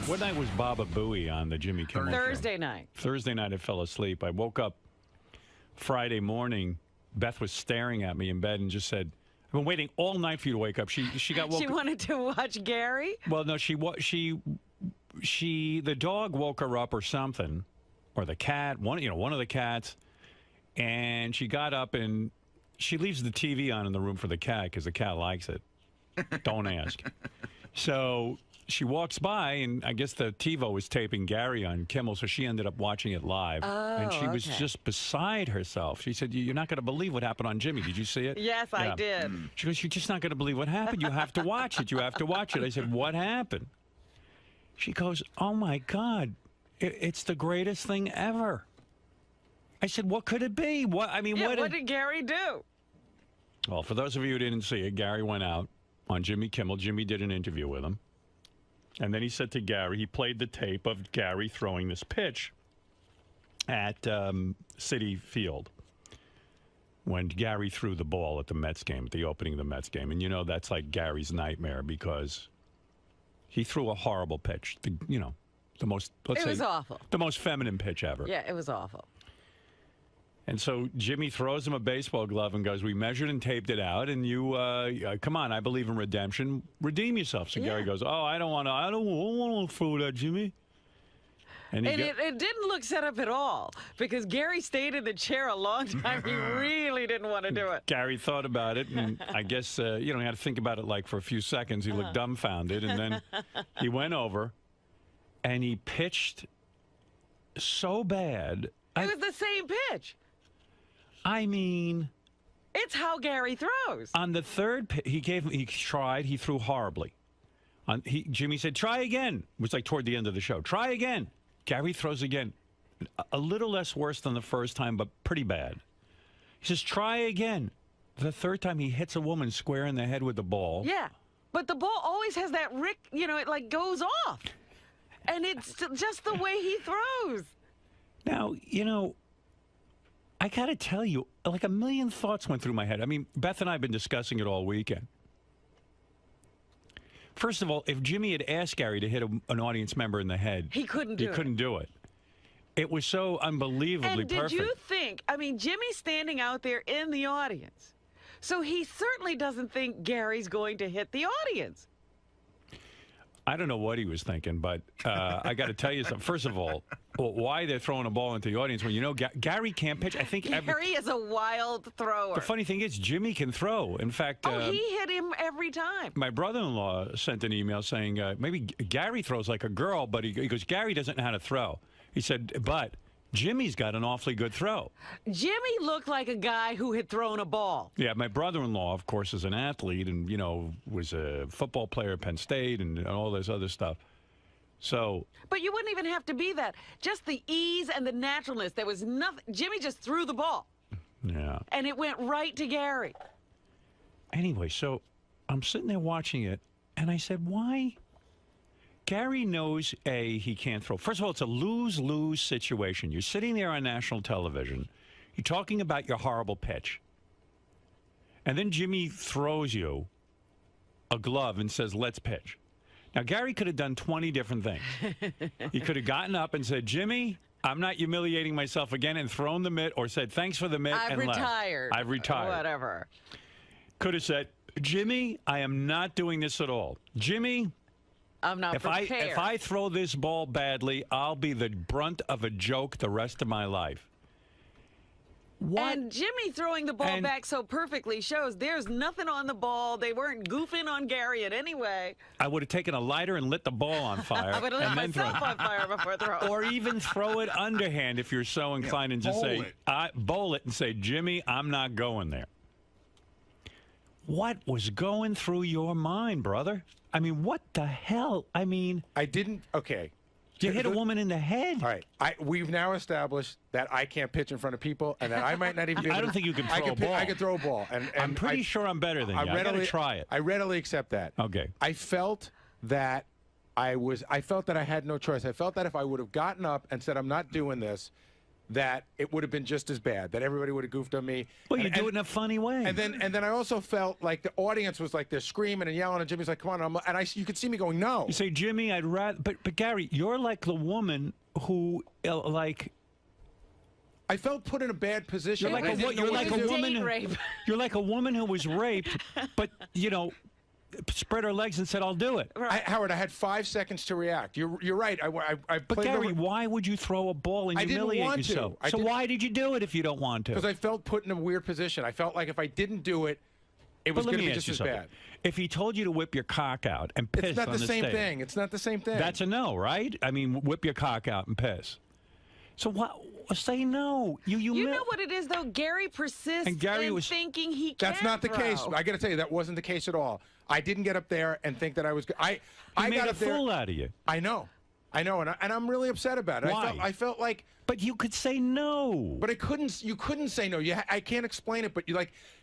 What night was Baba Booey on the Jimmy Kimmel Show? Thursday night. Thursday night, I fell asleep. I woke up Friday morning. Beth was staring at me in bed and just said, "I've been waiting all night for you to wake up." She got woke. She wanted to watch Gary? Well, no, the dog woke her up or something, or the cat, one of the cats, and she got up and she leaves the TV on in the room for the cat because the cat likes it. Don't ask. So she walks by, and I guess the TiVo was taping Gary on Kimmel, so she ended up watching it live. Oh, and she was just beside herself. She said, "You're not going to believe what happened on Jimmy. Did you see it?" Yes, I did. She goes, "You're just not going to believe what happened. You have to watch it. You have to watch it." I said, "What happened?" She goes, "Oh, my God. It's the greatest thing ever." I said, "What could it be?" What did Gary do? Well, for those of you who didn't see it, Gary went out on Jimmy Kimmel. Jimmy did an interview with him. And then he said to Gary, he played the tape of Gary throwing this pitch at Citi Field when Gary threw the ball at the Mets game, at the opening of the Mets game. And, that's like Gary's nightmare because he threw a horrible pitch. The most, let's say, it was awful. The most feminine pitch ever. Yeah, it was awful. And so Jimmy throws him a baseball glove and goes, "We measured and taped it out, and you, come on, I believe in redemption. Redeem yourself." So Gary goes, "Oh, I don't want to throw that, Jimmy." And it didn't look set up at all because Gary stayed in the chair a long time. He really didn't want to do it. Gary thought about it, and I guess, he had to think about it like for a few seconds. He looked dumbfounded, and then he went over, and he pitched so bad. It was the same pitch. I mean, it's how Gary throws. On the third pitch, he tried. He threw horribly. Jimmy said, "Try again." It was like toward the end of the show. "Try again." Gary throws again. A little less worse than the first time, but pretty bad. He says, "Try again." The third time, he hits a woman square in the head with the ball. Yeah, but the ball always has that it like goes off. And it's just the way he throws. Now, I got to tell you, like a million thoughts went through my head. I mean, Beth and I have been discussing it all weekend. First of all, if Jimmy had asked Gary to hit an audience member in the head, he couldn't do it. It was so unbelievably perfect. Did you think, Jimmy's standing out there in the audience, so he certainly doesn't think Gary's going to hit the audience. I don't know what he was thinking, but I got to tell you something. First of all, why they're throwing a ball into the audience when Gary can't pitch? I think Gary is a wild thrower. The funny thing is, Jimmy can throw. In fact, he hit him every time. My brother-in-law sent an email saying maybe Gary throws like a girl, but he goes, Gary doesn't know how to throw. He said, but Jimmy's got an awfully good throw. Jimmy looked like a guy who had thrown a ball. Yeah, my brother-in-law, of course, is an athlete and, was a football player at Penn State and all this other stuff. So. But you wouldn't even have to be that. Just the ease and the naturalness. There was nothing. Jimmy just threw the ball. Yeah. And it went right to Gary. Anyway, so I'm sitting there watching it, and I said, why? Gary knows, he can't throw. First of all, it's a lose-lose situation. You're sitting there on national television. You're talking about your horrible pitch. And then Jimmy throws you a glove and says, "Let's pitch." Now, Gary could have done 20 different things. He could have gotten up and said, "Jimmy, I'm not humiliating myself again," and thrown the mitt, or said, "Thanks for the mitt," and left. I've retired. Whatever. Could have said, "Jimmy, I am not doing this at all. Jimmy, I'm not prepared. If I throw this ball badly, I'll be the brunt of a joke the rest of my life." What? And Jimmy throwing the ball back so perfectly shows there's nothing on the ball. They weren't goofing on Gary in any way. I would have taken a lighter and lit the ball on fire. I would have lit myself on fire before throwing. Or even throw it underhand if you're so inclined, and just say, bowl it and say, "Jimmy, I'm not going there." What was going through your mind, brother? I mean, what the hell? I mean, I didn't. Okay. You hit a woman in the head. All right. We've now established that I can't pitch in front of people, and that I might not even be able I don't think you can throw a ball. I can throw a ball. And I'm pretty sure I'm better than you. I got to try it. I readily accept that. Okay. I felt that I felt that I had no choice. I felt that if I would have gotten up and said, "I'm not doing this," that it would have been just as bad, that everybody would have goofed on me. Well, you do it in a funny way. And then I also felt like the audience was like they're screaming and yelling, and Jimmy's like, "Come on!" You could see me going, "No." You say, Jimmy, I'd rather. But Gary, you're like the woman who like. I felt put in a bad position. You're like a woman. You're like a woman who was raped, but spread her legs and said, "I'll do it." Right. Howard, I had 5 seconds to react. You're right. I But Gary, why would you throw a ball and humiliate yourself? So why did you do it if you don't want to? Because I felt put in a weird position. I felt like if I didn't do it, it was going to be just as bad. If he told you to whip your cock out and piss, it's not on the same stage, thing. It's not the same thing. That's a no, right? I mean, whip your cock out and piss. So what? Say no. You know what it is, though? Gary persists and Gary in thinking he can That's not the throw. case. I got to tell you, that wasn't the case at all. I didn't get up there and think that I was. I made got a up there. fool out of you. I know, and I'm really upset about it. Why? I felt like. But you could say no. But I couldn't. You couldn't say no. I can't explain it. But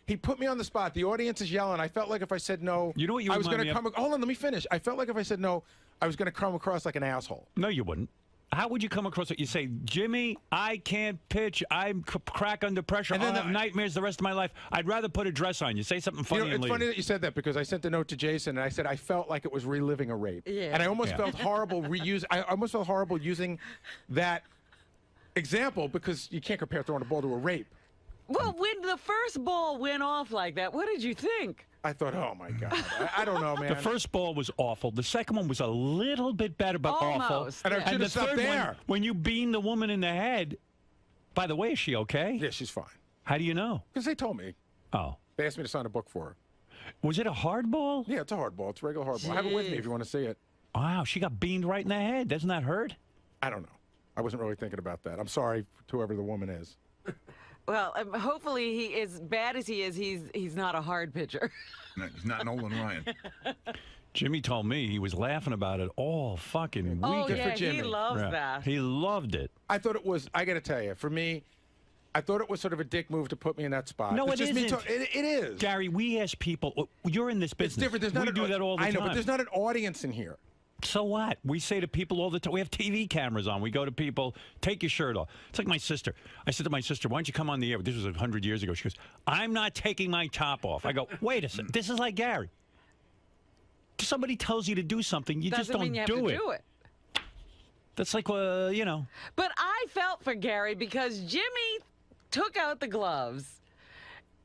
he put me on the spot. The audience is yelling. I felt like if I said no, you know what? I was going to come. Hold on, let me finish. I felt like if I said no, I was going to come across like an asshole. No, you wouldn't. How would you come across it? You say, Jimmy, I can't pitch. I'm crack under pressure. I'll have nightmares the rest of my life. I'd rather put a dress on. You say something funny and it's leave. funny that you said that because I sent a note to Jason and I said I felt like it was reliving a rape. Yeah. And I almost felt horrible I almost felt horrible using that example because you can't compare throwing a ball to a rape. Well, when the first ball went off like that, what did you think? I thought, oh my God, I don't know, man. The first ball was awful. The second one was a little bit better, but Almost, awful. yeah. And I should have stopped there. When you beamed the woman in the head. By the way, is she okay? Yeah, she's fine. How do you know? Because they told me. Oh. They asked me to sign a book for her. Was it a hard ball? Yeah, it's a hard ball. It's a regular hard ball. I have it with me if you want to see it. Wow, she got beamed right in the head. Doesn't that hurt? I don't know. I wasn't really thinking about that. I'm sorry to whoever the woman is. Well, hopefully, he, as bad as he is, he's not a hard pitcher. No, he's not Nolan Ryan. Jimmy told me he was laughing about it all fucking week. Oh, Good yeah, for Jimmy. he loves that. He loved it. I thought it was, I got to tell you, for me, I thought it was sort of a dick move to put me in that spot. No, it's it just me isn't. it is. Gary, we ask people, you're in this business. It's different. There's not we do that all the time. I know, but there's not an audience in here. So what? We say to people all the time, we have TV cameras on. We go to people, take your shirt off. It's like my sister. I said to my sister, why don't you come on the air? This was 100 years ago. She goes, I'm not taking my top off. I go, wait a second. This is like Gary. Somebody tells you to do something, you just Doesn't don't mean you have do to it. do it. That's like, you know. But I felt for Gary because Jimmy took out the gloves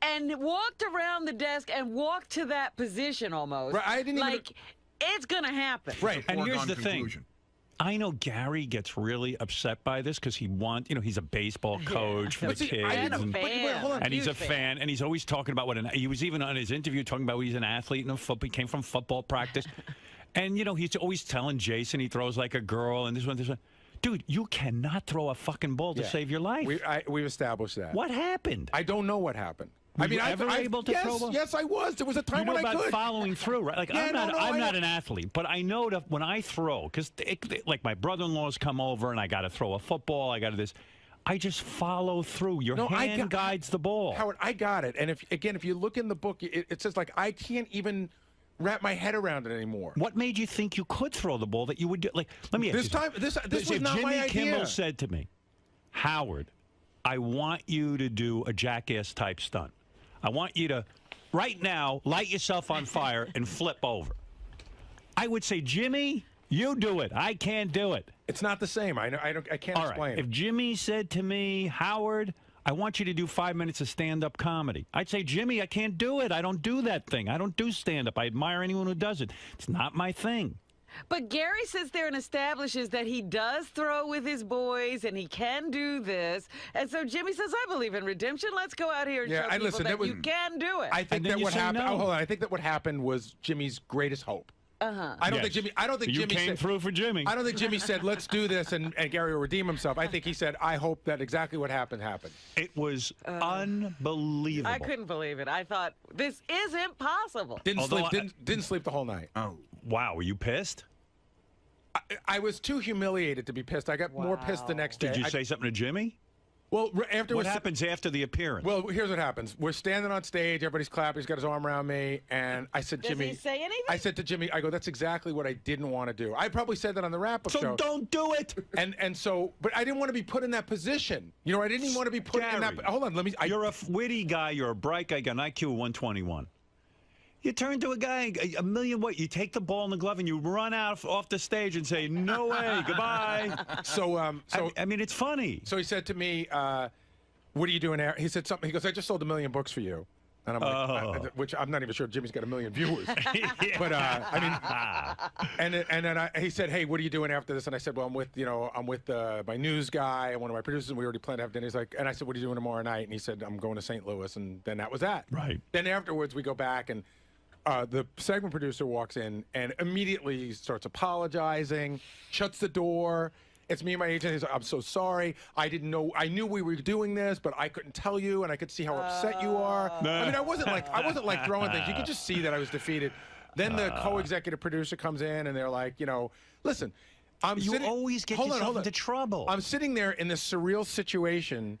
and walked around the desk and walked to that position almost. Right, I didn't even... Like, it's going to happen. Right. And here's Foregone the thing. conclusion. I know Gary gets really upset by this because he wants, he's a baseball coach for the kids. And a and- fan. hold on. And he's a Huge fan, and he's always talking about he was even on his interview talking about he's an athlete and he came from football practice. And, he's always telling Jason he throws like a girl and this one. Dude, you cannot throw a fucking ball to save your life. We've established that. What happened? I don't know what happened. Were you ever able to throw a ball? Yes, I was. There was a time You know when I about could. following through, right? Like Yeah, I'm not an athlete, but I know that when I throw, because like my brother-in-laws come over and I got to throw a football, I got to this. I just follow through. Your hand guides the ball. Howard, I got it. And if you look in the book, it says like I can't even wrap my head around it anymore. What made you think you could throw the ball that you would do? Like, let me ask This you time, something. this was if not Jimmy my idea. Kimmel said to me, Howard, I want you to do a jackass type stunt. I want you to, right now, light yourself on fire and flip over. I would say, Jimmy, you do it. I can't do it. It's not the same. I can't All explain right. it. If Jimmy said to me, Howard, I want you to do 5 minutes of stand-up comedy, I'd say, Jimmy, I can't do it. I don't do that thing. I don't do stand-up. I admire anyone who does it. It's not my thing. But Gary sits there and establishes that he does throw with his boys and he can do this. And so Jimmy says, I believe in redemption. Let's go out here and show people that you can do it. I think And then that you what say happened. no. Oh, hold on. I think that what happened was Jimmy's greatest hope. I don't think You Jimmy came said, through for Jimmy. I don't think Jimmy said, let's do this, and Gary will redeem himself. I think he said, I hope that exactly what happened happened. It was unbelievable. I couldn't believe it. I thought, this isn't possible. Didn't sleep the whole night. Oh, Wow, were you pissed? I was too humiliated to be pissed. I got more pissed the next day. Did you say something to Jimmy? Well, after what happens after the appearance? Well, here's what happens. We're standing on stage. Everybody's clapping. He's got his arm around me. And I said, Jimmy. Does he say anything? I said to Jimmy, I go, that's exactly what I didn't want to do. I probably said that on the wrap-up show. So don't do it. And so, but I didn't want to be put in that position. You know, I didn't even want to be put in that. Hold on, let me. You're a witty guy. You're a bright guy. You got an IQ of 121. You turn to a guy, a million what? You take the ball in the glove and you run out off the stage and say, "No way, goodbye." So, I mean, it's funny. So he said to me, "What are you doing there?" He said something. He goes, "I just sold 1 million books for you." And I'm like, which I'm not even sure Jimmy's got 1 million viewers. Yeah. But I mean, and then he said, "Hey, what are you doing after this?" And I said, "Well, I'm with my news guy and one of my producers, and we already planned to have dinner." He's like, and I said, "What are you doing tomorrow night?" And he said, "I'm going to St. Louis." And then that was that. Right. Then afterwards, we go back and. The segment producer walks in and immediately starts apologizing, shuts the door. It's me and my agent. He's like, "I'm so sorry. I didn't know. I knew we were doing this, but I couldn't tell you, and I could see how upset you are." I mean, I wasn't like throwing things. You could just see that I was defeated. Then the co-executive producer comes in, and they're like, listen, you always get yourself into trouble. I'm sitting there in this surreal situation,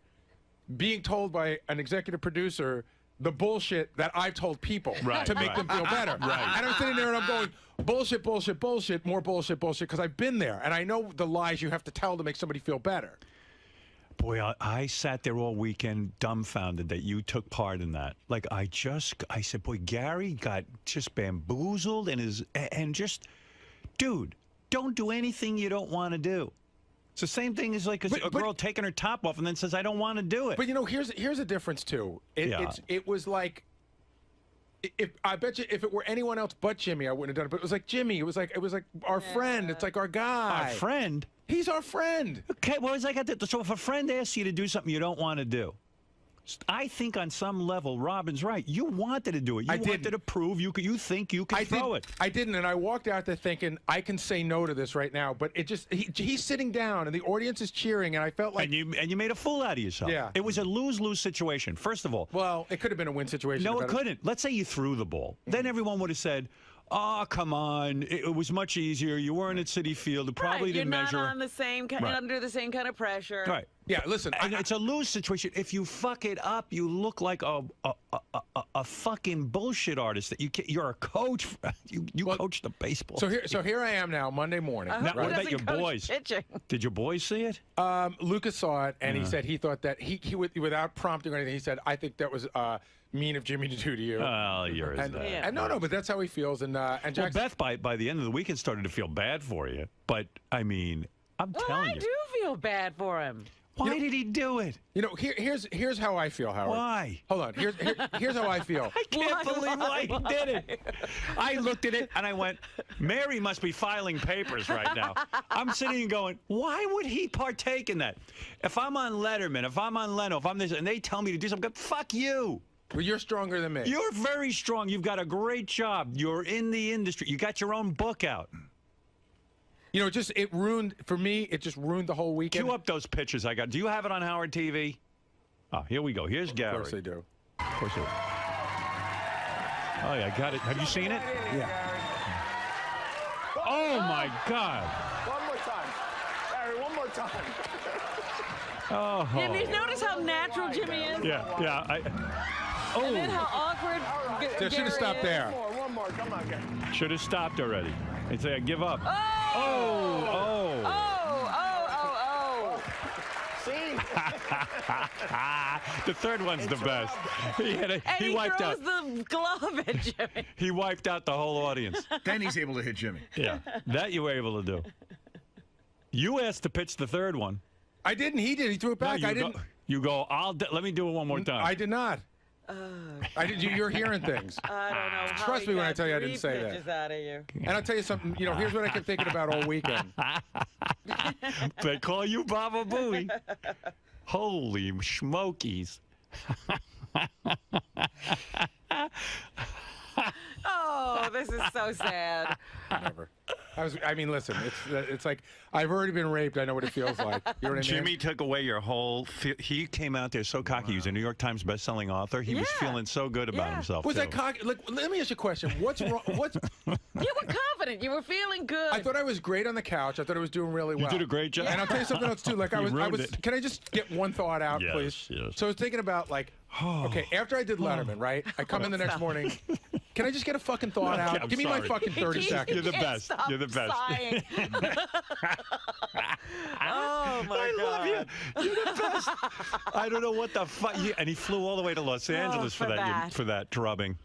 being told by an executive producer the bullshit that I've told people to make them feel better. Right. And I'm sitting there and I'm going, bullshit, bullshit, bullshit, more bullshit, bullshit, because I've been there. And I know the lies you have to tell to make somebody feel better. Boy, I sat there all weekend dumbfounded that you took part in that. Like, I said, boy, Gary got just bamboozled and just, dude, don't do anything you don't want to do. It's the same thing as like a girl taking her top off and then says, "I don't want to do it." But here's a difference too. It was like, I bet you if it were anyone else but Jimmy, I wouldn't have done it. But it was like Jimmy. It was like our friend. It's like our guy. Our friend. He's our friend. Okay. Well, it's like so if a friend asks you to do something you don't want to do, I think on some level, Robin's right. You wanted to do it. You wanted to prove you think you could throw it. I didn't, and I walked out there thinking I can say no to this right now. But it just he's sitting down, and the audience is cheering, and I felt like and you made a fool out of yourself. Yeah, it was a lose-lose situation. First of all, well, it could have been a win situation. No, it couldn't. Let's say you threw the ball. Then everyone would have said, "Oh, come on! It was much easier. You weren't at Citi Field. It probably didn't measure." You're not on the same under the same kind of pressure. Right. Yeah. Listen, it's a lose situation. If you fuck it up, you look like a fucking bullshit artist. That you're a coach. You coach the baseball. So here I am now, Monday morning. Now, what about your boys? Pitching? Did your boys see it? Lucas saw it, and he said he thought that he without prompting or anything, he said, "I think that was mean of Jimmy to do to you." Oh, you're and no, but that's how he feels. And Jackson, well, Beth, by the end of the weekend, started to feel bad for you. But I mean, I'm telling you, I do feel bad for him. Why did he do it? Here's how I feel, Howard. Why? Hold on. Here's how I feel. I can't believe why he did it. I looked at it and I went, Mary must be filing papers right now. I'm sitting and going, why would he partake in that? If I'm on Letterman, if I'm on Leno, if I'm this, and they tell me to do something, fuck you. Well, you're stronger than me. You're very strong. You've got a great job. You're in the industry. You got your own book out. It ruined, for me, it just ruined the whole weekend. Cue up those pictures I got. Do you have it on Howard TV? Oh, here we go. Here's Gary. Of course they do. Of course they do. Oh, yeah, I got it. Have you seen it? Yeah. Oh, my God. One more time. Barry, one more time. Oh. Yeah, you notice how natural Jimmy is? Yeah. And then how awkward They should have stopped there. One more. Come on, guys. Should have stopped already. They'd say, I give up. Oh. See? The third one's the best. He wiped throws out the glove at Jimmy. He wiped out the whole audience. Then he's able to hit Jimmy. Yeah, that you were able to do. You asked to pitch the third one. I didn't. He did. He threw it back. No, I didn't. You go, let me do it one more time. I did not. I did. You're hearing things. I don't know. Trust me when I tell you I didn't say that. Out of you. And I'll tell you something. Here's what I kept thinking about all weekend. They call you Baba Booey. Holy smokies. Oh, this is so sad. Never. I mean, listen, it's like I've already been raped. I know what it feels like. You know what I mean? Jimmy took away your whole. He came out there so cocky. He was a New York Times best-selling author. He was feeling so good about himself. Was I cocky? Look, let me ask you a question. What's wrong? What's? You were confident. You were feeling good. I thought I was great on the couch. I thought I was doing really well. You did a great job. And I'll tell you something else too. Like I was. Can I just get one thought out, yes, please? Yes. So I was thinking about like, okay, after I did Letterman, right? I come in the next morning. Can I just get a fucking thought out? Give me my fucking 30 seconds. You're the best. You're the best. Oh my God! I love you. You're the best. I don't know what the fuck. And he flew all the way to Los Angeles for that drubbing.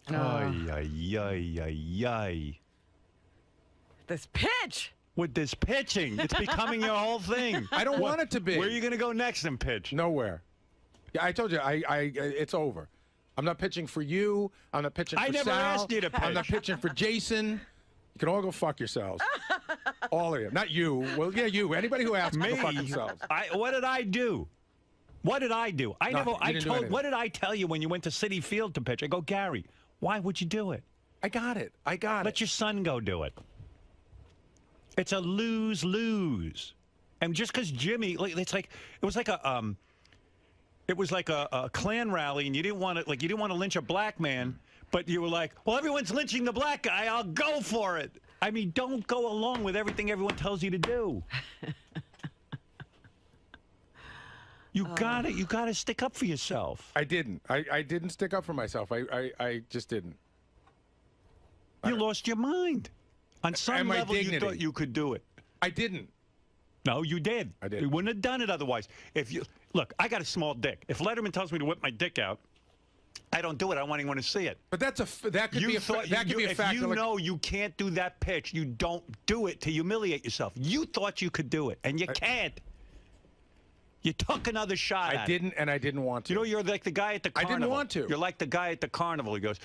Ay, ay, ay, ay, ay. This pitch. With this pitching, it's becoming your whole thing. I don't want it to be. Where are you going to go next and pitch? Nowhere. Yeah, I told you. It's over. I'm not pitching for you. I'm not pitching for Sal. I never asked you to pitch. I'm not pitching for Jason. You can all go fuck yourselves. All of you. Not you. Well, yeah, you. Anybody who asked me, go fuck themselves. What did I do? What did I do? Nothing. What did I tell you when you went to Citi Field to pitch? I go, Gary, why would you do it? I got it. Let your son go do it. It's a lose-lose. And just because Jimmy, it was like a Klan rally, and you didn't want to lynch a black man, but you were like, well, everyone's lynching the black guy. I'll go for it. I mean, don't go along with everything everyone tells you to do. You gotta stick up for yourself. I didn't. I didn't stick up for myself. I just didn't. You lost your mind. On some level, you thought you could do it. I didn't. No, you did. I did. You wouldn't have done it otherwise. Look, I got a small dick. If Letterman tells me to whip my dick out, I don't do it. I don't want anyone to see it. But that could be a factor. If you know you can't do that pitch, you don't do it to humiliate yourself. You thought you could do it, and you can't. You took another shot at it. I didn't, and I didn't want to. You know, you're like the guy at the carnival. I didn't want to. You're like the guy at the carnival. He goes,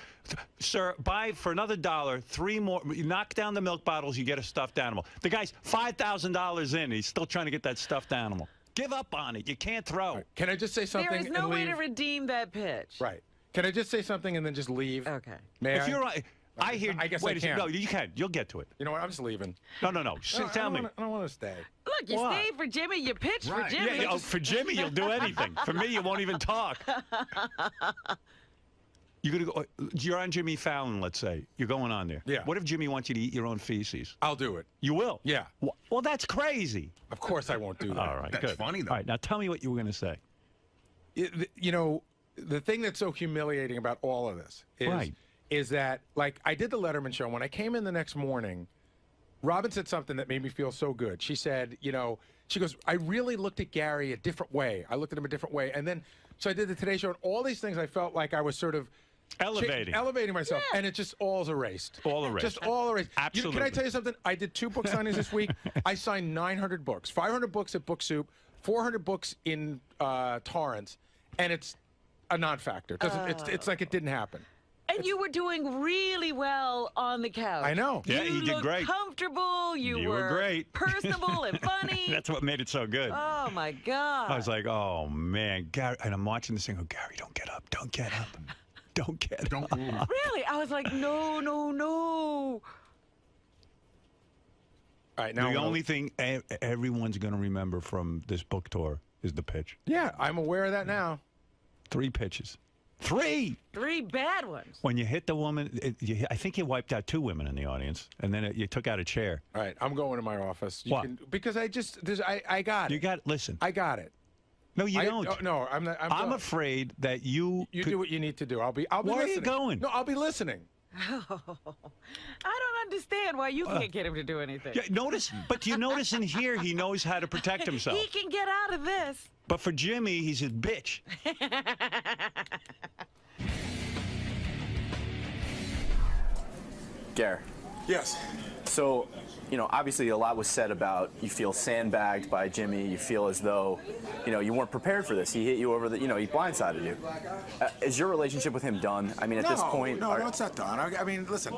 sir, buy for another $1, 3 more. You knock down the milk bottles, you get a stuffed animal. The guy's $5,000 in. He's still trying to get that stuffed animal. Give up on it. You can't throw. Right. Can I just say something? There is no way to redeem that pitch. Right. Can I just say something and then just leave? Okay. May if I? You're right. I hear. I guess wait I can. No, you can. You'll get to it. You know what? I'm just leaving. No. Tell me. I don't want to stay. Look, you stayed for Jimmy. You pitched for Jimmy. Yeah, for Jimmy, you'll do anything. For me, you won't even talk. You're gonna go. You're on Jimmy Fallon, let's say. You're going on there. Yeah. What if Jimmy wants you to eat your own feces? I'll do it. You will. Yeah. Well, that's crazy. Of course, I won't do that. All right. That's funny though. All right. Now tell me what you were going to say. You know, the thing that's so humiliating about all of this is that, like, I did the Letterman show. When I came in the next morning, Robin said something that made me feel so good. She said, you know, she goes, I really looked at Gary a different way. I looked at him a different way. And then, so I did the Today Show, and all these things I felt like I was sort of elevating myself, and it just all's erased. All erased. Just all erased. Absolutely. Can I tell you something? I did 2 book signings this week. I signed 900 books, 500 books at Book Soup, 400 books in Torrance, and it's a non-factor. It's like it didn't happen. And you were doing really well on the couch. I know. Yeah, you did great. Comfortable. You were great. Personable and funny. That's what made it so good. Oh my God. I was like, oh man, Gary, and I'm watching this thing. Go, Gary, don't get up. Don't get up. Don't get up. Don't move. Really? I was like, no. All right, now the only thing everyone's going to remember from this book tour is the pitch. Yeah, I'm aware of that now. 3 pitches. 3 bad ones. When you hit the woman, I think you wiped out 2 women in the audience, and then you took out a chair. All right, I'm going to my office. Because I got it. Listen. I got it. No, you don't. No, I'm not. I'm afraid that you. You do what you need to do. I'll be Where listening. are you going? No, I'll be listening. Oh, I don't understand why you can't get him to do anything. Yeah, but you notice in here he knows how to protect himself. He can get out of this. But for Jimmy, he's a bitch. Gare. Yes. So, you know, obviously a lot was said about you feel sandbagged by Jimmy. You feel as though, you know, you weren't prepared for this. He hit you over the, you know, he blindsided you. Is your relationship with him done? I mean, at this point... No, it's not done. I mean, listen,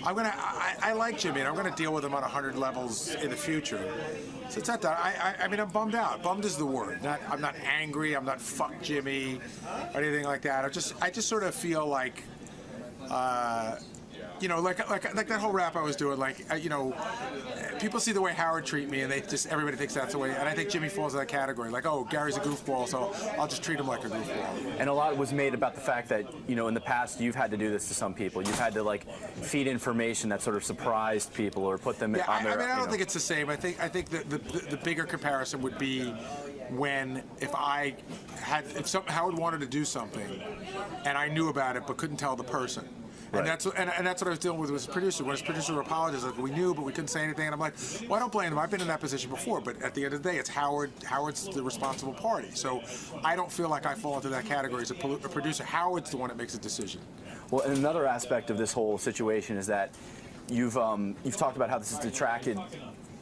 I like Jimmy, and I'm going to deal with him on 100 levels in the future. So it's not done. I mean, I'm bummed out. Bummed is the word. I'm not angry. I'm not fuck Jimmy or anything like that. I just sort of feel like... you know, like that whole rap I was doing, like, you know, people see the way Howard treat me, and everybody thinks that's the way. And I think Jimmy falls in that category. Like, oh, Gary's a goofball, so I'll just treat him like a goofball. And a lot was made about the fact that, you know, in the past you've had to do this to some people. You've had to like feed information that sort of surprised people or put them on their. I mean, I don't think it's the same. I think the bigger comparison would be when if Howard wanted to do something, and I knew about it but couldn't tell the person. Right. And that's what I was dealing with his producer. When his producer apologized, like, we knew, but we couldn't say anything. And I'm like, well, I don't blame him. I've been in that position before. But at the end of the day, it's Howard. Howard's the responsible party. So I don't feel like I fall into that category as a producer. Howard's the one that makes a decision. Well, and another aspect of this whole situation is that you've talked about how this has detracted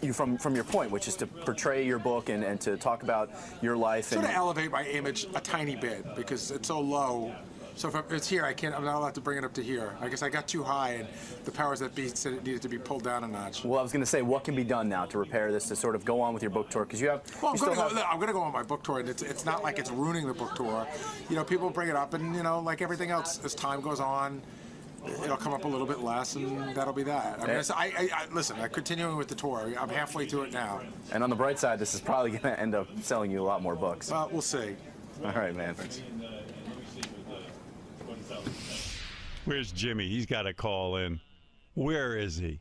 you from your point, which is to portray your book and to talk about your life. Sort of elevate my image a tiny bit because it's so low. So if it's here, I'm not allowed to bring it up to here. I guess I got too high, and the powers that be said it needed to be pulled down a notch. Well, I was going to say, what can be done now to repair this, to sort of go on with your book tour? Because you have. Well, I'm going to go on my book tour, and it's not like it's ruining the book tour. You know, people bring it up, and you know, like everything else, as time goes on, it'll come up a little bit less, and that'll be that. I mean, listen, I'm continuing with the tour. I'm halfway through it now. And on the bright side, this is probably going to end up selling you a lot more books. We'll see. All right, man. Thanks. Where's Jimmy? He's got to call in. Where is he?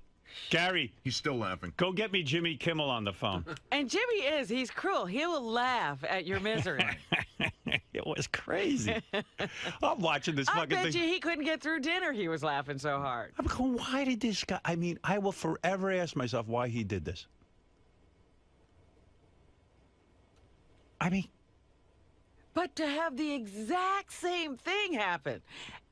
Gary. He's still laughing. Go get me Jimmy Kimmel on the phone. And Jimmy he's cruel. He will laugh at your misery. It was crazy. I'm watching this fucking thing. I bet you he couldn't get through dinner. He was laughing so hard. I'm going, why did this guy? I mean, I will forever ask myself why he did this. I mean. But to have the exact same thing happen.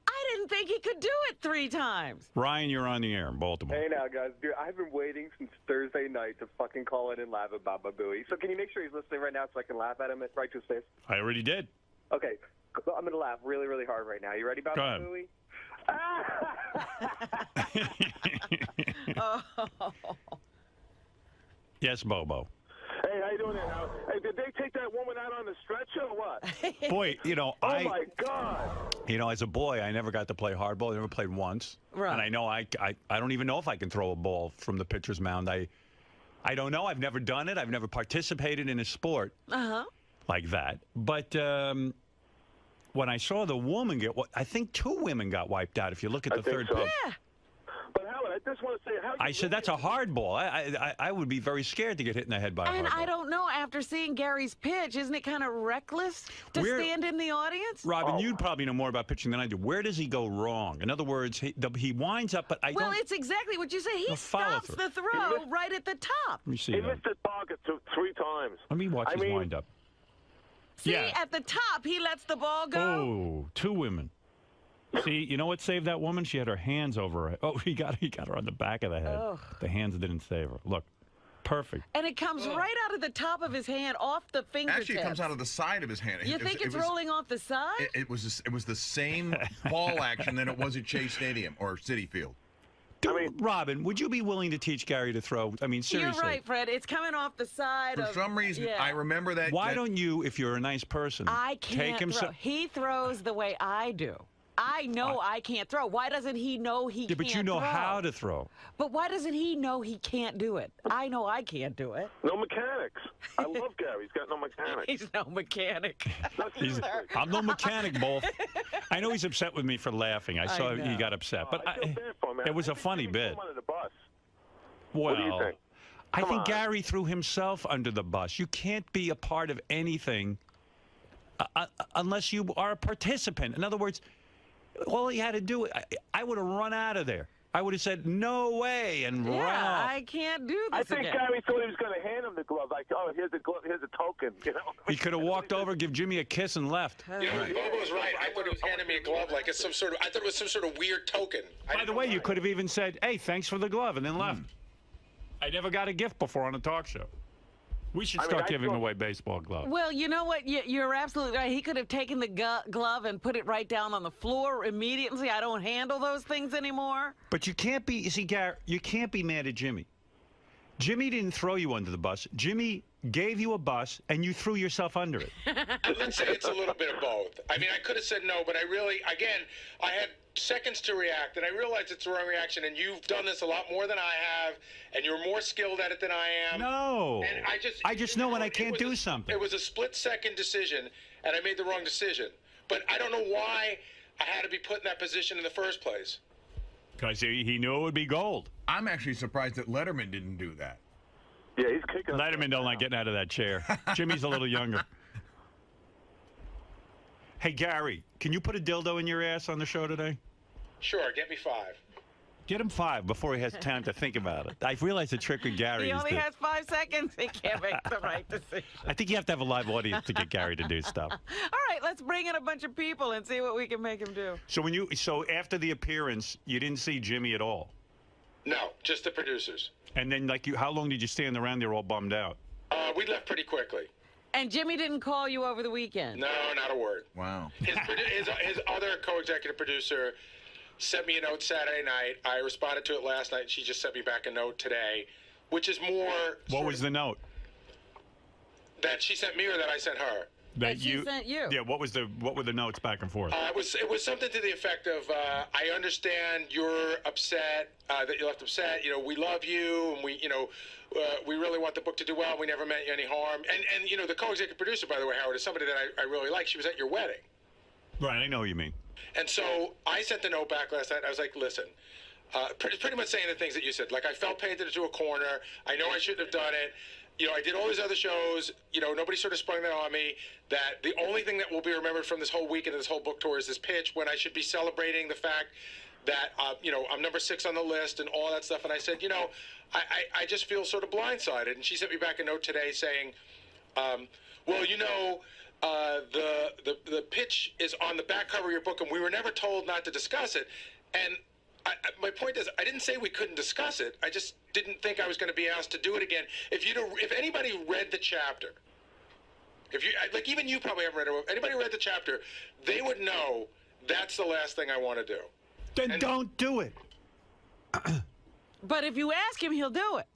I didn't think he could do it 3 times. Ryan, you're on the air in Baltimore. Hey now, guys. Dude, I've been waiting since Thursday night to fucking call in and laugh at Baba Booey. So can you make sure he's listening right now so I can laugh at him right to his face? I already did. Okay. I'm going to laugh really, really hard right now. You ready, Baba Booey? Oh. Yes, Bobo. Hey, how you doing there now? Hey, did they take that woman out on the stretcher or what? Boy, you know, oh my God. You know, as a boy, I never got to play hardball. I never played once. Right. And I know I don't even know if I can throw a ball from the pitcher's mound. I don't know. I've never done it. I've never participated in a sport like that. But when I saw the woman I think 2 women got wiped out if you look at the third pitch. Yeah. But Howard, I just want to say how I said that's a hard ball. I would be very scared to get hit in the head by a hard And ball. I don't know, after seeing Gary's pitch, isn't it kind of reckless to stand in the audience? Robin, you'd probably know more about pitching than I do. Where does he go wrong? In other words, he winds up, but I don't. Well, it's exactly what you say. He stops the throw right at the top. Let me see. he missed the target 3 times. Let me watch his wind up. See, at the top, he lets the ball go. Oh, 2 women. See, you know what saved that woman? She had her hands over her. Oh, he got her on the back of the head. Ugh. The hands didn't save her. Look, perfect. And it comes right out of the top of his hand, off the fingertips. Actually, it comes out of the side of his hand. You think it's rolling off the side? It was the same ball action that it was at Chase Stadium or Citi Field. Robin, would you be willing to teach Gary to throw? I mean, seriously. You're right, Fred. It's coming off the side. For some reason, I remember that. Why don't you, if you're a nice person, I can't take him throw. He throws the way I do. I know I can't throw. Why doesn't he know he can't throw? But you know how to throw. But why doesn't he know he can't do it? I know I can't do it. No mechanics. I love Gary. He's got no mechanics. He's no mechanic. I'm no mechanic, both. I know he's upset with me for laughing. I saw he got upset. But I feel bad for him, man. it was a funny bit. Under the bus. Well, What do you think? I think Gary threw himself under the bus. You can't be a part of anything unless you are a participant. In other words, all he had to do, I would have run out of there. I would have said, no way, and run off. I can't do this I think again. Gary thought he was going to hand him the glove. Like, oh, here's a glove, here's a token. You know. He could have walked over, give Jimmy a kiss, and left. You know, Bobo's right. I thought he was handing me a glove like it's some sort of. I thought it was some sort of weird token. By the way, you could have even said, hey, thanks for the glove, and then left. I never got a gift before on a talk show. We should start giving away baseball gloves. Well, you know what? You're absolutely right. He could have taken the glove and put it right down on the floor immediately. I don't handle those things anymore. But you can't be, you see, Gary, you can't be mad at Jimmy. Jimmy didn't throw you under the bus. Jimmy gave you a bus, and you threw yourself under it. Let's say it's a little bit of both. I mean, I could have said no, but I really, again, I had seconds to react, and I realized it's the wrong reaction, and you've done this a lot more than I have, and you're more skilled at it than I am. No. And I just know when I can't do something. It was a split-second decision, and I made the wrong decision. But I don't know why I had to be put in that position in the first place. Because he knew it would be gold. I'm actually surprised that Letterman didn't do that. Yeah, he's kicking. Letterman don't like getting out of that chair. Jimmy's a little younger. Hey, Gary, can you put a dildo in your ass on the show today? Sure, get me 5. Get him 5 before he has time to think about it. I realized the trick with Gary He is only has 5 seconds. He can't make the right decision. I think you have to have a live audience to get Gary to do stuff. All right, let's bring in a bunch of people and see what we can make him do. So after the appearance, you didn't see Jimmy at all? No, just the producers. And then, how long did you stand around there all bummed out? We left pretty quickly. And Jimmy didn't call you over the weekend? No, not a word. Wow. His other co-executive producer sent me a note Saturday night. I responded to it last night, and she just sent me back a note today, which is more... What was the note? That she sent me or that I sent her? That she sent you. Yeah, what were the notes back and forth? It was something to the effect of, I understand you're upset, that you left upset. You know, we love you, and we really want the book to do well. We never meant you any harm. And the co-executive producer, by the way, Howard, is somebody that I really like. She was at your wedding. Right, I know what you mean. And so I sent the note back last night. I was like, listen, pretty much saying the things that you said. Like, I felt painted into a corner. I know I shouldn't have done it. I did all these other shows. Nobody sort of sprung that on me. That the only thing that will be remembered from this whole weekend and this whole book tour is this pitch, when I should be celebrating the fact that, I'm number 6 on the list and all that stuff. And I said, I just feel sort of blindsided. And she sent me back a note today saying, the pitch is on the back cover of your book, and we were never told not to discuss it. And my point is, I didn't say we couldn't discuss it. I just didn't think I was going to be asked to do it again. If anybody read the chapter, even you probably haven't read it. If anybody read the chapter, they would know that's the last thing I want to do. Then don't do it. But if you ask him, he'll do it.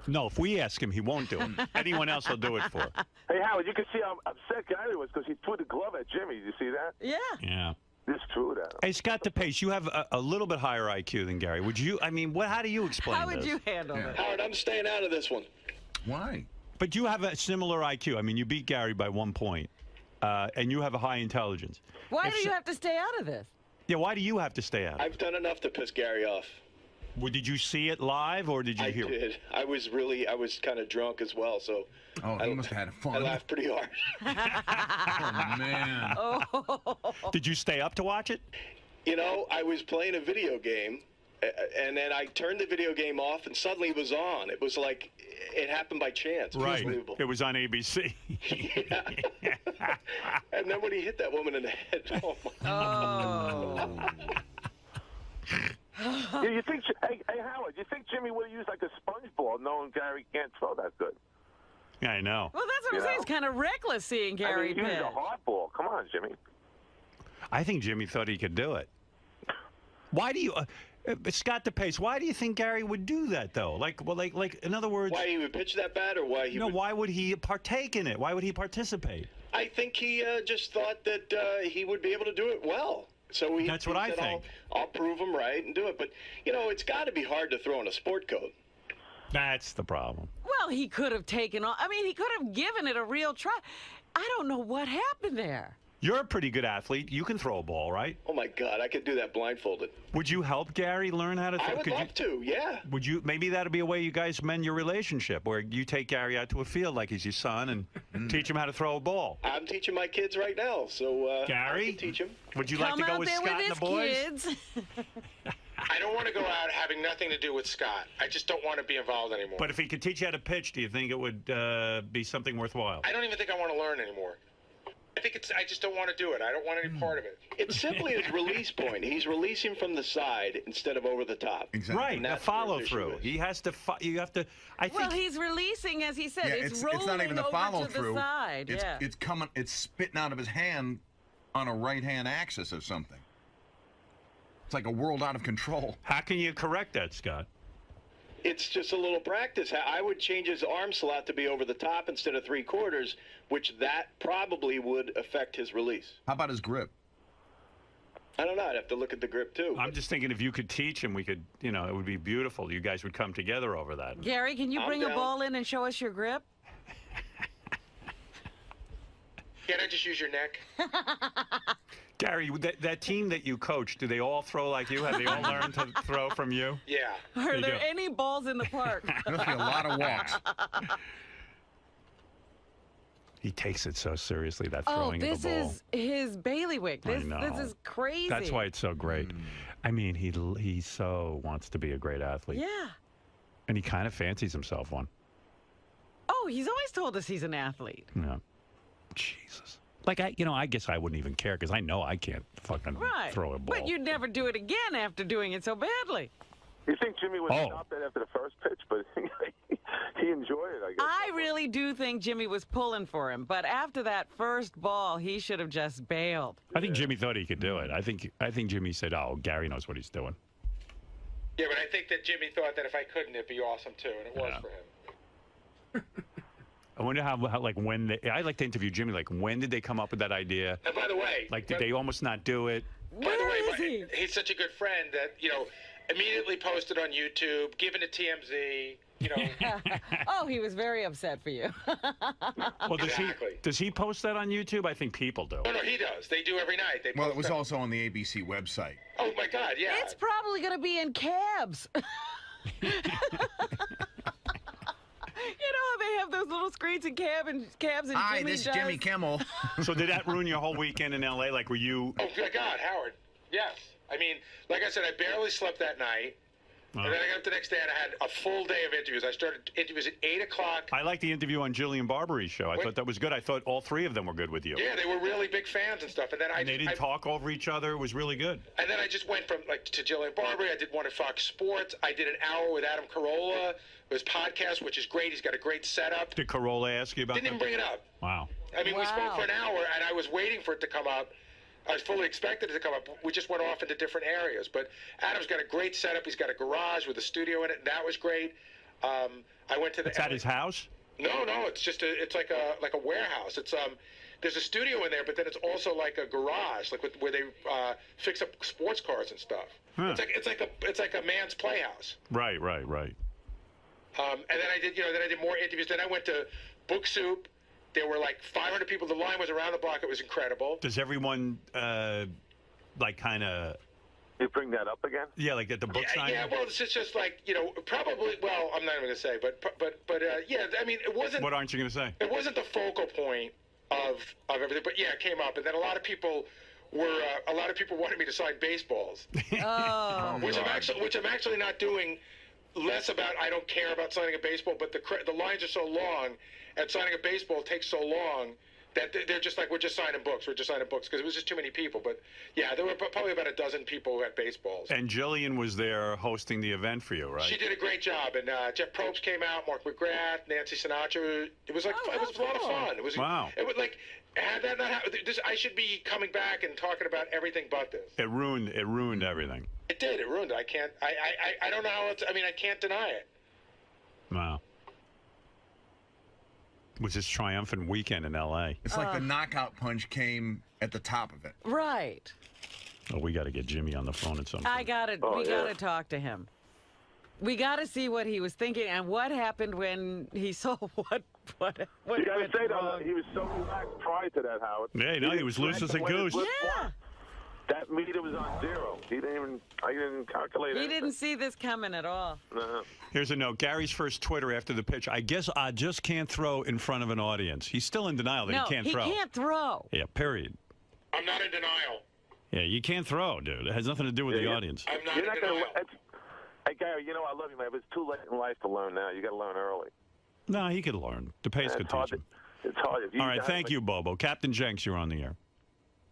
No, if we ask him, he won't do it. Anyone else will do it for. Hey, Howard, you can see how upset Gary was because he threw the glove at Jimmy. Did you see that? Yeah. Yeah. It's true that. Hey, Scott DePace, you have a little bit higher IQ than Gary. Would you? I mean, how do you explain How would this? you handle it? Howard, I'm staying out of this one. Why? But you have a similar IQ. I mean, you beat Gary by 1 point, and you have a high intelligence. Why do you have to stay out of this? Yeah, why do you have to stay out? I've done enough to piss Gary off. Well, did you see it live, or did you hear it? I did. I was kind of drunk as well, so. Oh, he must have had fun. I laughed pretty hard. Oh, man. Oh. Did you stay up to watch it? I was playing a video game, and then I turned the video game off, and suddenly it was on. It was like it happened by chance. It was Right. unbelievable. It was on ABC. Yeah. And then when he hit that woman in the head, oh my. Oh. You think? Hey, Howard, you think Jimmy would have used like a sponge ball, knowing Gary can't throw that good? Yeah, I know. Well, that's what I'm saying. It's kind of reckless seeing Gary he used pitch. a hard ball. Come on, Jimmy. I think Jimmy thought he could do it. Why do you, Scott DePace? Why do you think Gary would do that though? Like, in other words, Why he would pitch that bad, or why he? why would he partake in it? Why would he participate? I think he just thought that he would be able to do it well. So That's what I think. I'll prove him right and do it. But it's got to be hard to throw in a sport coat. That's the problem. Well, he could have taken on. I mean, he could have given it a real try. I don't know what happened there. You're a pretty good athlete. You can throw a ball, right? Oh my God, I could do that blindfolded. Would you help Gary learn how to throw? I would love to, yeah. Would you? Maybe that'd be a way you guys mend your relationship, where you take Gary out to a field like he's your son and teach him how to throw a ball. I'm teaching my kids right now, so Gary, I can teach him. Would you like to go with Scott and the boys? Kids. I don't want to go out having nothing to do with Scott. I just don't want to be involved anymore. But if he could teach you how to pitch, do you think it would be something worthwhile? I don't even think I want to learn anymore. I just don't want to do it. I don't want any part of it. It's simply his release point. He's releasing from the side instead of over the top. Exactly. Right, a follow through. He has to. You have to. I think. Well, he's releasing, as he said. Yeah, it's rolling not even the follow over to through. the side. It's coming. It's spitting out of his hand on a right hand axis or something. It's like a world out of control. How can you correct that, Scott? It's just a little practice. I would change his arm slot to be over the top instead of 3/4, which that probably would affect his release. How about his grip? I don't know. I'd have to look at the grip, too. I'm just thinking if you could teach him, we could, it would be beautiful. You guys would come together over that. Gary, can you bring a ball in and show us your grip? Can't I just use your neck? Gary, that team that you coach, do they all throw like you? Have they all learned to throw from you? Yeah. Are there any balls in the park? There must be a lot of walks. He takes it so seriously, that throwing of the ball. This is his bailiwick. This is crazy. That's why it's so great. I mean, he so wants to be a great athlete. Yeah. And he kind of fancies himself one. Oh, he's always told us he's an athlete. Yeah. Jesus. Like, I guess I wouldn't even care because I know I can't fucking throw a ball. But you'd never do it again after doing it so badly. You think Jimmy would stop that after the first pitch, but he enjoyed it, I guess. I really do think Jimmy was pulling for him, but after that first ball, he should have just bailed. I think Jimmy thought he could do it. I think Jimmy said, "Oh, Gary knows what he's doing." Yeah, but I think that Jimmy thought that if I couldn't, it'd be awesome too, and it was for him. I wonder how like when I'd like to interview Jimmy. Like, when did they come up with that idea? And by the way, like, did they almost not do it? By the way, he's such a good friend that immediately posted on YouTube, given to TMZ. Oh, he was very upset for you. Well, does he post that on YouTube? I think people do. Oh, no, he does. They do every night. Well, it was also on the ABC website. Oh, my God, yeah. It's probably going to be in cabs. You know how they have those little screens in cabs and Hi, Jimmy this is does? Jimmy Kimmel. So did that ruin your whole weekend in L.A.? Like, were you... Oh, my God, Howard. Yes. I mean, like I said, I barely slept that night. And then I got up the next day and I had a full day of interviews. I started interviews at 8 o'clock. I liked the interview on Jillian Barbery's show. I thought that was good. I thought all three of them were good with you. Yeah, they were really big fans and stuff. And then they didn't talk over each other. It was really good. And then I just went from to Jillian Barbery. I did one at Fox Sports. I did an hour with Adam Carolla, his podcast, which is great. He's got a great setup. Did Carolla ask you about that? Didn't even bring it up. Wow. I mean, we spoke for an hour, and I was waiting for it to come up. I was fully expected it to come up. We just went off into different areas. But Adam's got a great setup. He's got a garage with a studio in it, and that was great. I went to the. It's at his house? No, it's just it's like a warehouse. It's there's a studio in there, but then it's also like a garage, like where they fix up sports cars and stuff. Huh. It's like a man's playhouse. Right. And then I did more interviews. Then I went to Book Soup. There were like 500 people. The line was around the block. It was incredible. Does everyone like kind of? You bring that up again? Yeah, like at the book signing. Yeah, well, it's just like probably. Well, I'm not even gonna say, but yeah. I mean, it wasn't. What aren't you gonna say? It wasn't the focal point of everything, but yeah, it came up, and then a lot of people wanted me to sign baseballs. Which I'm actually not doing. Less about I don't care about signing a baseball, but the lines are so long, and signing a baseball takes so long that they're just like, we're just signing books because it was just too many people. But yeah, there were probably about a dozen people who had baseballs. And Jillian was there hosting the event for you, right? She did a great job, and Jeff Probst came out, Mark McGrath, Nancy Sinatra. It was like it was a lot of fun. It was wow. It was like. Had that not happened, I should be coming back and talking about everything but this. It ruined everything. It did. It ruined it. I don't know how else. I mean, I can't deny it. Wow. It was this triumphant weekend in L.A. It's like the knockout punch came at the top of it. Right. Oh, we got to get Jimmy on the phone at some point. We got to talk to him. We got to see what he was thinking and what happened when he saw what you got to say that he was so relaxed prior to that, Howard. Yeah, he was loose as a goose. Yeah. That meter was on zero. I didn't calculate it. He didn't see this coming at all. Here's a note. Gary's first Twitter after the pitch. I guess I just can't throw in front of an audience. He's still in denial that he can't throw. He can't throw. Yeah, period. I'm not in denial. Yeah, you can't throw, dude. It has nothing to do with the audience. I'm not in denial. Hey, Gary, I love you, man, but it's too late in life to learn now. You got to learn early. No, he could learn. DePace could teach him. It's hard. All right, thank you, Bobo. Captain Jenks, you're on the air.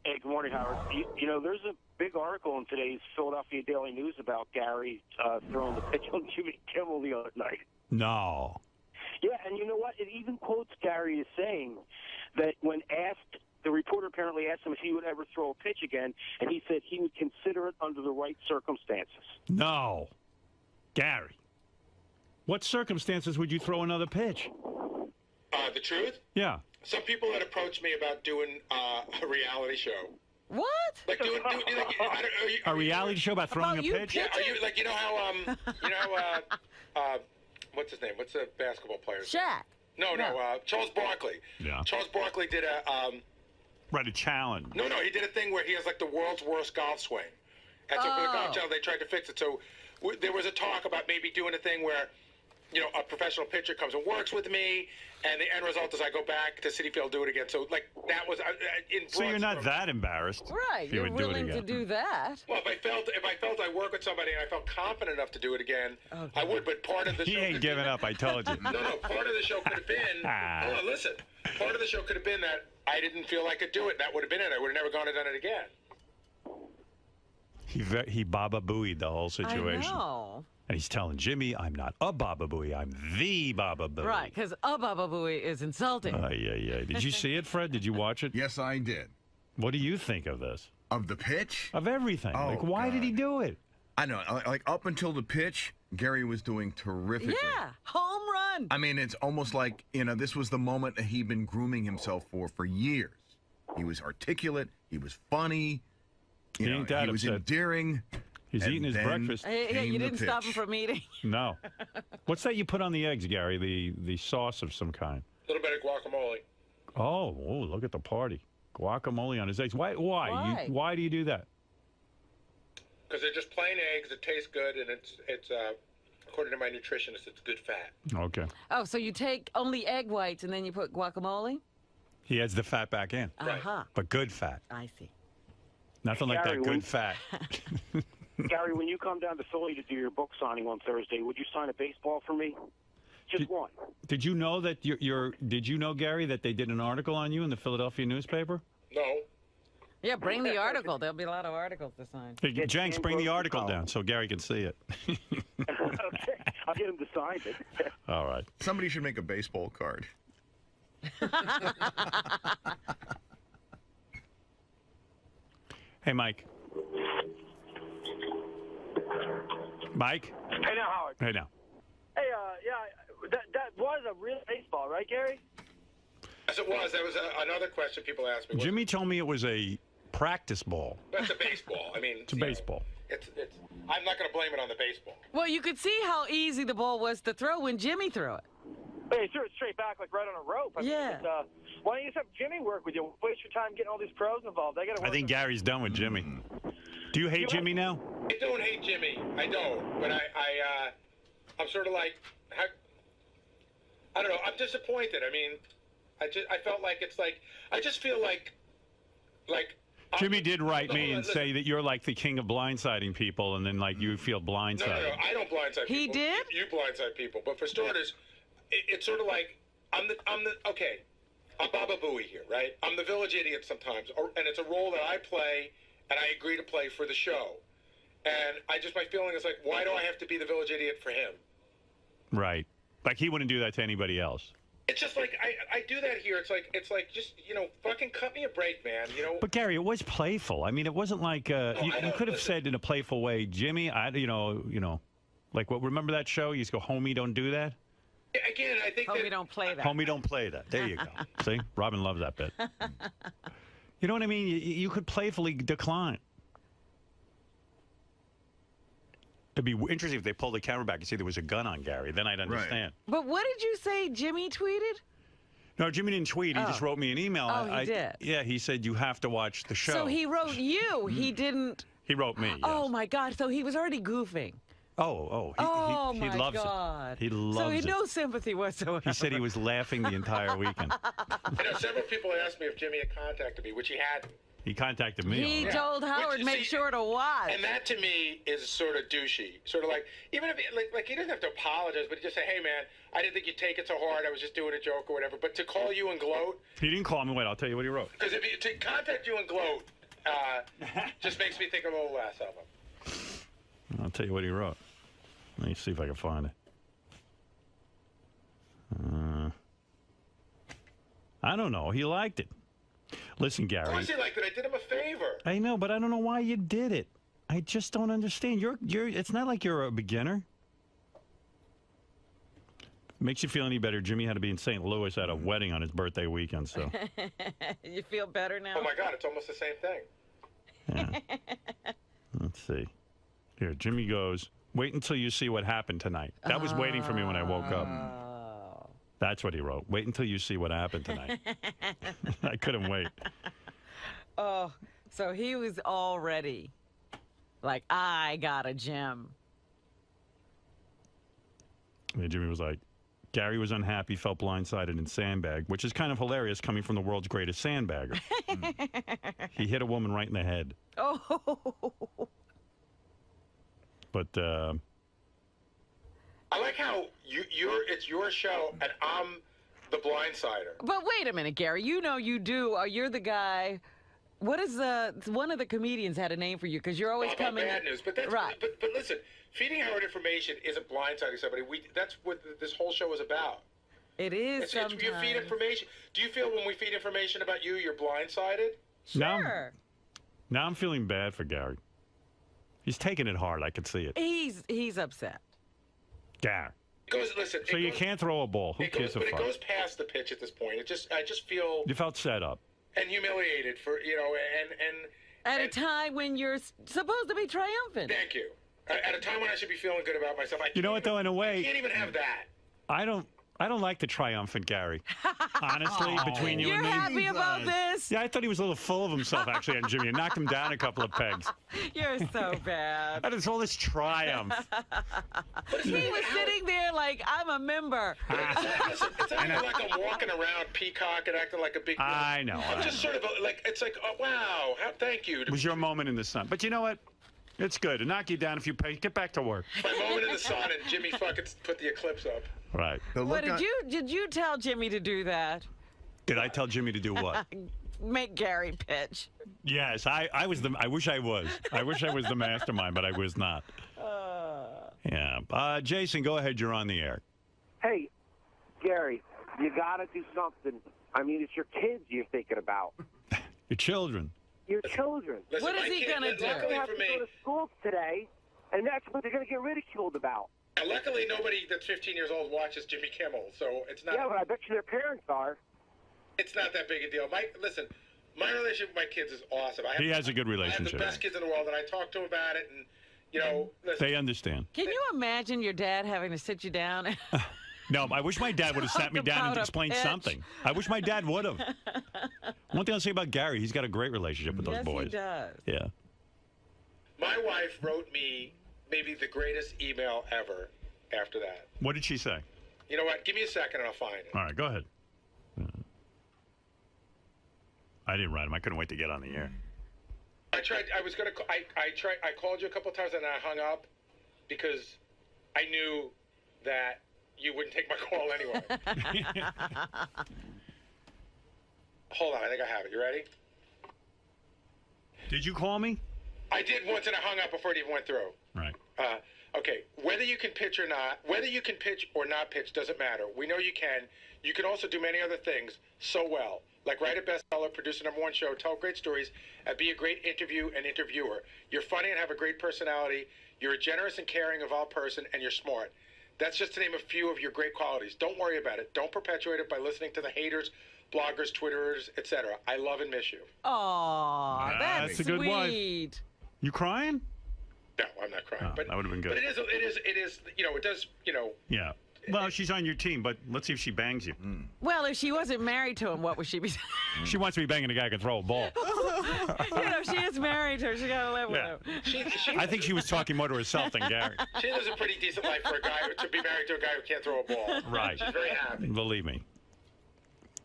Hey, good morning, Howard. There's a big article in today's Philadelphia Daily News about Gary throwing the pitch on Jimmy Kimmel the other night. No. Yeah, and you know what? It even quotes Gary as saying that when asked, the reporter apparently asked him if he would ever throw a pitch again, and he said he would consider it under the right circumstances. No. Gary. What circumstances would you throw another pitch? The truth? Yeah. Some people had approached me about doing a reality show. What? Like doing A reality show about throwing a pitch? Yeah, are you like, you know how what's his name? What's the basketball player? Shaq. No, Charles Barkley. Yeah. Charles Barkley did a Right, a challenge. No, he did a thing where he has like the world's worst golf swing. And so for the golf challenge, they tried to fix it. So there was a talk about maybe doing a thing where, you know, a professional pitcher comes and works with me, and the end result is I go back to Citi Field, do it again. So like that was in. So you're not that embarrassed, right? You're willing to do that. Well, if I felt I work with somebody and I felt confident enough to do it again, I would. But part of the show. He ain't giving up. I told you. No. Part of the show could have been. Hold on, listen. Part of the show could have been that I didn't feel I could do it. That would have been it. I would have never gone and done it again. He Baba Booeyed the whole situation. I know. And he's telling Jimmy, I'm not a Baba Booey, I'm the Baba Booey. Right, because a Baba Booey is insulting. Yeah. Did you see it, Fred? Did you watch it? Yes, I did. What do you think of this? Of the pitch? Of everything. Oh, like, why did he do it? I know. Like, up until the pitch, Gary was doing terrifically. Yeah, home run. I mean, it's almost like, you know, this was the moment that he'd been grooming himself for years. He was articulate. He was funny. He ain't that he was upset. Endearing. He's eating his breakfast. Hey, you didn't stop him from eating. No. What's that you put on the eggs, Gary? The sauce of some kind. A little bit of guacamole. Oh, look at the party. Guacamole on his eggs. Why? Why do you do that? Because they're just plain eggs. It tastes good, and it's according to my nutritionist, it's good fat. Okay. Oh, so you take only egg whites and then you put guacamole? He adds the fat back in. Uh-huh. But good fat. I see. Nothing like Gary, that good fat. Gary, when you come down to Philly to do your book signing on Thursday, would you sign a baseball for me? Just one. Did you know that Did you know, Gary, that they did an article on you in the Philadelphia newspaper? No. Yeah, bring the article. There'll be a lot of articles to sign. Hey, Jenks, bring the article down so Gary can see it. Okay, I'll get him to sign it. All right. Somebody should make a baseball card. Hey, Mike. Mike? Hey now, Howard. Hey now. Hey, that was a real baseball, right, Gary? Yes, it was. That was another question people asked me. Jimmy told me it was a practice ball. That's a baseball. I mean, it's a baseball. It's. I'm not going to blame it on the baseball. Well, you could see how easy the ball was to throw when Jimmy threw it. Hey, he threw it straight back, like right on a rope. I mean, why don't you just have Jimmy work with you? Waste your time getting all these pros involved. I think Gary's done with Jimmy. Do you hate Jimmy now? I don't hate Jimmy. I don't. But I'm sort of like, I don't know. I'm disappointed. I mean, I felt like it's like, I just feel like. Jimmy did write me and say that you're like the king of blindsiding people, and then like you feel blindsided. No, I don't blindside people. He did? You blindside people. But for starters, it's sort of like, I'm Baba Booey here, right? I'm the village idiot sometimes, and it's a role that I play, and I agree to play for the show. And my feeling is like, why do I have to be the village idiot for him? Right. Like he wouldn't do that to anybody else. It's just like I do that here. It's like just fucking cut me a break, man. But Gary, it was playful. I mean, it wasn't like you could have said in a playful way, Jimmy. Like what? Remember that show? You used to go, homie, don't do that. Again, I think homie don't play that. Homie don't play that. There you go. See, Robin loves that bit. You know what I mean? You could playfully decline. It'd be interesting if they pulled the camera back and see there was a gun on Gary. Then I'd understand. But what did you say Jimmy tweeted? No, Jimmy didn't tweet. He just wrote me an email. Oh, he did? Yeah, he said, you have to watch the show. So he wrote you. He didn't. He wrote me, yes. Oh, my God. So he was already goofing. He my loves God. it. He loves it. So no sympathy whatsoever. He said he was laughing the entire weekend. Several people asked me if Jimmy had contacted me, which he hadn't. He contacted me. He told Howard, make sure to watch. And that to me is sort of douchey. Sort of like, even if like he doesn't have to apologize, but he just say, hey, man, I didn't think you'd take it so hard. I was just doing a joke or whatever. But to call you and gloat. He didn't call me. Wait, I'll tell you what he wrote. Because to contact you and gloat just makes me think a little less of him. I'll tell you what he wrote. Let me see if I can find it. I don't know. He liked it. Listen, Gary. Of course he liked it. I did him a favor. I know, but I don't know why you did it. I just don't understand. It's not like you're a beginner. Makes you feel any better? Jimmy had to be in St. Louis at a wedding on his birthday weekend, so. You feel better now? Oh, my God, it's almost the same thing. Yeah. Let's see. Here, Jimmy goes, wait until you see what happened tonight. That was waiting for me when I woke up. That's what he wrote. Wait until you see what happened tonight. I couldn't wait. Oh, so he was already like, I got a gem. And Jimmy was like, Gary was unhappy, felt blindsided, and sandbagged, which is kind of hilarious coming from the world's greatest sandbagger. He hit a woman right in the head. Oh. But I like how it's your show and I'm the blindsider. But wait a minute, Gary. You know you do. You're the guy. What is one of the comedians had a name for you because you're always coming. Bad news, but that's right. But listen, feeding Howard information isn't blindsiding somebody. That's what this whole show is about. It is. Sometimes. You feed information. Do you feel when we feed information about you, you're blindsided? Sure. Now I'm feeling bad for Gary. He's taking it hard. I can see it. He's upset. Gary. Listen. So you can't throw a ball. Who cares? But it goes past the pitch at this point. I just feel. You felt set up. And humiliated for At a time when you're supposed to be triumphant. Thank you. At a time when I should be feeling good about myself. You know what, though, in a way. I can't even have that. I don't like the triumphant Gary. Honestly, between you and me. You're happy about this? Yeah, I thought he was a little full of himself, actually, on Jimmy, and knocked him down a couple of pegs. You're so bad. That is all this triumph. He was sitting there like, I'm a member. It's not like I'm walking around peacock and acting like a big deal. I know. I'm just sort of like, it's like, oh, wow, thank you. It was your moment in the sun. But you know what? It's good. To knock you down a few pegs. Get back to work. My moment in the sun and Jimmy fucking put the eclipse up. Right. What did you tell Jimmy to do that? Did I tell Jimmy to do what? Make Gary pitch. Yes, I wish I was. I wish I was the mastermind, but I was not. Yeah. Jason, go ahead. You're on the air. Hey, Gary, you got to do something. I mean, it's your kids you're thinking about. Your children. Your children. Listen, what is he going to do? They have to go to school today, and that's what they're going to get ridiculed about. Luckily, nobody that's 15 years old watches Jimmy Kimmel, so it's not. Yeah, but I bet you their parents are. It's not that big a deal. Listen, my relationship with my kids is awesome. He has a good relationship. I have the best kids in the world, and I talk to them about it, and listen. They understand. Can you imagine your dad having to sit you down? No, I wish my dad would have sat me down and explained something. I wish my dad would have. One thing I'll say about Gary, he's got a great relationship with those boys. Yes, he does. Yeah. My wife wrote me maybe the greatest email ever after that. What did she say? You know what? Give me a second and I'll find it. All right, go ahead. I didn't write him. I couldn't wait to get on the air. I called you a couple of times and I hung up because I knew that you wouldn't take my call anyway. Hold on, I think I have it. You ready? Did you call me? I did once and I hung up before it even went through. Right. Okay, whether you can pitch or not pitch doesn't matter. We know you can. You can also do many other things so well, like write a bestseller, produce a #1 show, tell great stories, and be a great interview and interviewer. You're funny and have a great personality. You're a generous and caring, evolved person, and you're smart. That's just to name a few of your great qualities. Don't worry about it. Don't perpetuate it by listening to the haters, bloggers, Twitterers, etc. I love and miss you. Aw, that's a good sweet. Wife. You crying? No, I'm not crying. But that would have been good. But it is. It does. Yeah. Well, she's on your team, but let's see if she bangs you. Well, if she wasn't married to him, what would she be saying? She wants to be banging a guy who can throw a ball. She is married to her. She got to live with him. I think she was talking more to herself than Gary. She lives a pretty decent life for a guy to be married to a guy who can't throw a ball. Right. She's very happy. Believe me.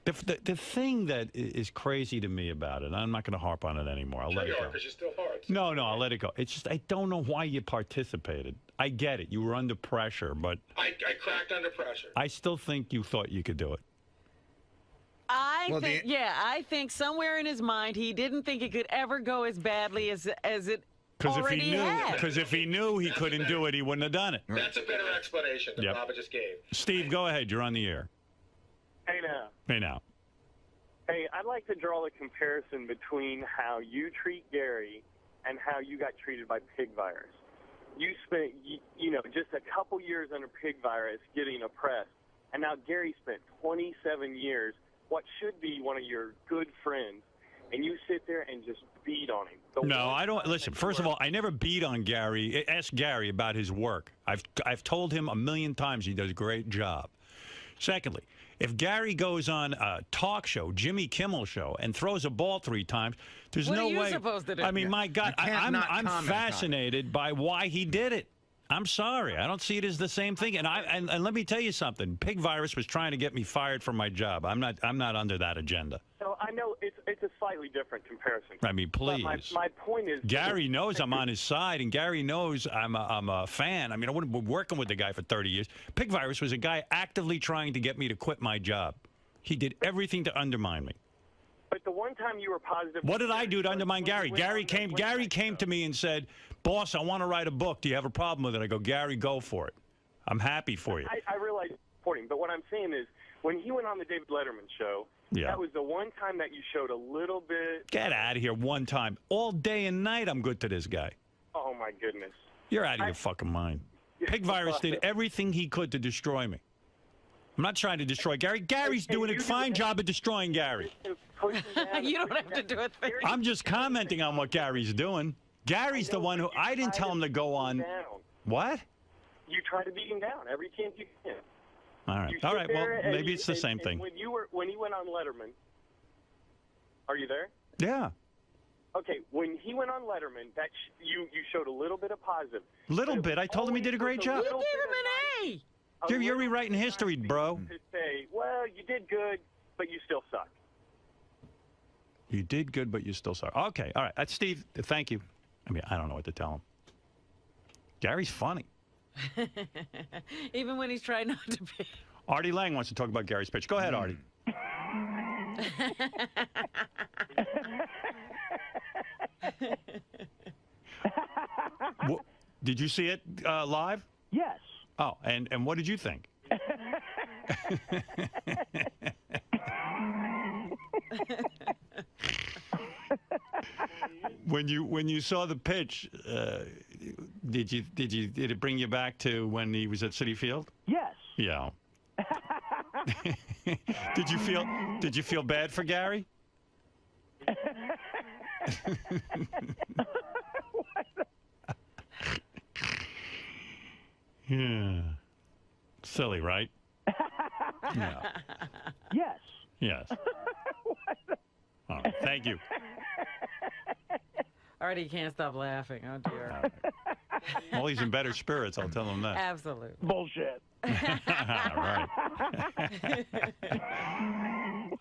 The thing that is crazy to me about it, I'm not going to harp on it anymore. I'll let it go. Because you're still hard. No, I'll let it go. It's just I don't know why you participated. I get it. You were under pressure, but I cracked under pressure. I still think you thought you could do it. I think somewhere in his mind he didn't think it could ever go as badly as it already had. Because if he knew he couldn't do it, he wouldn't have done it. That's a better explanation than Baba just gave. Steve, go ahead. You're on the air. Hey now. Hey now. Hey, I'd like to draw the comparison between how you treat Gary and how you got treated by pig virus. You spent, just a couple years under pig virus getting oppressed, and now Gary spent 27 years, what should be one of your good friends, and you sit there and just beat on him. No, I don't. Listen, first of all, I never beat on Gary. Ask Gary about his work. I've told him a million times he does a great job. Secondly, if Gary goes on a talk show, Jimmy Kimmel show, and throws a ball 3 times, there's no way. What are you supposed to do? I mean, my God, I'm fascinated by why he did it. I'm sorry. I don't see it as the same thing. And let me tell you something. Pig Virus was trying to get me fired from my job. I'm not under that agenda. So I know it's a slightly different comparison. I mean, please. My point is, Gary knows I'm on his side, and Gary knows I'm a fan. I mean, I wouldn't be working with the guy for 30 years. Pig Virus was a guy actively trying to get me to quit my job. He did everything to undermine me. But the one time you were positive. What did I do to undermine Gary? Gary came to me and said, "Boss, I want to write a book. Do you have a problem with it?" I go, "Gary, go for it. I'm happy for you." I realize supporting, but what I'm saying is, when he went on the David Letterman show, that was the one time that you showed a little bit. Get out of here one time. All day and night I'm good to this guy. Oh, my goodness. You're out of your fucking mind. Pig Virus did everything he could to destroy me. I'm not trying to destroy Gary. Gary's doing a fine job of destroying Gary. You don't have to do a thing. I'm just commenting on what Gary's doing. Gary's the one who I didn't tell him to go on. What? You try to beat him down every chance you can. All right. All right. Well, maybe it's the same thing. When he went on Letterman, are you there? Yeah. Okay. When he went on Letterman, you showed a little bit of positive. Little bit. I told him he did a great job. You gave him an A. You're rewriting history, bro. To say, well, you did good, but you still suck. You did good, but you still suck. Okay, all right. Steve, thank you. I mean, I don't know what to tell him. Gary's funny. Even when he's trying not to be. Artie Lang wants to talk about Gary's pitch. Go ahead, Artie. Did you see it live? Yes. Oh, and what did you think? When you saw the pitch, did it bring you back to when he was at Citi Field? Yes. Yeah. Did you feel bad for Gary? Yeah. Silly, right? Yeah. Yes. Yes. All right. Thank you. Artie can't stop laughing. Oh, dear. All right. Well, he's in better spirits, I'll tell him that. Absolutely. Bullshit. All right.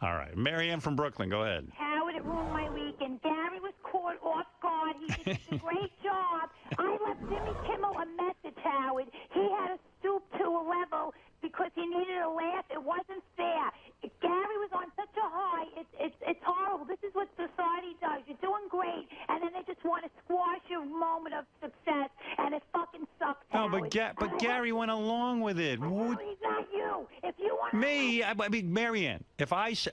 All right. Marianne from Brooklyn, go ahead. Howard, it ruined my weekend. Gary was caught off guard. He did a great job. I left Jimmy Kimmel a message, Howard. He had to stoop to a level because he needed a laugh. It wasn't fair. Gary was on such a high. It's horrible. This is what society does. You're doing great, and then they just want to squash your moment of success, and it fucking sucks. No, but Gary went along with it. He's not you. If you want me, I mean, Marianne,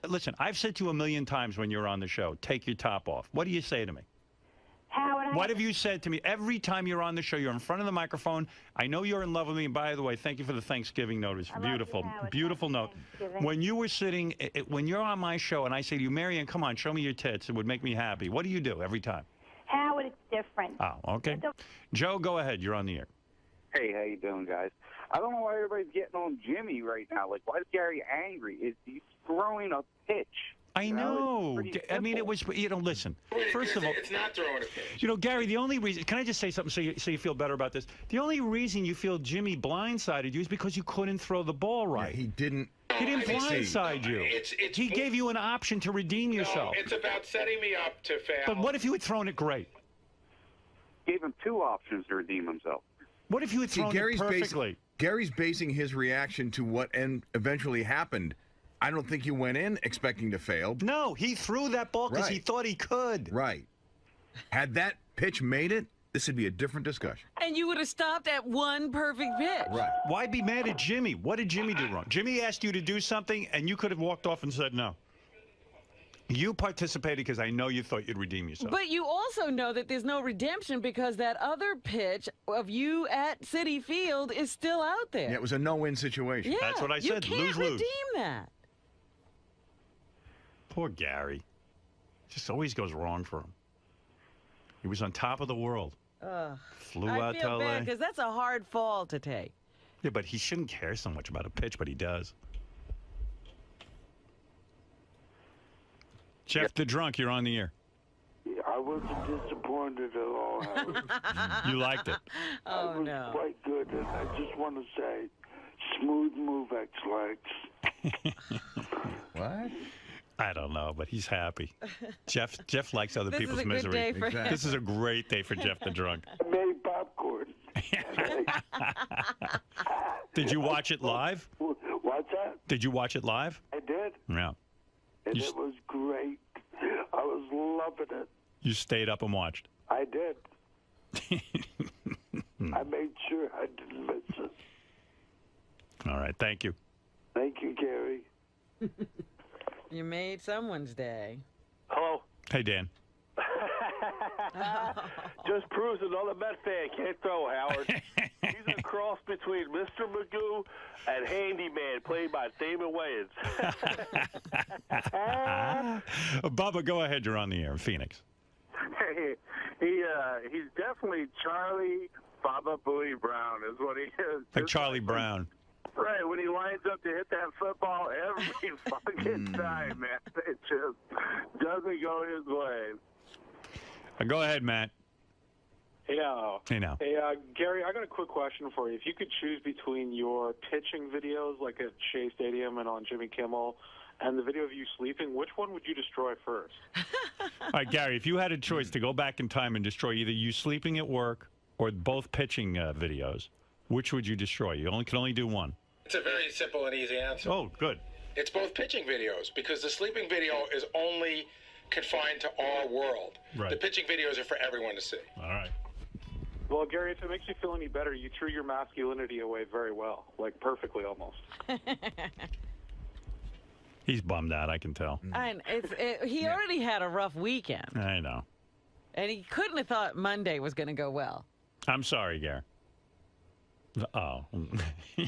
listen, I've said to you a million times when you're on the show, take your top off. What do you say to me? Howard, what have you said to me? Every time you're on the show, you're in front of the microphone. I know you're in love with me. And by the way, thank you for the Thanksgiving note. It's beautiful. Beautiful note. When you were sitting, when you're on my show and I say to you, Marianne, come on, show me your tits. It would make me happy. What do you do every time? Howard, it's different. Oh, okay. Joe, go ahead. You're on the air. Hey, how you doing, guys? I don't know why everybody's getting on Jimmy right now. Like, why is Gary angry? He's throwing a pitch. I know. I mean, it was, listen. First of all, it's not throwing a pitch. Gary, the only reason, can I just say something so you feel better about this? The only reason you feel Jimmy blindsided you is because you couldn't throw the ball right. Yeah, he didn't blindside you. He gave you an option to redeem yourself. No, it's about setting me up to fail. But what if you had thrown it great? Gave him 2 options to redeem himself. What if you had thrown it perfectly? Gary's basing his reaction to what eventually happened. I don't think he went in expecting to fail. No, he threw that ball because he thought he could. Right. Had that pitch made it, this would be a different discussion. And you would have stopped at one perfect pitch. Right. Why be mad at Jimmy? What did Jimmy do wrong? Jimmy asked you to do something, and you could have walked off and said no. You participated because I know you thought you'd redeem yourself. But you also know that there's no redemption because that other pitch of you at Citi Field is still out there. Yeah, it was a no-win situation. Yeah, That's what I said. You can't Lose-lose. redeem that. Poor Gary. Just always goes wrong for him. He was on top of the world. Flew out to I feel LA. bad because that's a hard fall to take. Yeah, but he shouldn't care so much about a pitch, but he does. Jeff the Drunk, you're on the air. Yeah, I wasn't disappointed at all, Howard. You liked it. Oh, I was no. quite good, and I just want to say, smooth move, X-Legs. What? I don't know, but he's happy. Jeff likes other This is people's a good misery. day for him. This is a great day for Jeff the Drunk. I made popcorn. Did you watch it live? What's that? Did you watch it live? I did, Yeah. and You it was great. I was loving it. You stayed up and watched. I did. I made sure I didn't miss it. All right. Thank you. Thank you, Gary. You made someone's day. Hello. Hey, Dan. Just proves another Met fan can't throw, Howard. He's a cross between Mr. Magoo and Handyman, played by Damon Wayans. Bubba, go ahead. You're on the air in Phoenix. He's definitely Charlie Baba Booey Brown is what he is. Like Charlie Brown. Right, when he lines up to hit that football every fucking time, man. It just doesn't go his way. Go ahead, Matt. Hey now. Hey now. Hey, Gary, I got a quick question for you. If you could choose between your pitching videos, like at Shea Stadium and on Jimmy Kimmel, and the video of you sleeping, which one would you destroy first? All right, Gary, if you had a choice to go back in time and destroy either you sleeping at work or both pitching videos, which would you destroy? You can only do one. It's a very simple and easy answer. Oh, good. It's both pitching videos because the sleeping video is only confined to our world. Right. The pitching videos are for everyone to see. All right. Well, Gary, if it makes you feel any better, you threw your masculinity away very well, like perfectly almost. He's bummed out, I can tell. And he already had a rough weekend, I know. and he couldn't have thought Monday was going to go well. I'm sorry, Gary. Oh. Give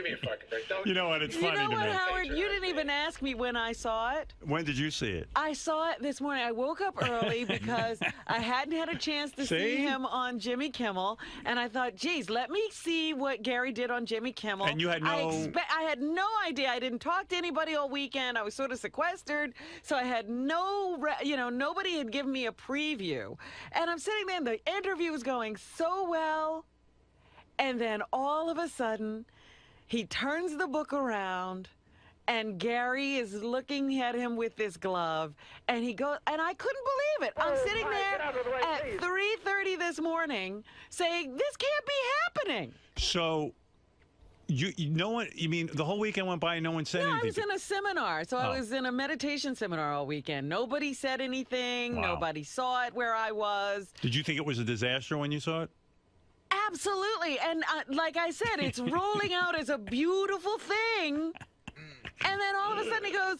me a fucking break. Don't. You know what? It's funny You know to what, me. Howard? You didn't even ask me when I saw it. When did you see it? I saw it this morning. I woke up early because I hadn't had a chance to see him on Jimmy Kimmel, and I thought, geez, let me see what Gary did on Jimmy Kimmel. And you had no... I had no idea. I didn't talk to anybody all weekend. I was sort of sequestered, so I had nobody had given me a preview. And I'm sitting there, and the interview was going so well, and then all of a sudden, he turns the book around, and Gary is looking at him with this glove, and he goes, and I couldn't believe it. I'm sitting there at 3:30 this morning saying, this can't be happening. So, no one, you mean the whole weekend went by and no one said anything? I was in a seminar, so I was in a meditation seminar all weekend. Nobody said anything. Wow. Nobody saw it where I was. Did you think it was a disaster when you saw it? Absolutely. And like I said, it's rolling out as a beautiful thing. And then all of a sudden he goes,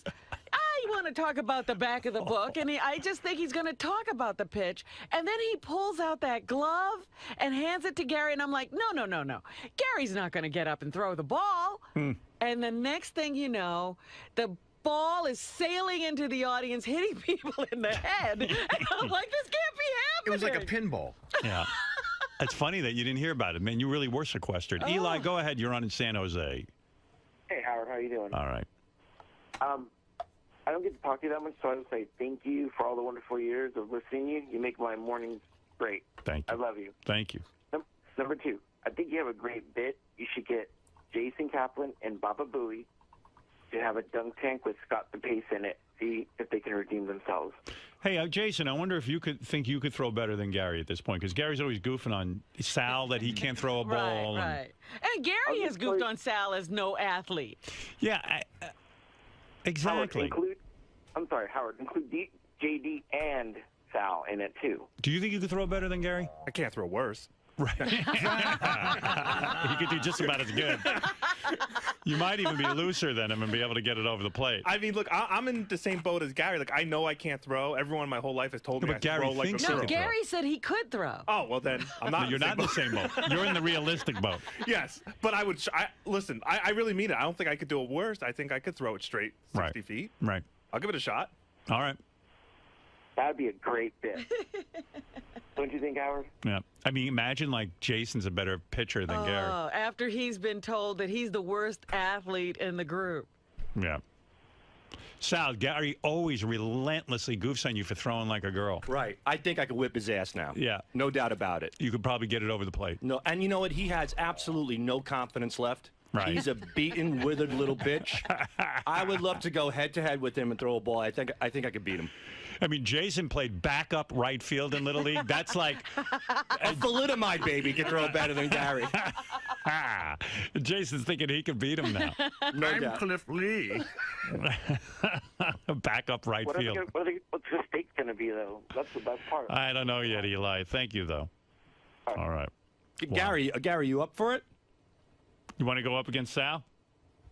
you want to talk about the back of the book. And I just think he's going to talk about the pitch. And then he pulls out that glove and hands it to Gary. And I'm like, no. Gary's not going to get up and throw the ball. And the next thing you know, the ball is sailing into the audience, hitting people in the head. And I'm like, this can't be happening. It was like a pinball. Yeah. It's funny that you didn't hear about it. Man, you really were sequestered. Eli, go ahead. You're on in San Jose. Hey, Howard. How you doing? All right. I don't get to talk to you that much, so I would say thank you for all the wonderful years of listening to you. You make my mornings great. Thank you. I love you. Thank you. Number two, I think you have a great bit. You should get Jason Kaplan and Baba Booey to have a dunk tank with Scott the Pace in it. See if they can redeem themselves. Hey, Jason, I wonder if you could throw better than Gary at this point, because Gary's always goofing on Sal that he can't throw a ball. Right. And Gary has goofed on Sal as no athlete. Yeah, exactly. Howard, include JD and Sal in it, too. Do you think you could throw better than Gary? I can't throw worse. Right. You could do just about as good. You might even be looser than him and be able to get it over the plate. I mean, look, I'm in the same boat as Gary. Like, I know I can't throw. Everyone my whole life has told me I but Gary throw like a thinks pro. No, Gary said he could throw. Oh, well then, I'm not. No, you're not in the same boat. You're in the realistic boat. Yes, but I would. Listen, I really mean it. I don't think I could do it worse. I think I could throw it straight 60 feet. Right. I'll give it a shot. All right. That'd be a great bit. Don't you think, Howard? Yeah. I mean, imagine like Jason's a better pitcher than Gary. Oh, after he's been told that he's the worst athlete in the group. Yeah. Sal, Gary always relentlessly goofs on you for throwing like a girl. Right. I think I could whip his ass now. Yeah. No doubt about it. You could probably get it over the plate. No, and you know what? He has absolutely no confidence left. Right. He's a beaten, withered little bitch. I would love to go head-to-head with him and throw a ball. I think I could beat him. I mean, Jason played backup right field in Little League. That's like a thalidomide baby can throw better than Gary. Jason's thinking he could beat him now. No I'm doubt. Cliff Lee. Backup right field. What's the stake going to be, though? That's the best part. I don't know yet, Eli. Thank you, though. All right. Gary, you up for it? You want to go up against Sal?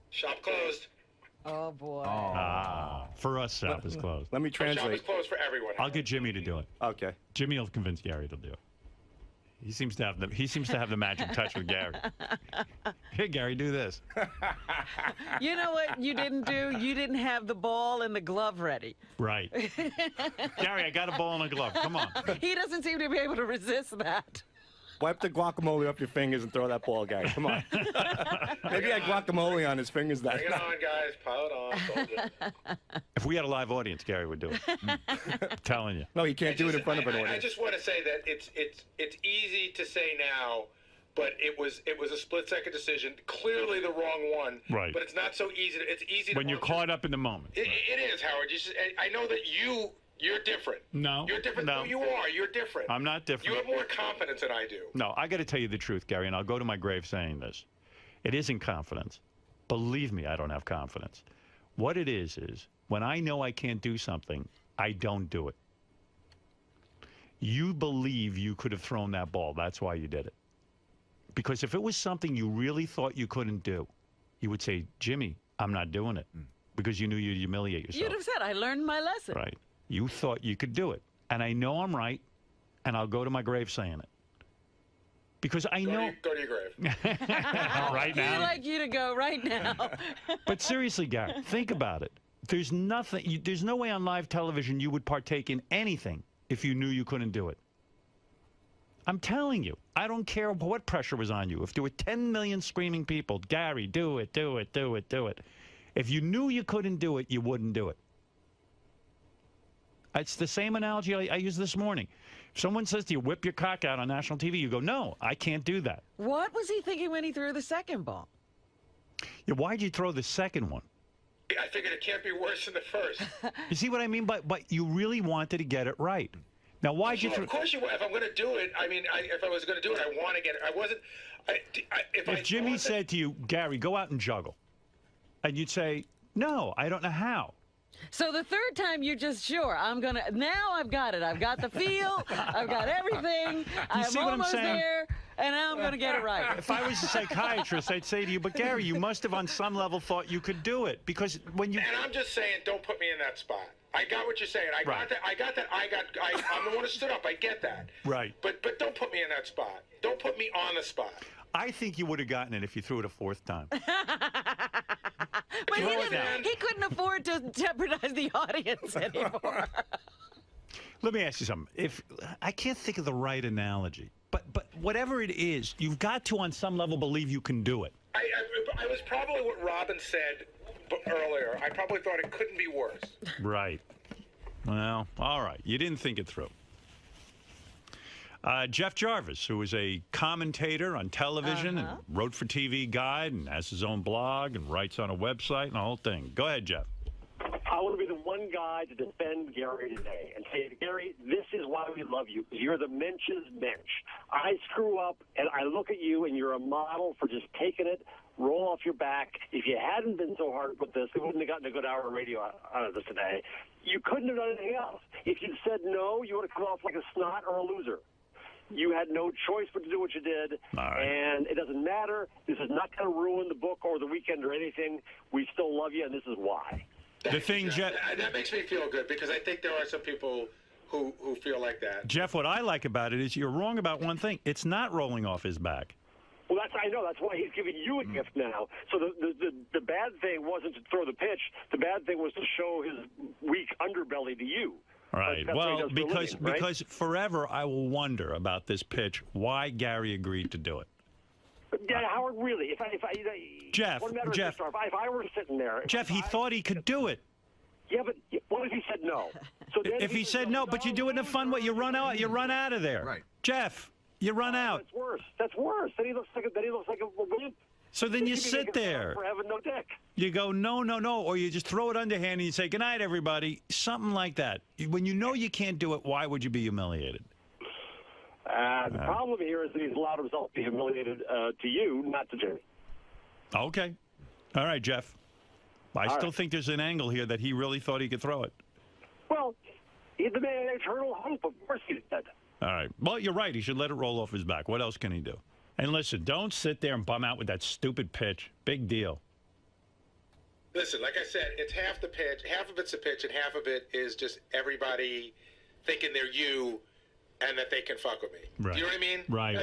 Shop closed. Oh, boy. For us, Sal is closed. Let me Shop is translate. closed for everyone. I'll get Jimmy to do it. Okay. Jimmy will convince Gary to do it. He seems to have the magic touch with Gary. Hey, Gary, do this. You know what you didn't do? You didn't have the ball and the glove ready. Right. Gary, I got a ball and a glove. Come on. He doesn't seem to be able to resist that. Wipe the guacamole off your fingers and throw that ball, Gary. Come on. Maybe he had guacamole on his fingers that Bring it night. on, guys. Pile it on. It's all good. If we had a live audience, Gary would do it. I'm telling you. No, he can't do it in front of an I audience. just want to say that it's easy to say now, but it was a split-second decision. Clearly the wrong one. Right. But it's not so easy. It's easy When to you're caught up in the moment. It is, Howard. I know that you're different. No. You're different. No. You are. You're different. I'm not different. You have more confidence than I do. No, I got to tell you the truth, Gary, and I'll go to my grave saying this. It isn't confidence. Believe me, I don't have confidence. What it is when I know I can't do something, I don't do it. You believe you could have thrown that ball. That's why you did it. Because if it was something you really thought you couldn't do, you would say, Jimmy, I'm not doing it. Because you knew you'd humiliate yourself. You'd have said, I learned my lesson. Right. You thought you could do it. And I know I'm right, and I'll go to my grave saying it. Because I know... Go to your grave. Right now? He'd like you to go right now. But seriously, Gary, think about it. There's nothing... there's no way on live television you would partake in anything if you knew you couldn't do it. I'm telling you. I don't care what pressure was on you. If there were 10 million screaming people, Gary, do it, do it, do it, do it. If you knew you couldn't do it, you wouldn't do it. It's the same analogy I used this morning. If someone says to you, whip your cock out on national TV, you go, no, I can't do that. What was he thinking when he threw the second ball? Yeah, why'd you throw the second one? I figured it can't be worse than the first. You see what I mean? But you really wanted to get it right. Now, why'd you throw... Of course you will. If I'm going to do it, I mean, if I was going to do it, I want to get it. I wasn't... If Jimmy said to you, Gary, go out and juggle, and you'd say, no, I don't know how. So the third time, you're just sure. Now I've got it. I've got the feel. I've got everything. I'm see what I'm almost saying? there, and now I'm going to get it right. If I was a psychiatrist, I'd say to you, but Gary, you must have on some level thought you could do it. Because when you... And I'm just saying, don't put me in that spot. I got what you're saying. I got that. I'm the one who stood up. I get that. Right. But don't put me in that spot. Don't put me on the spot. I think you would have gotten it if you threw it a fourth time. But he couldn't afford to jeopardize the audience anymore. Let me ask you something. I can't think of the right analogy, but whatever it is, you've got to on some level believe you can do it. I was probably what Robin said earlier. I probably thought it couldn't be worse. Right. Well, all right. You didn't think it through. Jeff Jarvis, who is a commentator on television and wrote for TV Guide and has his own blog and writes on a website and the whole thing. Go ahead, Jeff. I want to be the one guy to defend Gary today and say, Gary, this is why we love you. You're the mensch's mensch. I screw up, and I look at you, and you're a model for just taking it, roll off your back. If you hadn't been so hard with this, we wouldn't have gotten a good hour of radio out of this today. You couldn't have done anything else. If you'd said no, you would have come off like a snot or a loser. You had no choice but to do what you did, and it doesn't matter. This is not going to ruin the book or the weekend or anything. We still love you, and this is why. The thing, Jeff, that makes me feel good because I think there are some people who feel like that. Jeff, what I like about it is you're wrong about one thing. It's not rolling off his back. Well, I know. That's why he's giving you a gift now. So the bad thing wasn't to throw the pitch. The bad thing was to show his weak underbelly to you. Right. That's what he Well, does for a living, right? because forever I will wonder about this pitch, why Gary agreed to do it. Yeah, Howard, really? Jeff, what matter Jeff. if I were sitting there, Jeff, he thought he could do it. Yeah, but what if he said no? So then If he said no, but you do it in a fun way, you run out of there. Right. Jeff, you run out. That's worse. That's worse. Then he looks like a wimp. So then you sit there. For having no dick. You go, no, or you just throw it underhand and you say, good night, everybody. Something like that. When you know you can't do it, why would you be humiliated? The problem here is that he's allowed himself to be humiliated to you, not to Jimmy. Okay. All right, Jeff. I still think there's an angle here that he really thought he could throw it. Well, he's the man of eternal hope. Of course he did. All right. Well, you're right. He should let it roll off his back. What else can he do? And listen, don't sit there and bum out with that stupid pitch. Big deal. Listen, like I said, it's half the pitch. Half of it's the pitch, and half of it is just everybody thinking they're you and that they can fuck with me. Right. Do you know what I mean? Right.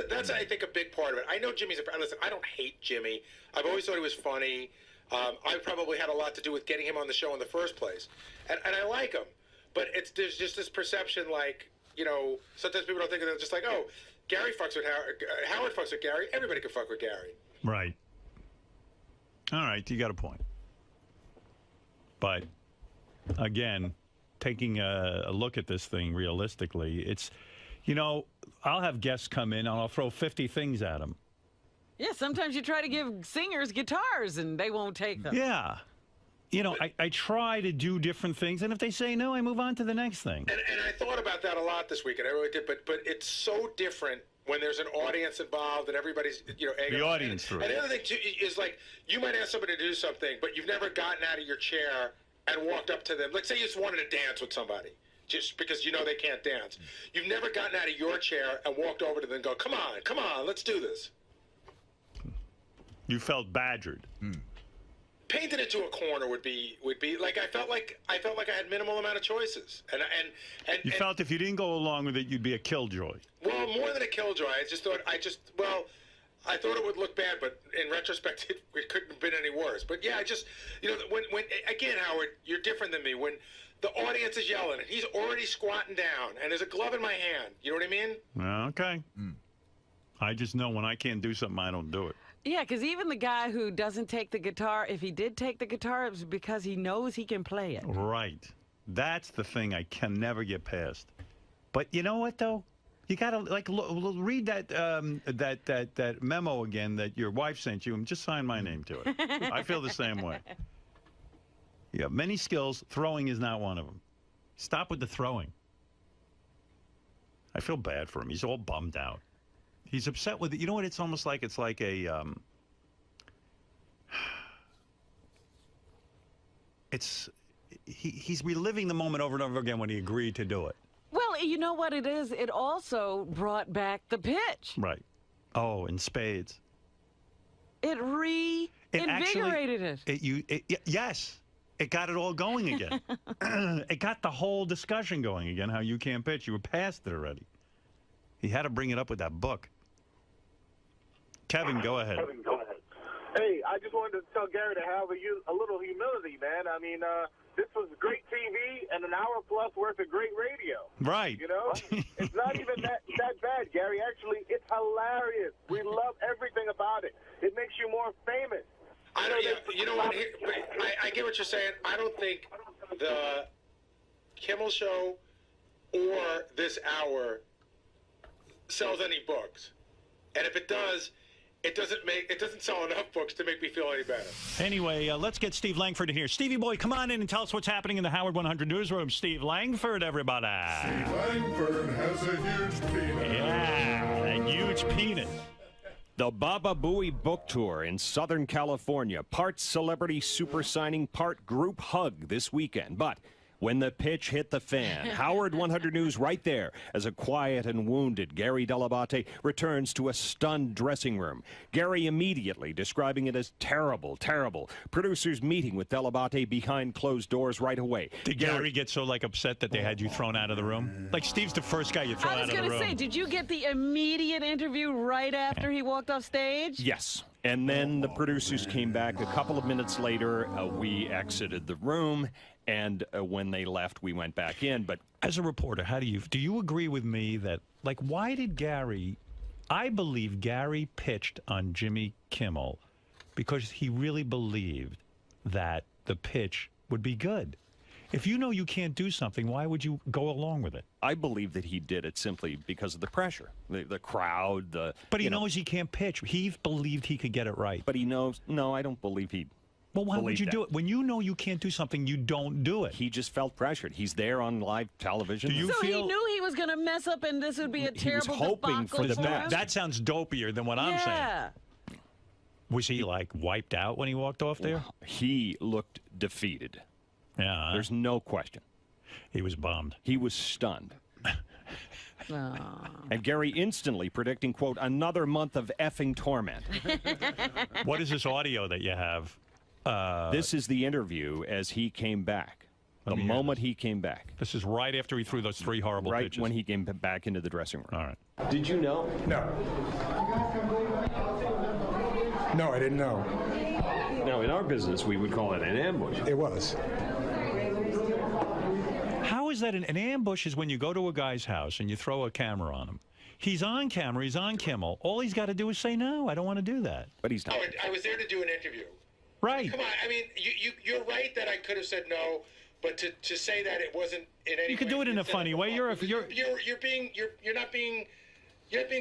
That's I think, a big part of it. I know Jimmy's listen, I don't hate Jimmy. I've always thought he was funny. I probably had a lot to do with getting him on the show in the first place. And I like him. But there's just this perception like, sometimes people don't think of it just like, oh, Gary fucks with Howard. Howard fucks with Gary. Everybody can fuck with Gary. Right. All right, you got a point. But, again, taking a look at this thing realistically, it's, I'll have guests come in and I'll throw 50 things at them. Yeah, sometimes you try to give singers guitars and they won't take them. Yeah. I try to do different things, and if they say no, I move on to the next thing. And I thought about that a lot this weekend. I really did. But it's so different when there's an audience involved and everybody's, The audience through. And the other thing, too, is like you might ask somebody to do something, but you've never gotten out of your chair and walked up to them. Like, say you just wanted to dance with somebody, just because they can't dance. You've never gotten out of your chair and walked over to them and go, come on, let's do this. You felt badgered. Painted into a corner would be like I felt like I had minimal amount of choices, and you felt if you didn't go along with it, you'd be a killjoy. Well, more than a killjoy, I thought it would look bad, but in retrospect, it couldn't have been any worse. But yeah, I just when again, Howard, you're different than me. When the audience is yelling and he's already squatting down and there's a glove in my hand, you know what I mean? Okay. I just know when I can't do something, I don't do it. Yeah, because even the guy who doesn't take the guitar, if he did take the guitar, it was because he knows he can play it. Right. That's the thing I can never get past. But you know what, though? You got to, read that memo again that your wife sent you and just sign my name to it. I feel the same way. You have many skills. Throwing is not one of them. Stop with the throwing. I feel bad for him. He's all bummed out. He's upset with it. You know what it's almost like? It's like a... he's reliving the moment over and over again when he agreed to do it. Well, you know what it is? It also brought back the pitch. Right. Oh, in spades. It reinvigorated it. Yes. It got it all going again. It got the whole discussion going again, how you can't pitch. You were past it already. He had to bring it up with that book. Kevin, go ahead. Hey, I just wanted to tell Gary to have a little humility, man. I mean, this was great TV and an hour plus worth of great radio. Right. It's not even that bad, Gary. Actually, it's hilarious. We love everything about it. It makes you more famous. I get what you're saying. I don't think the Kimmel Show or this hour sells any books, and if it does, it doesn't sell enough books to make me feel any better. Anyway, let's get Steve Langford in here. Stevie boy, come on in and tell us what's happening in the Howard 100 newsroom. Steve Langford, everybody. Steve Langford has a huge penis. Yeah, a huge penis. The Baba Booey Book Tour in Southern California. Part celebrity super signing, part group hug this weekend. But When the pitch hit the fan, Howard 100 News right there as a quiet and wounded Gary Dell'Abate returns to a stunned dressing room. Gary immediately describing it as terrible, terrible. Producers meeting with Dell'Abate behind closed doors right away. Did Gary get so upset that they had you thrown out of the room? Like Steve's the first guy you throw out of the room. I was going to say, did you get the immediate interview right after he walked off stage? Yes. And then the producers came back. A couple of minutes later, we exited the room. And when they left, we went back in. But as a reporter, do you agree with me that, why did I believe Gary pitched on Jimmy Kimmel because he really believed that the pitch would be good. If you know you can't do something, why would you go along with it? I believe that he did it simply because of the pressure, the crowd, But he knows he can't pitch. He believed he could get it right. But he knows. No, I don't believe he. Well, why would you do it? When you know you can't do something, you don't do it. He just felt pressured. He's there on live television. Do you so feel he knew he was going to mess up and this would be a terrible he was hoping debacle for the best. him? That sounds dopier than what I'm saying. Was he wiped out when he walked off there? He looked defeated. Yeah. There's no question. He was bummed. He was stunned. And Gary instantly predicting, quote, another month of effing torment. What is this audio that you have? This is the interview as he came back. The moment he came back. This is right after he threw those 3 horrible pitches. Right when he came back into the dressing room. All right. Did you know? No. No, I didn't know. Now, in our business, we would call it an ambush. It was. How is that an ambush? Is when you go to a guy's house and you throw a camera on him. He's on camera. He's on Kimmel. All he's got to do is say, no, I don't want to do that. But he's not. Oh, I was there to do an interview. Right. Come on. I mean, you're right that I could have said no, but to say that it wasn't in any way. You could do it in a funny way. You're not being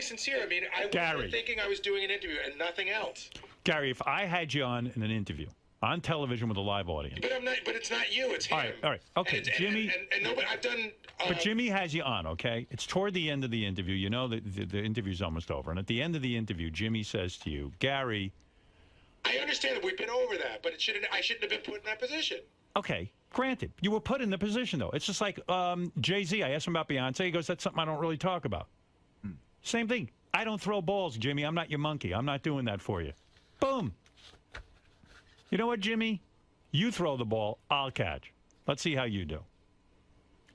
sincere. I mean, I was thinking I was doing an interview and nothing else. Gary, if I had you on in an interview on television with a live audience. But I'm not. But it's not you. It's him. All right. Okay, Jimmy. And nobody. I've done. But Jimmy has you on, okay? It's toward the end of the interview. You know that the interview's almost over. And at the end of the interview, Jimmy says to you, Gary. I understand that we've been over that, but I shouldn't have been put in that position. Okay, granted. You were put in the position, though. It's just like Jay-Z. I asked him about Beyonce. He goes, that's something I don't really talk about. Same thing. I don't throw balls, Jimmy. I'm not your monkey. I'm not doing that for you. Boom. You know what, Jimmy? You throw the ball, I'll catch. Let's see how you do.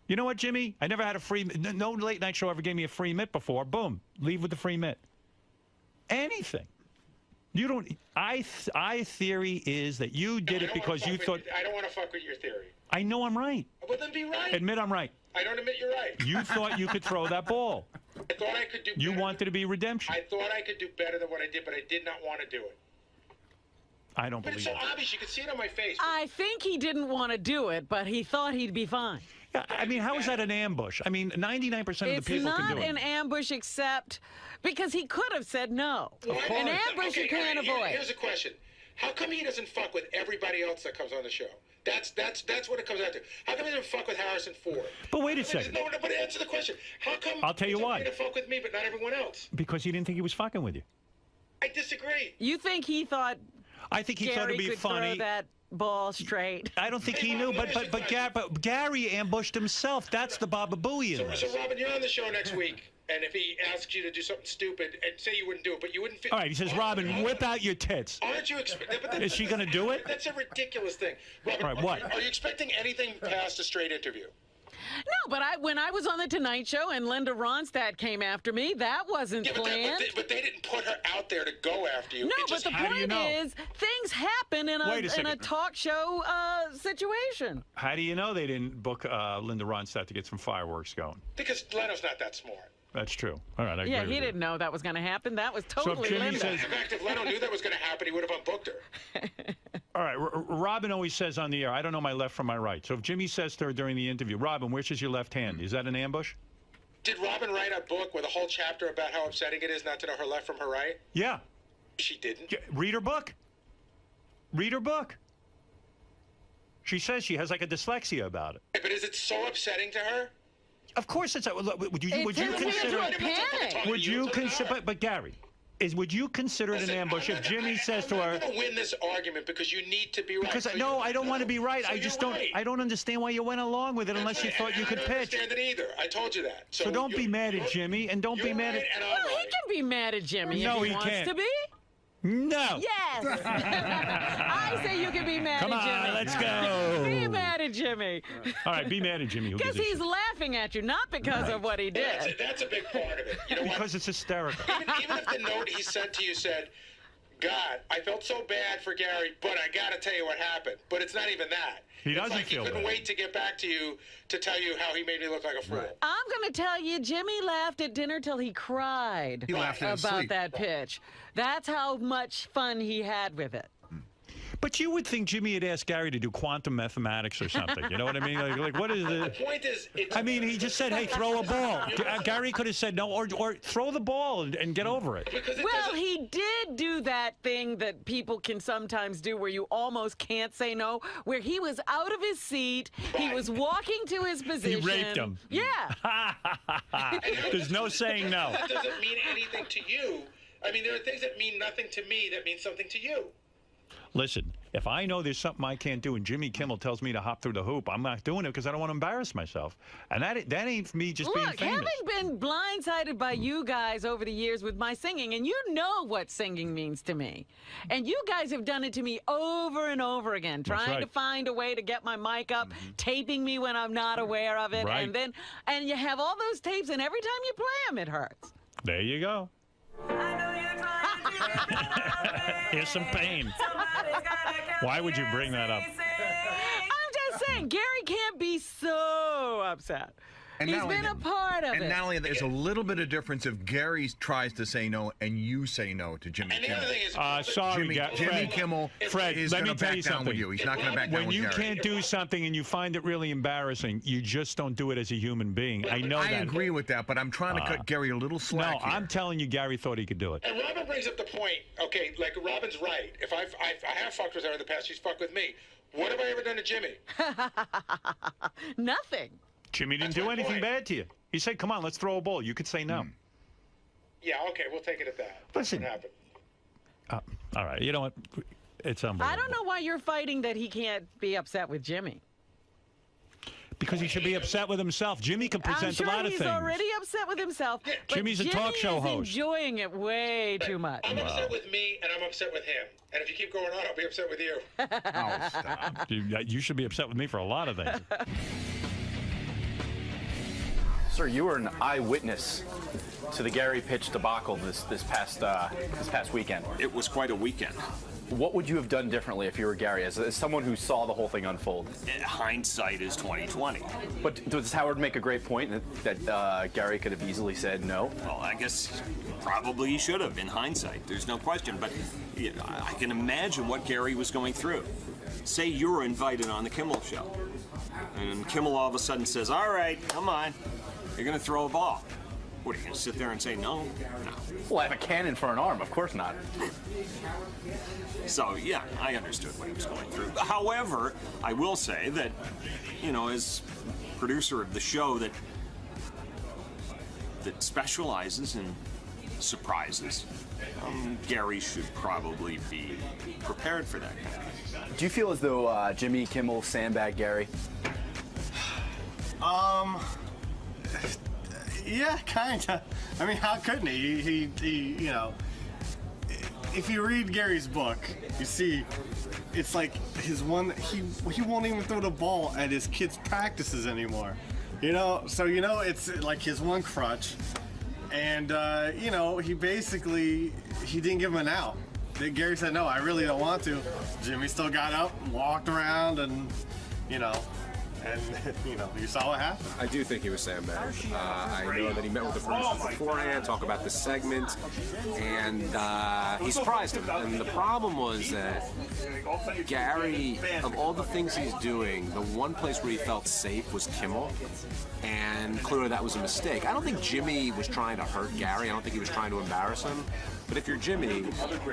You know what, Jimmy? I never had a free... No late-night show ever gave me a free mitt before. Boom. Leave with the free mitt. Anything. You don't... I theory is that you did it because you thought... I don't want to fuck with your theory. I know I'm right. Well, then be right. Admit I'm right. I don't admit you're right. You thought you could throw that ball. I thought I could do You wanted to be redemption. I thought I could do better than what I did, but I did not want to do it. I don't But believe it's so it. obvious. You could see it on my face. I think he didn't want to do it, but he thought he'd be fine. Yeah, I mean, how is that an ambush? I mean, 99% of the people can do it. It's not an ambush except because he could have said no. An ambush you can't avoid. Here's a question. How come he doesn't fuck with everybody else that comes on the show? That's what it comes out to. How come he doesn't fuck with Harrison Ford? But wait a second. No, but answer the question. How come I'll tell you it's why. okay to fuck with me, but not everyone else? Because he didn't think he was fucking with you. I disagree. You think he thought I think he Gary thought it'd be could funny. Throw that ball straight? I don't think he knew, but Gary ambushed himself. That's the Baba Booey in this. So, Robin, you're on the show next week, and if he asks you to do something stupid, and say you wouldn't do it, but you wouldn't fit... All right, he says, Robin, whip out your tits. Aren't you expecting... Is she going to do it? That's a ridiculous thing. Robin, All right, what? Are you expecting anything past a straight interview? No, but when I was on the Tonight Show and Linda Ronstadt came after me, that wasn't planned. But they didn't put her out there to go after you. No, It but just the happened. point is, things happen in a talk show situation. How do you know they didn't book Linda Ronstadt to get some fireworks going? Because Leno's not that smart. That's true. All right, I agree Yeah, with he you. didn't know that was going to happen. That was totally Jimmy Linda. says- In fact, if Leno knew that was going to happen, he would have unbooked her. All right, Robin always says on the air, I don't know my left from my right. So if Jimmy says to her during the interview, Robin, which is your left hand? Is that an ambush? Did Robin write a book with a whole chapter about how upsetting it is not to know her left from her right? Yeah. She didn't. Read her book. Read her book. She says she has like a dyslexia about it. But is it so upsetting to her? Of course it's. Would you consider? panic. Would you consider? But Gary, would you consider it an ambush if Jimmy says to her? I'm going to win this argument because you need to be right. Because So no, you- I don't want to be right. So I just you're don't. right. I don't understand why you went along with it unless you That's thought right, you and could I don't pitch. understand it either. I told you that. So don't be mad at Jimmy, and don't be mad at. Well, he can be mad at Jimmy No, if he he wants can't. to be. No. Yes. I say you can be mad Come at Jimmy. on, let's go. Be mad at Jimmy. All right, be mad at Jimmy. Who Because gives a he's shit? laughing at you, not because of what he did. That's a big part of it. You know what? Because it's hysterical. Even if the note he sent to you said, God, I felt so bad for Gary, but I got to tell you what happened. But it's not even that. He doesn't He feel couldn't bad. wait to get back to you to tell you how he made me look like a fool. I'm going to tell you, Jimmy laughed at dinner till he cried He laughed in his about sleep. that pitch. That's how much fun he had with it. But you would think Jimmy had asked Gary to do quantum mathematics or something. You know what I mean? Like what is The it? point is, it's, I mean, he just said, "Hey, throw a ball." Gary could have said no, or throw the ball and get over it. Well, he did do that thing that people can sometimes do where you almost can't say no, where he was out of his seat, he was walking to his position. raped him. Yeah. There's no saying no. That doesn't mean anything to you. I mean, there are things that mean nothing to me that mean something to you. Listen, if I know there's something I can't do and Jimmy Kimmel tells me to hop through the hoop, I'm not doing it because I don't want to embarrass myself. And that ain't me just being Look, famous. having been blindsided by you guys over the years with my singing, and you know what singing means to me. And you guys have done it to me over and over again, That's trying to right. find a way to get my mic up, taping me when I'm not aware of it. Right. And you have all those tapes, and every time you play them, it hurts. There you go. Here's some pain. Why would you bring that up? I'm just saying, Gary can't be so upset. He's not only been a that- part of and it. not only that, there's a little bit of difference if Gary tries to say no and you say no to Jimmy And the Kimmel. other thing is, Sorry, Jimmy Fred. Kimmel Fred, is let going me to tell back you down something. with you. He's not going to back down When with you Gary. can't do something and you find it really embarrassing, you just don't do it as a human being. I know I that. agree with that, but I'm trying to cut Gary a little slack No, here. I'm telling you, Gary thought he could do it. And Robin brings up the point. Okay, like Robin's right. If I have fucked with her in the past, she's fucked with me. What have I ever done to Jimmy? Nothing. Jimmy didn't do anything bad to you. He said, "Come on, let's throw a ball." You could say no. Yeah, okay, we'll take it at that. That's Listen. what happened. All right, you know what? It's I unbelievable. don't know why you're fighting that he can't be upset with Jimmy. Because he should be upset with himself. Jimmy can present I'm sure a lot of he's things. already upset with himself. But Jimmy's a talk show Jimmy is host. enjoying it way too much. I'm upset with me, and I'm upset with him. And if you keep going on, I'll be upset with you. Oh, stop. You should be upset with me for a lot of things. Sir, you were an eyewitness to the Gary pitch debacle this past weekend. It was quite a weekend. What would you have done differently if you were Gary, as someone who saw the whole thing unfold? Hindsight is 20/20. But does Howard make a great point that Gary could have easily said no? Well, I guess probably he should have in hindsight. There's no question. But you know, I can imagine what Gary was going through. Say you were invited on the Kimmel show, and Kimmel all of a sudden says, "All right, come on, you're going to throw a ball." What, are you going to sit there and say no? No. Well, I have a cannon for an arm. Of course not. So, yeah, I understood what he was going through. However, I will say that, you know, as producer of the show that specializes in surprises, Gary should probably be prepared for that. Do you feel as though Jimmy Kimmel sandbagged Gary? Yeah, kinda. I mean, how couldn't he? He, you know, if you read Gary's book, you see, it's like his one. He won't even throw the ball at his kids' practices anymore. You know, so you know it's like his one crutch, and you know he didn't give him an out. Gary said no, I really don't want to. Jimmy still got up, and walked around, and you know. And, you know, you saw what happened. I do think he was sandbagged. I know that he met with the producers beforehand, talk about the segment, and he surprised him. And the problem was that Gary, of all the things he's doing, the one place where he felt safe was Kimmel, and clearly that was a mistake. I don't think Jimmy was trying to hurt Gary. I don't think he was trying to embarrass him. But if you're Jimmy,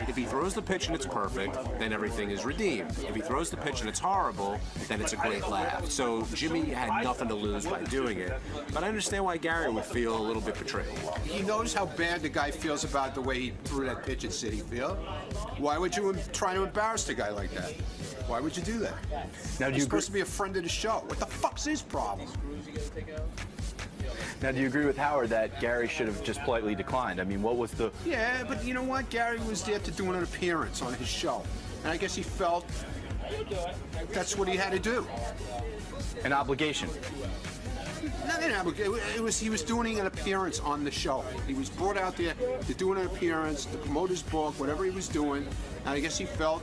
if he throws the pitch and it's perfect, then everything is redeemed. If he throws the pitch and it's horrible, then it's a great laugh. So So Jimmy had nothing to lose by doing it. But I understand why Gary would feel a little bit betrayed. He knows how bad the guy feels about the way he threw that pitch at Citi Field. Why would you try to embarrass a guy like that? Why would you do that? Now, He's supposed to be a friend of the show. What the fuck's his problem? Now, do you agree with Howard that Gary should have just politely declined? I mean, what was the... Yeah, but you know what? Gary was there to do an appearance on his show. And I guess he felt that's what he had to do. An obligation. Not an obligation. He was doing an appearance on the show. He was brought out there to do an appearance, to promote his book, whatever he was doing. And I guess he felt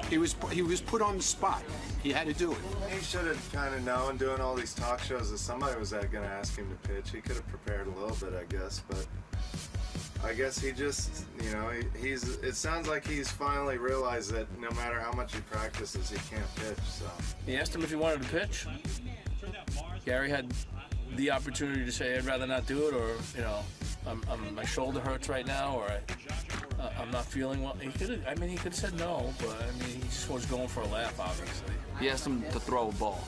he was put on the spot. He had to do it. He should have kind of known doing all these talk shows that somebody was going to ask him to pitch. He could have prepared a little bit, I guess, but I guess he just, you know, it sounds like he's finally realized that no matter how much he practices, he can't pitch, so. He asked him if he wanted to pitch. Gary had the opportunity to say, I'd rather not do it, or, you know, my shoulder hurts right now, or I'm not feeling well. He could have said no, but I mean, he just was going for a laugh, obviously. He asked him to throw a ball.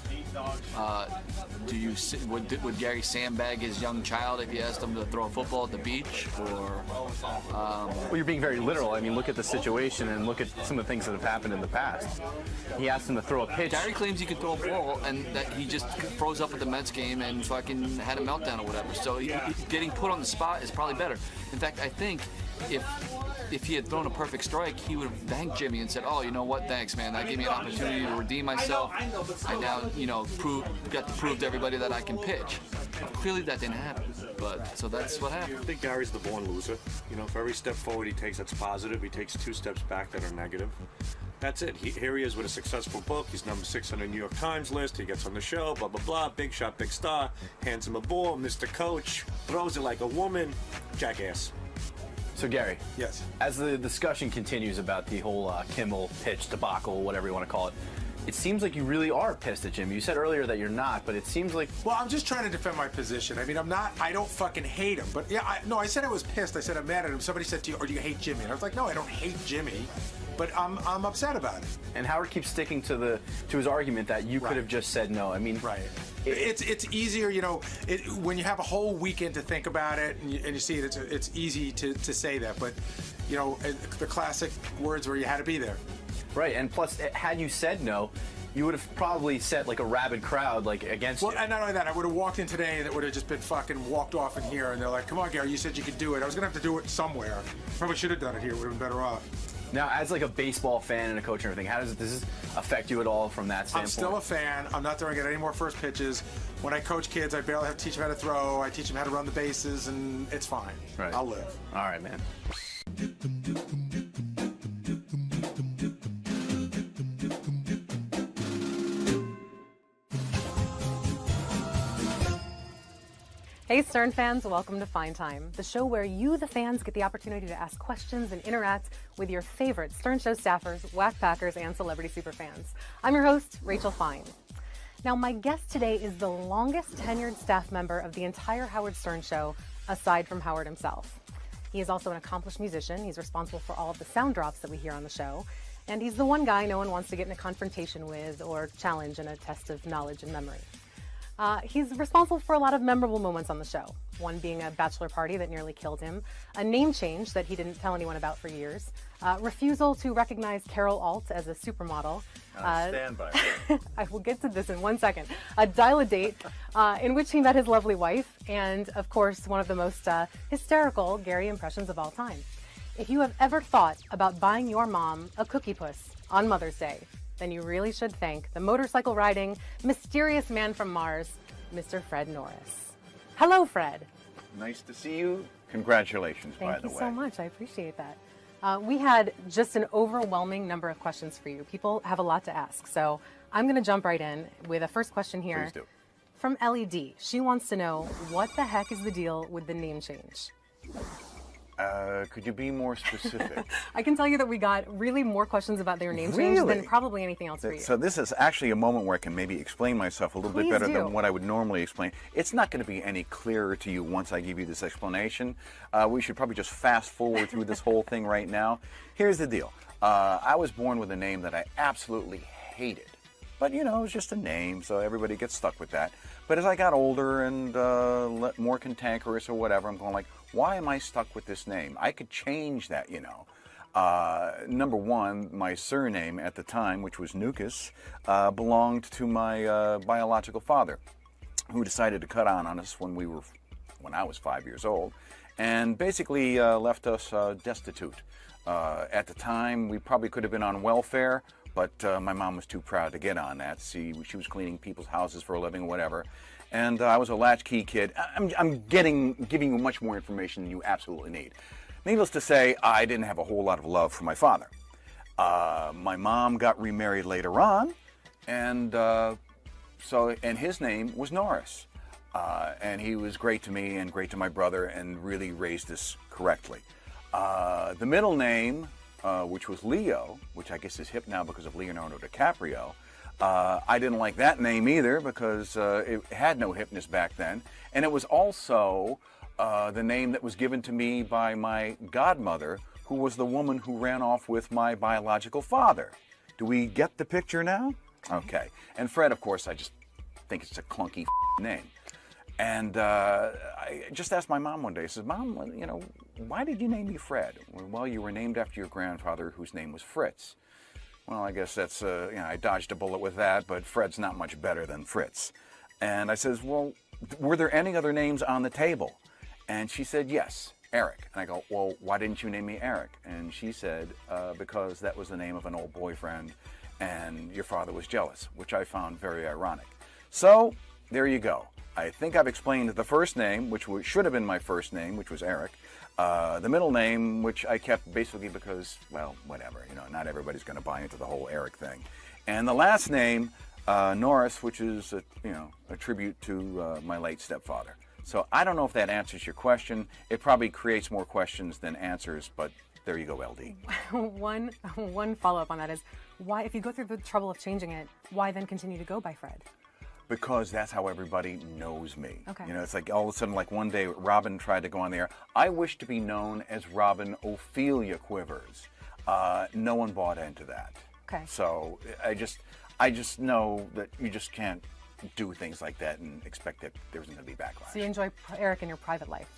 Would Gary sandbag his young child if he asked him to throw a football at the beach? Or Well, you're being very literal. I mean, look at the situation and look at some of the things that have happened in the past. He asked him to throw a pitch. Gary claims he could throw a ball and that he just froze up at the Mets game and fucking had a meltdown or whatever. So getting put on the spot is probably better. In fact, I think if he had thrown a perfect strike, he would have thanked Jimmy and said, "Oh, you know what? Thanks, man. That gave me an opportunity to redeem myself. I now, you know, got to prove to everybody that I can pitch." Clearly, that didn't happen. But so that's what happened. I think Gary's the born loser. You know, for every step forward he takes that's positive, he takes 2 steps back that are negative. That's it. Here he is with a successful book. He's number 6 on the New York Times list. He gets on the show, blah, blah, blah. Big shot, big star. Hands him a ball, Mr. Coach. Throws it like a woman. Jackass. So, Gary. Yes. As the discussion continues about the whole Kimmel pitch debacle, whatever you want to call it, it seems like you really are pissed at Jimmy. You said earlier that you're not, but it seems like... Well, I'm just trying to defend my position. I mean, I don't fucking hate him. But yeah, I said I was pissed. I said I'm mad at him. Somebody said to you, or do you hate Jimmy? And I was like, no, I don't hate Jimmy. But I'm upset about it. And Howard keeps sticking to his argument that you could have just said no. I mean... Right. It's easier, you know, when you have a whole weekend to think about it and you see it, it's easy to say that. But, you know, the classic words where you had to be there. Right, and plus, had you said no, you would have probably set like a rabid crowd like against you. Well, and not only that, I would have walked in today and it would have just been fucking walked off in here and they're like, come on, Gary, you said you could do it. I was going to have to do it somewhere. Probably should have done it here. Would have been better off. Now, as like a baseball fan and a coach and everything, how does this affect you at all from that standpoint? I'm still a fan. I'm not throwing out any more first pitches. When I coach kids, I barely have to teach them how to throw. I teach them how to run the bases, and it's fine. Right. I'll live. All right, man. Hey Stern fans, welcome to Fine Time, the show where you, the fans, get the opportunity to ask questions and interact with your favorite Stern Show staffers, whack packers, and celebrity superfans. I'm your host, Rachel Fine. Now, my guest today is the longest tenured staff member of the entire Howard Stern Show, aside from Howard himself. He is also an accomplished musician. He's responsible for all of the sound drops that we hear on the show. And he's the one guy no one wants to get in a confrontation with or challenge in a test of knowledge and memory. He's responsible for a lot of memorable moments on the show, one being a bachelor party that nearly killed him, a name change that he didn't tell anyone about for years, refusal to recognize Carol Alt as a supermodel. Stand by. I will get to this in 1 second. A dial-a-date in which he met his lovely wife, and of course, one of the most hysterical Gary impressions of all time. If you have ever thought about buying your mom a cookie puss on Mother's Day, then you really should thank the motorcycle riding, mysterious man from Mars, Mr. Fred Norris. Hello, Fred. Nice to see you. Congratulations, by the way. Thank you so much. I appreciate that. We had just an overwhelming number of questions for you. People have a lot to ask, so I'm going to jump right in with a first question here. Please do. From LED. She wants to know, what the heck is the deal with the name change? Could you be more specific? I can tell you that we got really more questions about their name change than probably anything else for you. So this is actually a moment where I can maybe explain myself a little bit better than what I would normally explain. It's not going to be any clearer to you once I give you this explanation. We should probably just fast forward through this whole thing right now. Here's the deal. I was born with a name that I absolutely hated. But, you know, it was just a name, so everybody gets stuck with that. But as I got older and more cantankerous or whatever, I'm going like, why am I stuck with this name? I could change that, you know. Number one, my surname at the time, which was Nukas, belonged to my biological father, who decided to cut on us when I was 5 years old, and basically left us destitute. At the time, we probably could have been on welfare, but my mom was too proud to get on that. See, she was cleaning people's houses for a living or whatever. And I was a latchkey kid. I'm giving you much more information than you absolutely need. Needless to say, I didn't have a whole lot of love for my father. My mom got remarried later on, and his name was Norris. And he was great to me and great to my brother and really raised us correctly. The middle name, which was Leo, which I guess is hip now because of Leonardo DiCaprio, I didn't like that name either because it had no hipness back then. And it was also the name that was given to me by my godmother, who was the woman who ran off with my biological father. Do we get the picture now? Okay. And Fred, of course, I just think it's a clunky name. And I just asked my mom one day, I said, Mom, you know, why did you name me Fred? Well, you were named after your grandfather, whose name was Fritz. Well, I guess that's, you know, I dodged a bullet with that, but Fred's not much better than Fritz. And I says, well, were there any other names on the table? And she said, yes, Eric. And I go, well, why didn't you name me Eric? And she said, because that was the name of an old boyfriend, and your father was jealous, which I found very ironic. So, there you go. I think I've explained the first name, which should have been my first name, which was Eric. The middle name, which I kept basically because, well, whatever. You know, not everybody's going to buy into the whole Eric thing. And the last name, Norris, which is, a tribute to my late stepfather. So I don't know if that answers your question. It probably creates more questions than answers, but there you go, LD. One follow-up on that is, why, if you go through the trouble of changing it, why then continue to go by Fred? Because that's how everybody knows me. Okay. You know, it's like all of a sudden, like one day, Robin tried to go on the air. I wish to be known as Robin Ophelia Quivers. No one bought into that. Okay. So I just know that you just can't do things like that and expect that there's going to be backlash. So you enjoy Eric in your private life?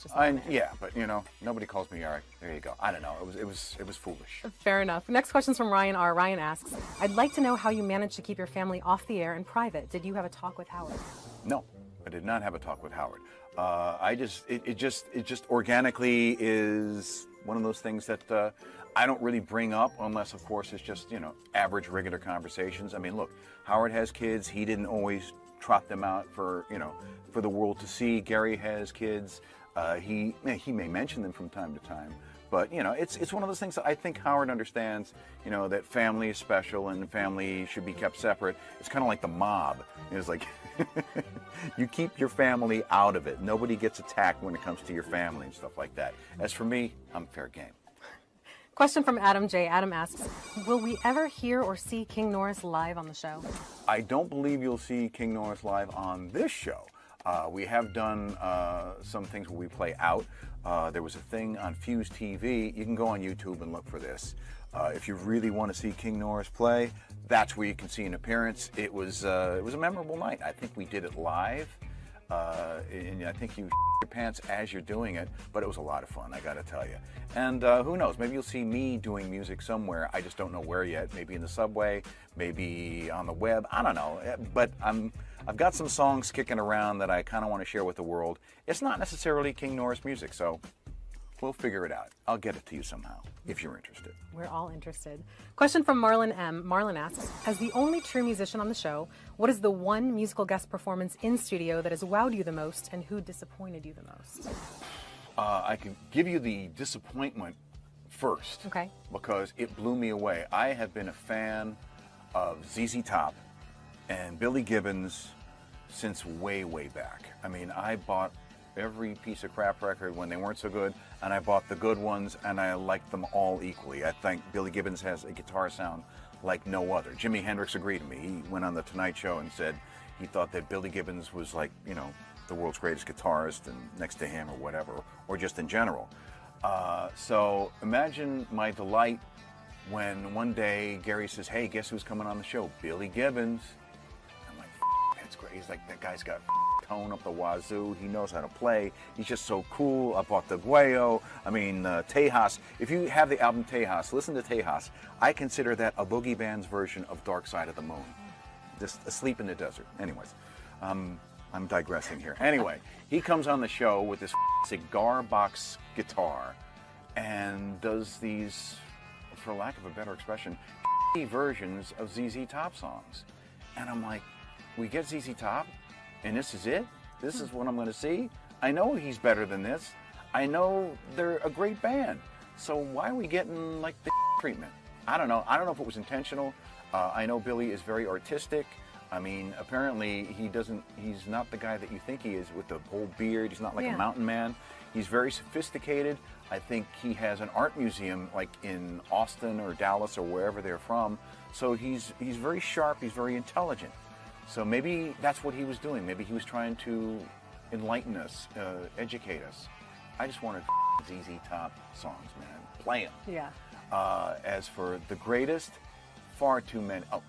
Yeah, but you know, nobody calls me Eric. There you go. I don't know. It was foolish. Fair enough. Next question's from Ryan R. Ryan asks, I'd like to know how you managed to keep your family off the air and private. Did you have a talk with Howard? No, I did not have a talk with Howard. It just organically is one of those things that I don't really bring up unless, of course, it's just, you know, average, regular conversations. I mean, look, Howard has kids. He didn't always trot them out for, you know, for the world to see. Gary has kids. He may mention them from time to time, but you know, it's one of those things that I think Howard understands. You know, that family is special and family should be kept separate. It's kind of like the mob. It's like you keep your family out of it. Nobody gets attacked when it comes to your family and stuff like that. As for me, I'm fair game. Question from Adam J. Adam asks, will we ever hear or see King Norris live on the show? I don't believe you'll see King Norris live on this show. We have done some things where we play out. There was a thing on Fuse TV. You can go on YouTube and look for this. If you really want to see King Norris play, that's where you can see an appearance. It was a memorable night. I think we did it live. And I think you your pants as you're doing it, but it was a lot of fun, I gotta tell you. And who knows, maybe you'll see me doing music somewhere. I just don't know where yet. Maybe in the subway, maybe on the web, I don't know. But I've got some songs kicking around that I kind of want to share with the world. It's not necessarily King Norris music, so we'll figure it out. I'll get it to you somehow, if you're interested. We're all interested. Question from Marlon M. Marlon asks, as the only true musician on the show, what is the one musical guest performance in studio that has wowed you the most, and who disappointed you the most? I can give you the disappointment first. Okay. Because it blew me away. I have been a fan of ZZ Top and Billy Gibbons since way, way back. I mean, I bought every piece of crap record when they weren't so good, and I bought the good ones, and I liked them all equally. I think Billy Gibbons has a guitar sound like no other. Jimi Hendrix agreed with me. He went on the Tonight Show and said he thought that Billy Gibbons was like, you know, the world's greatest guitarist, and next to him or whatever, or just in general. So imagine my delight when one day Gary says, hey, guess who's coming on the show? Billy Gibbons. it's great. He's like, that guy's got tone up the wazoo. He knows how to play. He's just so cool. I bought the Guayo. I mean, Tejas. If you have the album Tejas, listen to Tejas. I consider that a boogie band's version of Dark Side of the Moon. Just asleep in the desert. Anyways, I'm digressing here. Anyway, he comes on the show with this cigar box guitar and does these, for lack of a better expression, versions of ZZ Top songs. And I'm like, we get ZZ Top, and this is it? This is what I'm going to see? I know he's better than this. I know they're a great band. So why are we getting, like, the treatment? I don't know. I don't know if it was intentional. I know Billy is very artistic. I mean, apparently he's not the guy that you think he is with the whole beard. He's not like a mountain man. He's very sophisticated. I think he has an art museum like in Austin or Dallas or wherever they're from. So he's very sharp, he's very intelligent. So maybe that's what he was doing. Maybe he was trying to enlighten us, educate us. I just wanted ZZ Top songs, man. Play them. Yeah. As for the greatest, far too many. Oh,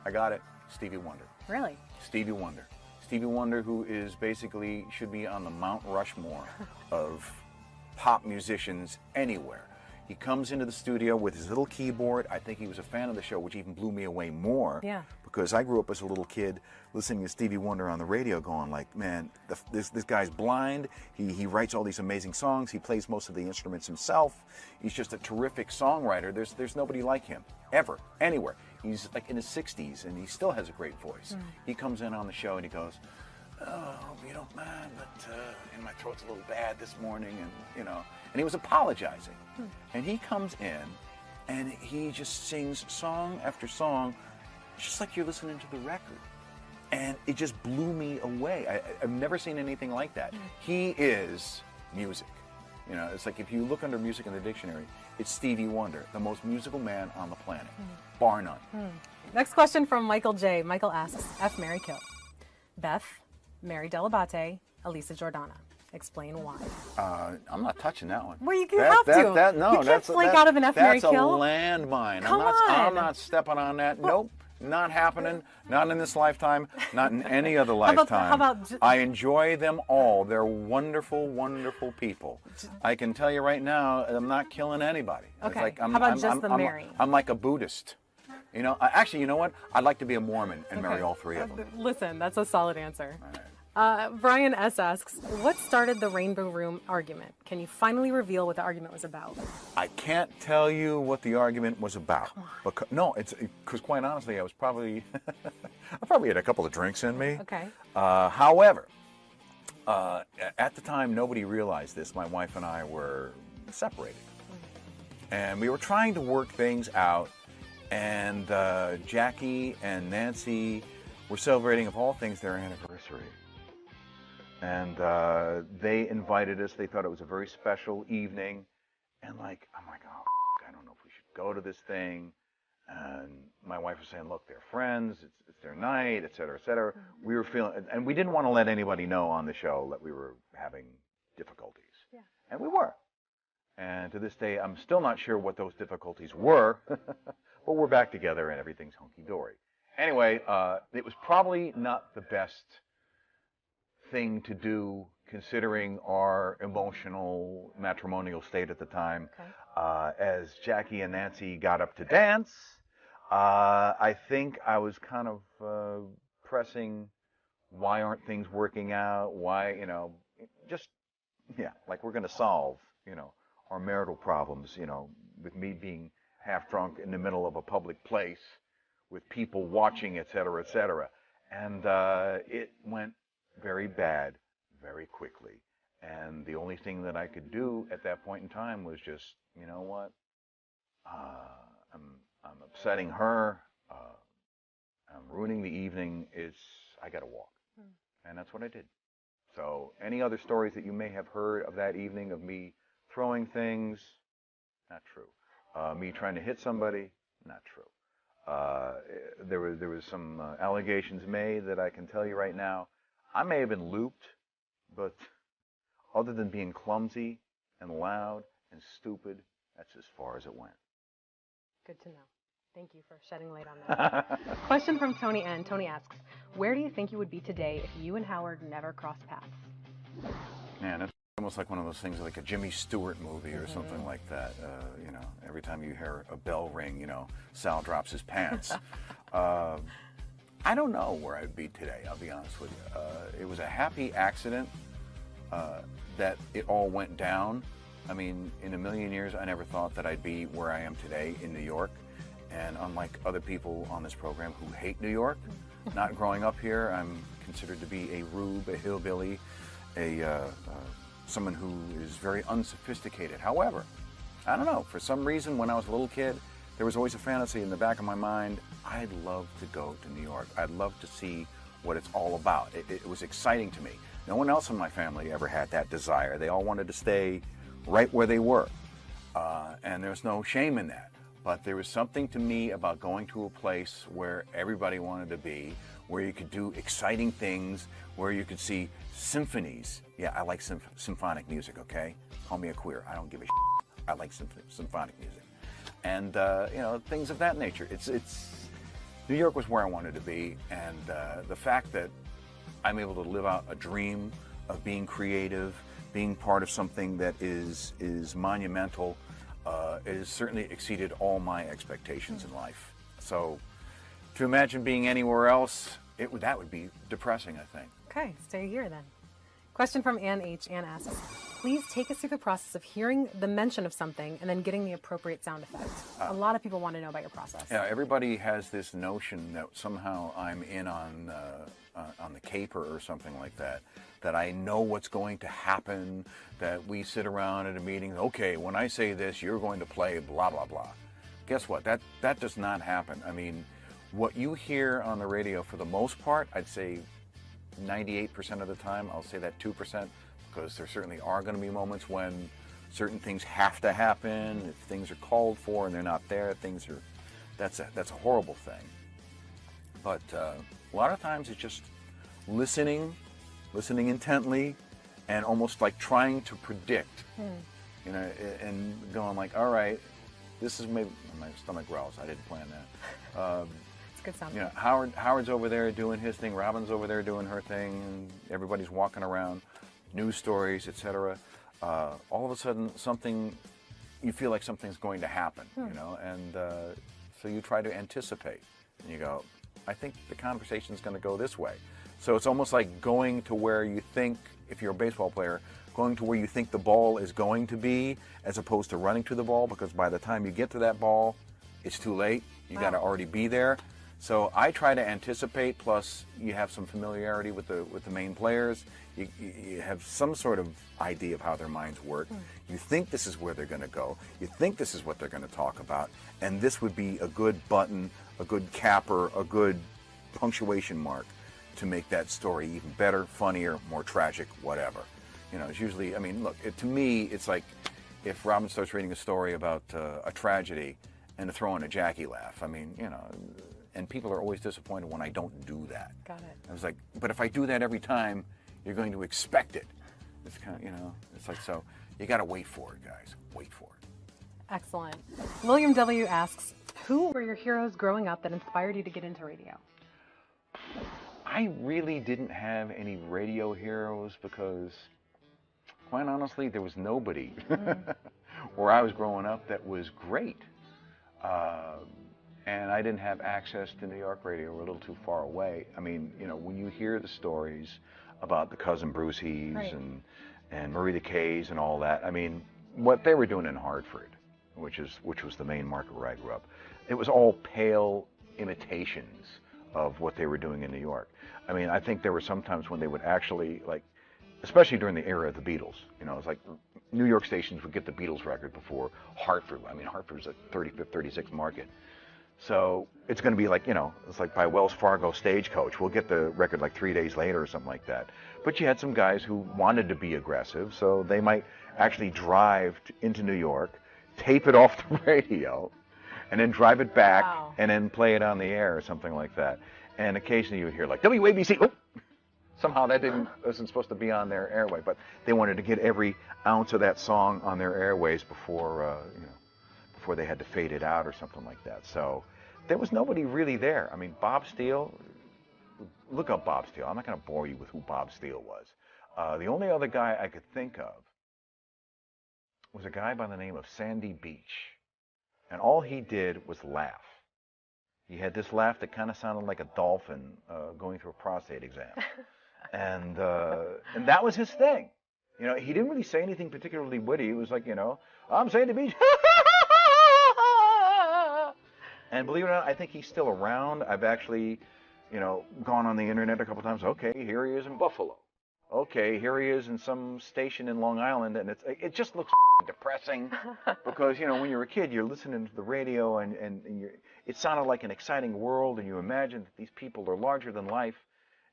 I got it. Stevie Wonder. Really? Stevie Wonder. Stevie Wonder, who is basically, should be on the Mount Rushmore of pop musicians anywhere. He comes into the studio with his little keyboard. I think he was a fan of the show, which even blew me away more. Yeah. Because I grew up as a little kid listening to Stevie Wonder on the radio going like, man, this guy's blind. He writes all these amazing songs. He plays most of the instruments himself. He's just a terrific songwriter. There's nobody like him, ever, anywhere. He's like in his 60s, and he still has a great voice. He comes in on the show, and he goes, oh, you don't mind, but my throat's a little bad this morning, and and he was apologizing. And he comes in, and he just sings song after song, just like you're listening to the record. And it just blew me away. I've never seen anything like that. He is music. It's like if you look under music in the dictionary, it's Stevie Wonder, the most musical man on the planet, bar none. Next question from Michael J. Michael asks, F, marry, kill. Beth, Mary Delabate, Elisa Jordana. Explain why. I'm not touching that one. Well, you have to. No, you can't flake out of an F, marry, kill. That's a landmine. I'm not stepping on that. Well, nope. Not happening. Not in this lifetime. Not in any other lifetime. How about I enjoy them all. They're wonderful, wonderful people. I can tell you right now, I'm not killing anybody. Okay. It's like, how about just the Mary? I'm like a Buddhist. Actually, you know what? I'd like to be a Mormon and marry all three of them. Listen, that's a solid answer. Brian S. asks, what started the Rainbow Room argument? Can you finally reveal what the argument was about? I can't tell you what the argument was about. Because quite honestly, I probably had a couple of drinks in me. Okay. However, at the time, nobody realized this. My wife and I were separated. And we were trying to work things out. And Jackie and Nancy were celebrating, of all things, their anniversary. And they invited us. They thought it was a very special evening. And I'm like, oh, I don't know if we should go to this thing. And my wife was saying, look, they're friends. It's their night, et cetera, et cetera. We were feeling, and we didn't want to let anybody know on the show that we were having difficulties. Yeah. And we were. And to this day, I'm still not sure what those difficulties were. But we're back together and everything's hunky-dory. Anyway, it was probably not the best thing to do considering our emotional matrimonial state at the time. Okay. As Jackie and Nancy got up to dance, I think I was kind of pressing, why aren't things working out? Why, like we're going to solve, our marital problems, with me being half drunk in the middle of a public place with people watching, et cetera, et cetera. And it went very bad very quickly. And the only thing that I could do at that point in time was just, you know what? I'm upsetting her. I'm ruining the evening. I got to walk. And that's what I did. So any other stories that you may have heard of that evening of me throwing things, not true. Me trying to hit somebody, not true. There was some allegations made that I can tell you right now. I may have been looped, but other than being clumsy and loud and stupid, that's as far as it went. Good to know. Thank you for shedding light on that. Question from Tony N. Tony asks, where do you think you would be today if you and Howard never crossed paths? Man, that's almost like one of those things like a Jimmy Stewart movie or something like that. You know, every time you hear a bell ring, you know, Sal drops his pants. I don't know where I'd be today, I'll be honest with you. It was a happy accident that it all went down. I mean, in a million years, I never thought that I'd be where I am today in New York. And unlike other people on this program who hate New York, not growing up here, I'm considered to be a rube, a hillbilly, someone who is very unsophisticated. However, I don't know, for some reason when I was a little kid, there was always a fantasy in the back of my mind, I'd love to go to New York. I'd love to see what it's all about. It was exciting to me. No one else in my family ever had that desire. They all wanted to stay right where they were. And there's no shame in that. But there was something to me about going to a place where everybody wanted to be, where you could do exciting things, where you could see symphonies. Yeah, I like symphonic music, okay? Call me a queer. I don't give a shit. I like symphonic music. And, you know, things of that nature. New York was where I wanted to be, and the fact that I'm able to live out a dream of being creative, being part of something that is monumental, it has certainly exceeded all my expectations in life. So to imagine being anywhere else, that would be depressing, I think. Okay, stay here then. Question from Ann H. Ann asks, please take us through the process of hearing the mention of something and then getting the appropriate sound effect. A lot of people want to know about your process. Yeah, everybody has this notion that somehow I'm in on the caper or something like that, that I know what's going to happen, that we sit around at a meeting, okay, when I say this, you're going to play blah, blah, blah. Guess what? That does not happen. I mean, what you hear on the radio for the most part, I'd say 98% of the time, I'll say that 2%, because there certainly are going to be moments when certain things have to happen, if things are called for and they're not there, that's a horrible thing. But a lot of times it's just listening intently, and almost like trying to predict, you know, and going like, all right, this is maybe, my stomach growls, I didn't plan that. It's good sound. You know, Howard's over there doing his thing, Robin's over there doing her thing, and everybody's walking around, news stories, etc. All of a sudden, you feel like something's going to happen, you know, and so you try to anticipate, and you go, I think the conversation's going to go this way. So it's almost like going to where you think, if you're a baseball player, going to where you think the ball is going to be, as opposed to running to the ball, because by the time you get to that ball, it's too late. You got to already be there. So I try to anticipate, plus you have some familiarity with the main players. You have some sort of idea of how their minds work. You think this is where they're going to go. You think this is what they're going to talk about. And this would be a good button, a good capper, a good punctuation mark to make that story even better, funnier, more tragic, whatever. You know, it's usually, I mean, look, to me, it's like if Robin starts reading a story about a tragedy and to throw in a Jackie laugh. I mean, you know, and people are always disappointed when I don't do that. Got it. I was like, but if I do that every time, you're going to expect it. It's kind of, you know, it's like, so you got to wait for it, guys. Wait for it. Excellent. William W. asks, who were your heroes growing up that inspired you to get into radio? I really didn't have any radio heroes because, quite honestly, there was nobody where I was growing up that was great. And I didn't have access to New York radio. We're a little too far away. I mean, you know, when you hear the stories about the Cousin Bruceys and Marie the Kays and all that, I mean, what they were doing in Hartford, which was the main market where I grew up, it was all pale imitations of what they were doing in New York. I mean, I think there were some times when they would actually, like, especially during the era of the Beatles, you know, it's like New York stations would get the Beatles record before Hartford. I mean, Hartford's a 35th, 36th market. So it's going to be like, you know, it's like by Wells Fargo Stagecoach. We'll get the record like 3 days later or something like that. But you had some guys who wanted to be aggressive, so they might actually drive into New York, tape it off the radio, and then drive it back and then play it on the air or something like that. And occasionally you hear like, WABC, oh! Somehow that wasn't supposed to be on their airway, but they wanted to get every ounce of that song on their airways before, you know, before they had to fade it out or something like that. So there was nobody really there. I mean, Bob Steele, look up Bob Steele. I'm not going to bore you with who Bob Steele was. The only other guy I could think of was a guy by the name of Sandy Beach. And all he did was laugh. He had this laugh that kind of sounded like a dolphin going through a prostate exam. And that was his thing. You know, he didn't really say anything particularly witty. It was like, you know, I'm Sandy Beach. And believe it or not, I think he's still around. I've actually, you know, gone on the internet a couple times. Okay, here he is in Buffalo. Okay, here he is in some station in Long Island, and it just looks depressing because, you know, when you're a kid, you're listening to the radio, and it sounded like an exciting world, and you imagine that these people are larger than life,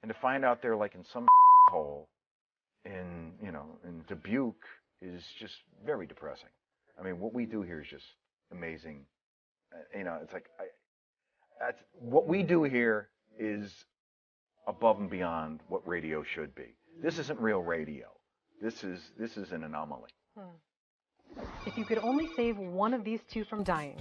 and to find out they're like in some hole in, you know, in Dubuque is just very depressing. I mean, what we do here is just amazing. You know, it's like that's what we do here is above and beyond what radio should be. This isn't real radio. This is an anomaly. If you could only save one of these two from dying,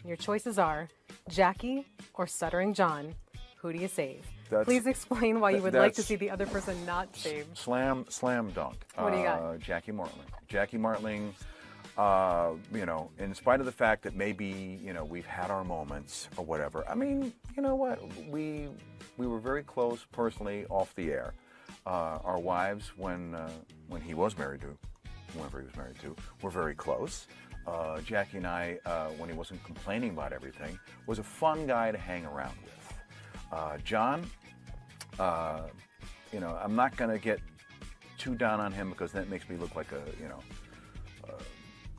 your choices are Jackie or Stuttering John. Who do you save? Please explain why you would like to see the other person not saved. Slam dunk. What do you got? Jackie Martling. Jackie Martling, you know, in spite of the fact that maybe, you know, we've had our moments or whatever. I mean, you know what? We were very close personally off the air. Our wives, when he was married to, whoever he was married to, were very close. Jackie and I, when he wasn't complaining about everything, was a fun guy to hang around with. John, you know, I'm not going to get too down on him because that makes me look like a, you know,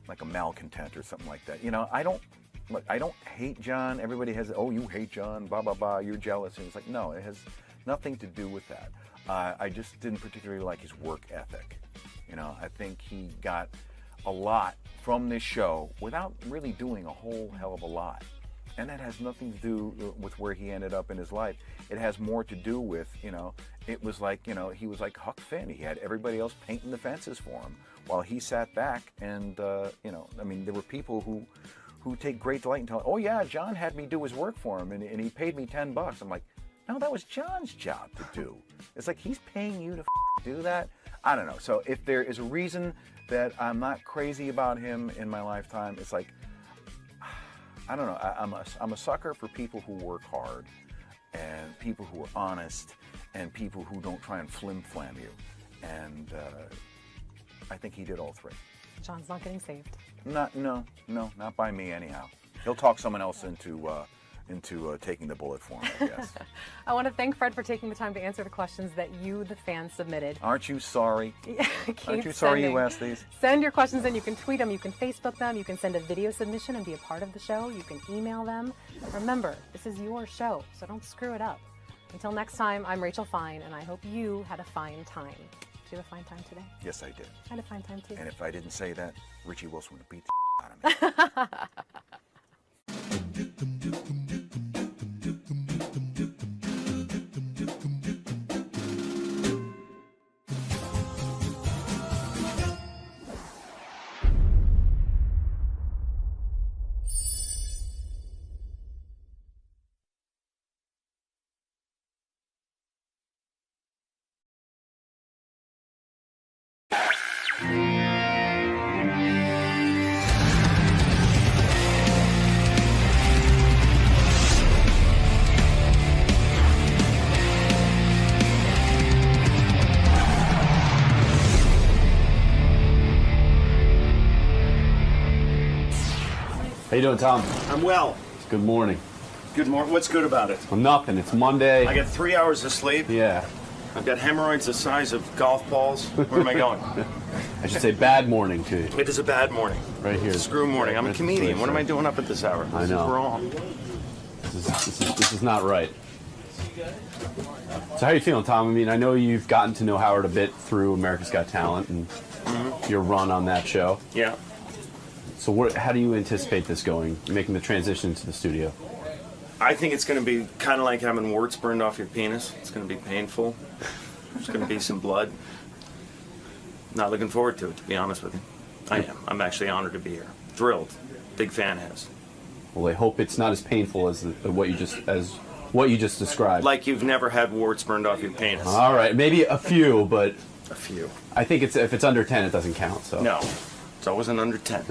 like a malcontent or something like that. You know, I don't hate John. Everybody has, oh, you hate John, blah, blah, blah, you're jealous. And it's like, no, it has nothing to do with that. I just didn't particularly like his work ethic. You know, I think he got a lot from this show without really doing a whole hell of a lot. And that has nothing to do with where he ended up in his life. It has more to do with, you know, it was like, you know, he was like Huck Finn. He had everybody else painting the fences for him while he sat back and, you know, I mean, there were people who take great delight in telling, oh yeah, John had me do his work for him and he paid me $10. I'm like, no, that was John's job to do. It's like he's paying you to do that. I don't know. So if there is a reason that I'm not crazy about him in my lifetime, it's like, I don't know. I'm a sucker for people who work hard and people who are honest and people who don't try and flim-flam you. And I think he did all three. John's not getting saved. No, not by me anyhow. He'll talk someone else into taking the bullet for him, I guess. I want to thank Fred for taking the time to answer the questions that you, the fans, submitted. Aren't you sorry? Aren't you sorry sending. you asked these? Send your questions in. You can tweet them, you can Facebook them, you can send a video submission and be a part of the show. You can email them. Remember, this is your show, so don't screw it up. Until next time, I'm Rachel Fine, and I hope you had a fine time. Did you have a fine time today? Yes, I did. I had a fine time too. And if I didn't say that, Richie Wilson would beat the out of me. How you doing, Tom? I'm well. Good morning. Good morning. What's good about it? Well, nothing. It's Monday. I got 3 hours of sleep. Yeah. I've got hemorrhoids the size of golf balls. Where am I going? I should say bad morning to you. It is a bad morning. Right here. Screw morning. I'm a comedian. What am I doing up at this hour? I know. This is wrong. This is not right. So how are you feeling, Tom? I mean, I know you've gotten to know Howard a bit through America's Got Talent and your run on that show. Yeah. So how do you anticipate this going, making the transition to the studio? I think it's going to be kind of like having warts burned off your penis. It's going to be painful. There's going to be some blood. Not looking forward to it, to be honest with you. I am. I'm actually honored to be here. Thrilled. Big fan has. Well, I hope it's not as painful as what you just described. Like you've never had warts burned off your penis. All right, maybe a few, but A few. I think if it's under 10, it doesn't count. So No. It's always an under 10.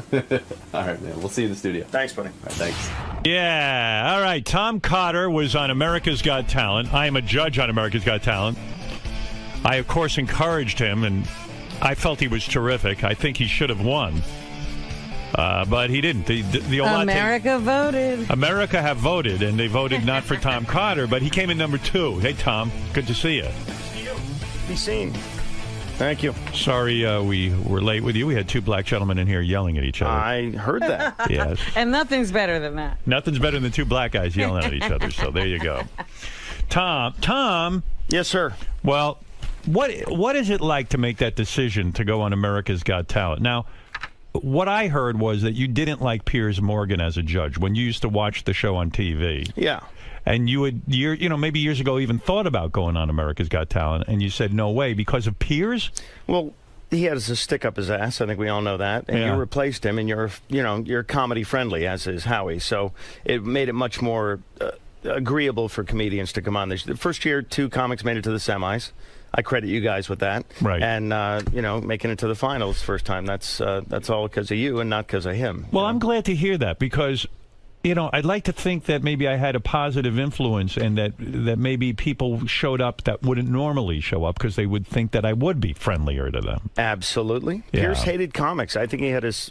All right, man. We'll see you in the studio. Thanks, buddy. All right, thanks. Yeah. All right. Tom Cotter was on America's Got Talent. I am a judge on America's Got Talent. I, of course, encouraged him, and I felt he was terrific. I think he should have won. But he didn't. The America voted. America have voted, and they voted not for Tom Cotter, but he came in number 2. Hey, Tom. Good to see you. Be seen. Thank you. Sorry we were late with you. We had 2 black gentlemen in here yelling at each other. I heard that. Yes. And nothing's better than that. Nothing's better than 2 black guys yelling at each other, so there you go. Tom. Yes, sir. Well, what is it like to make that decision to go on America's Got Talent? Now, what I heard was that you didn't like Piers Morgan as a judge when you used to watch the show on TV. Yeah. And you would, maybe years ago even thought about going on America's Got Talent, and you said no way because of Piers? Well, he has a stick up his ass. I think we all know that. And you replaced him, and you're comedy friendly, as is Howie. So it made it much more agreeable for comedians to come on. The first year, 2 comics made it to the semis. I credit you guys with that. Right. And, making it to the finals first time, that's all because of you and not because of him. Well, I'm glad to hear that because, I'd like to think that maybe I had a positive influence and that maybe people showed up that wouldn't normally show up because they would think that I would be friendlier to them. Absolutely. Yeah. Pierce hated comics. I think he had his,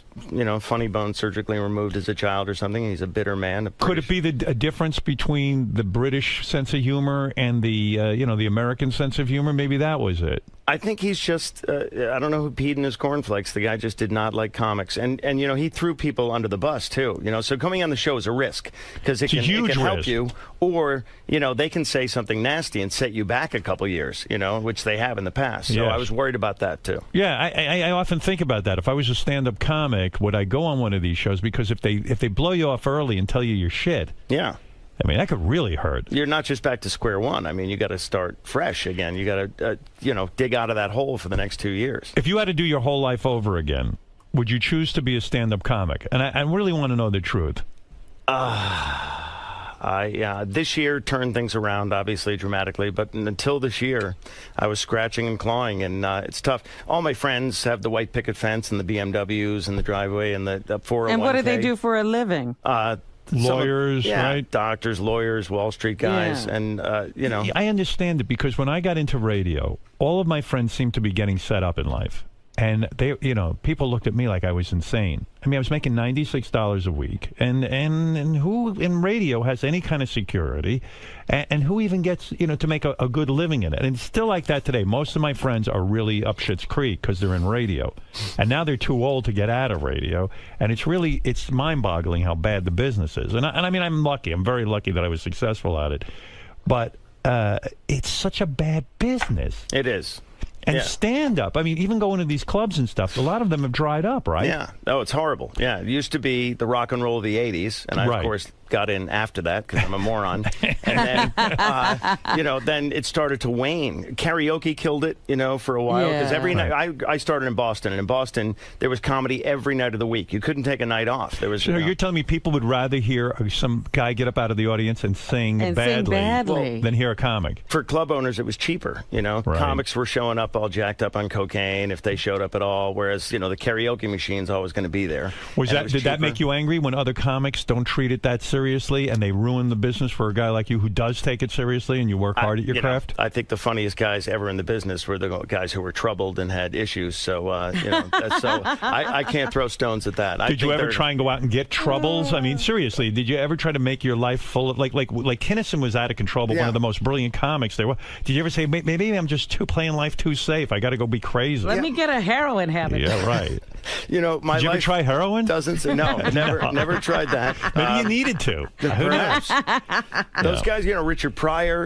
funny bone surgically removed as a child or something. He's a bitter man. Could it be a difference between the British sense of humor and the American sense of humor? Maybe that was it. I think he's just, I don't know who peed in his cornflakes. The guy just did not like comics. And he threw people under the bus, too. So coming on the show is a risk because it can help you. Or, they can say something nasty and set you back a couple years, which they have in the past. So Yes. I was worried about that, too. Yeah, I often think about that. If I was a stand-up comic, would I go on one of these shows? Because if they blow you off early and tell you you're shit. Yeah. I mean, that could really hurt. You're not just back to square one. I mean, you got to start fresh again. You got to, dig out of that hole for the next 2 years. If you had to do your whole life over again, would you choose to be a stand-up comic? And I really want to know the truth. This year turned things around, obviously, dramatically. But until this year, I was scratching and clawing, and it's tough. All my friends have the white picket fence and the BMWs and the driveway and the 401k. And what do they do for a living? Lawyers, right? Doctors, lawyers, Wall Street guys, and, I understand it because when I got into radio, all of my friends seemed to be getting set up in life. And they, people looked at me like I was insane. I mean, I was making $96 a week, and who in radio has any kind of security, and who even gets, to make a good living in it? And it's still like that today. Most of my friends are really up Schitt's Creek because they're in radio, and now they're too old to get out of radio, and it's mind-boggling how bad the business is. And I mean, I'm lucky. I'm very lucky that I was successful at it, but it's such a bad business. It is. And stand-up, I mean, even going to these clubs and stuff, a lot of them have dried up, right? Yeah. Oh, it's horrible. Yeah, it used to be the rock and roll of the 80s, and I, of course, got in after that because I'm a moron. And then, then it started to wane. Karaoke killed it, for a while, because every night, I started in Boston, and in Boston, there was comedy every night of the week. You couldn't take a night off. There was. So you're telling me people would rather hear some guy get up out of the audience and sing badly than hear a comic? For club owners, it was cheaper, Comics were showing up all jacked up on cocaine if they showed up at all, whereas, the karaoke machine's always going to be there. Did that make you angry when other comics don't treat it that seriously and they ruin the business for a guy like you who does take it seriously and you work hard at your craft? I think the funniest guys ever in the business were the guys who were troubled and had issues. So, I can't throw stones at that. Did you ever try and go out and get troubles? I mean, seriously, did you ever try to make your life full of, like Kinnison was out of control, but one of the most brilliant comics there was. Did you ever say, maybe I'm just playing life too safe? I got to go be crazy. Let me get a heroin habit. Yeah, right. My Did life you ever try heroin? Never tried that. Maybe you needed to. Who knows? Those guys, Richard Pryor,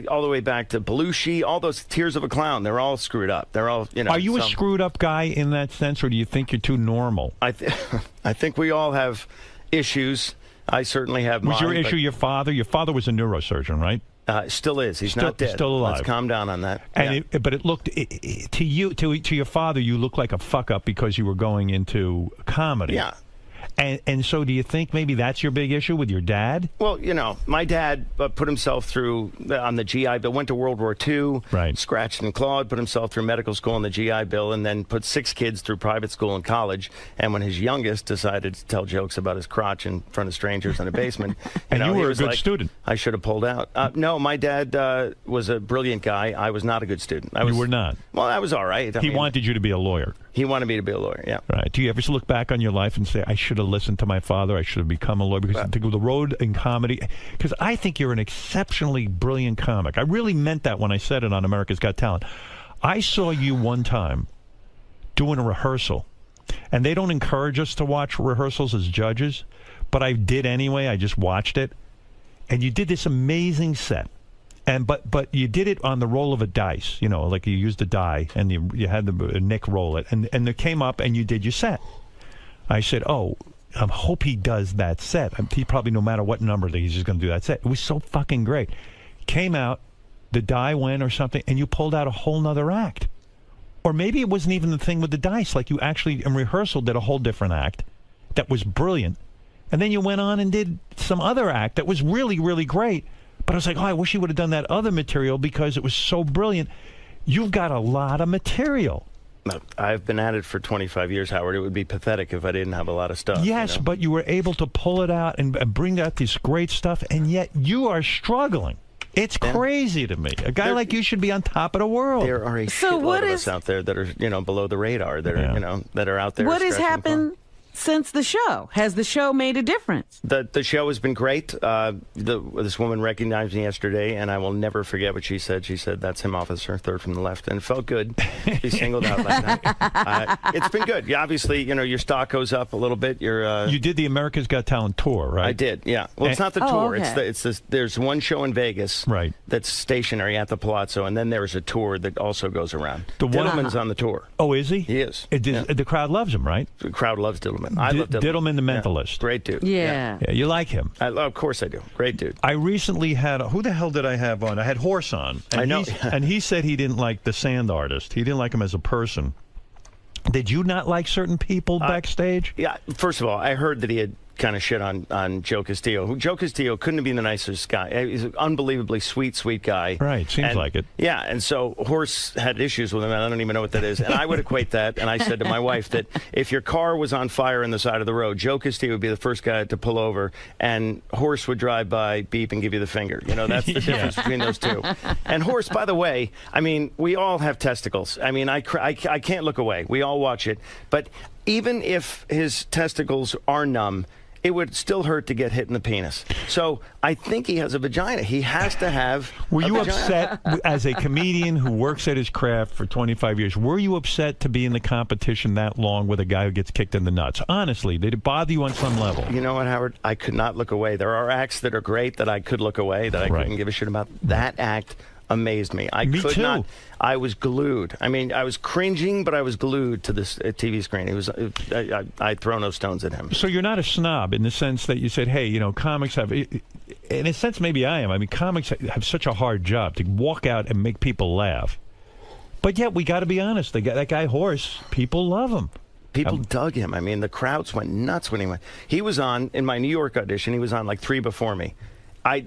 all the way back to Belushi, all those Tears of a Clown, they're all screwed up. They're all, Are you a screwed up guy in that sense, or do you think you're too normal? I think we all have issues. I certainly have mine. Was your issue your father? Your father was a neurosurgeon, right? Still is. He's not dead. Still alive. Let's calm down on that. And but it looked to you, to your father, you looked like a fuck up because you were going into comedy. Yeah. And so do you think maybe that's your big issue with your dad? Well, you know, my dad put himself through on the GI Bill, went to World War II, scratched and clawed, put himself through medical school on the GI Bill, and then put 6 kids through private school and college. And when his youngest decided to tell jokes about his crotch in front of strangers in a basement, and know, you were he a was good like, student. I should have pulled out. No, my dad was a brilliant guy. I was not a good student. You were not? Well, I was all right. He wanted you to be a lawyer. He wanted me to be a lawyer, yeah. Right. Do you ever look back on your life and say, I should have listened to my father, I should have become a lawyer? Because the road in comedy, because I think you're an exceptionally brilliant comic. I really meant that when I said it on America's Got Talent. I saw you one time doing a rehearsal, and they don't encourage us to watch rehearsals as judges, but I did anyway. I just watched it. And you did this amazing set. And but you did it on the roll of a dice, you know, like you used a die and you had the Nick roll it, and it came up and you did your set. I said, oh, I hope he does that set. He probably, no matter what number, he's just going to do that set. It was so fucking great. Came out, the die went or something, and you pulled out a whole nother act. Or maybe it wasn't even the thing with the dice. Like you actually, in rehearsal, did a whole different act that was brilliant. And then you went on and did some other act that was really, really great. But I was like, oh, I wish you would have done that other material because it was so brilliant. You've got a lot of material. I've been at it for 25 years, Howard. It would be pathetic if I didn't have a lot of stuff. Yes, you know? But you were able to pull it out and bring out this great stuff, and yet you are struggling. It's crazy to me. A guy like you should be on top of the world. There are a shitload of us out there that are, you know, below the radar, that are, you know, that are out there. What has happened since the show? Has the show made a difference? The show has been great. This woman recognized me yesterday, and I will never forget what she said. She said, "That's him, officer, third from the left," and it felt good. She singled out like that. It's been good. Yeah, obviously, you know, your stock goes up a little bit. You did the America's Got Talent tour, right? I did. Yeah. Well, it's not the tour. It's this. There's one show in Vegas, that's stationary at the Palazzo, and then there's a tour that also goes around. Diddleman's on the tour. Oh, is he? He is. The crowd loves him, right? The crowd loves Diddleman. I love Diddleman, the mentalist. Great dude. Yeah. You like him. Of course I do. Great dude. I recently had, who the hell did I have on? I had Horse on. And I know. And he said he didn't like the Sand Artist. He didn't like him as a person. Did you not like certain people backstage? Yeah. First of all, I heard that he had kind of shit on Joe Castillo. Joe Castillo couldn't have been the nicest guy. He's an unbelievably sweet guy. Right, seems like it. Yeah, and so Horse had issues with him, and I don't even know what that is. And I would equate that, and I said to my wife that if your car was on fire on the side of the road, Joe Castillo would be the first guy to pull over, and Horse would drive by, beep, and give you the finger. You know, that's the difference between those two. And Horse, by the way, I mean, we all have testicles. I mean, I can't look away. We all watch it. But even if his testicles are numb, it would still hurt to get hit in the penis. So I think he has a vagina. He has to have Were a you vagina. upset, as a comedian who works at his craft for 25 years, were you upset to be in the competition that long with a guy who gets kicked in the nuts? Honestly, did it bother you on some level? You know what, Howard? I could not look away. There are acts that are great that I could look away, that I couldn't give a shit about. That act amazed me. Me could too. not. I was glued. I mean, I was cringing, but I was glued to this TV screen. It was. I throw no stones at him. So you're not a snob in the sense that you said, hey, you know, comics have, in a sense, maybe I am. I mean, comics have such a hard job to walk out and make people laugh. But yet, we got to be honest. That guy Horse, people love him. People dug him. I mean, the crowds went nuts when he went. He was on, in my New York audition, he was on like 3 before me.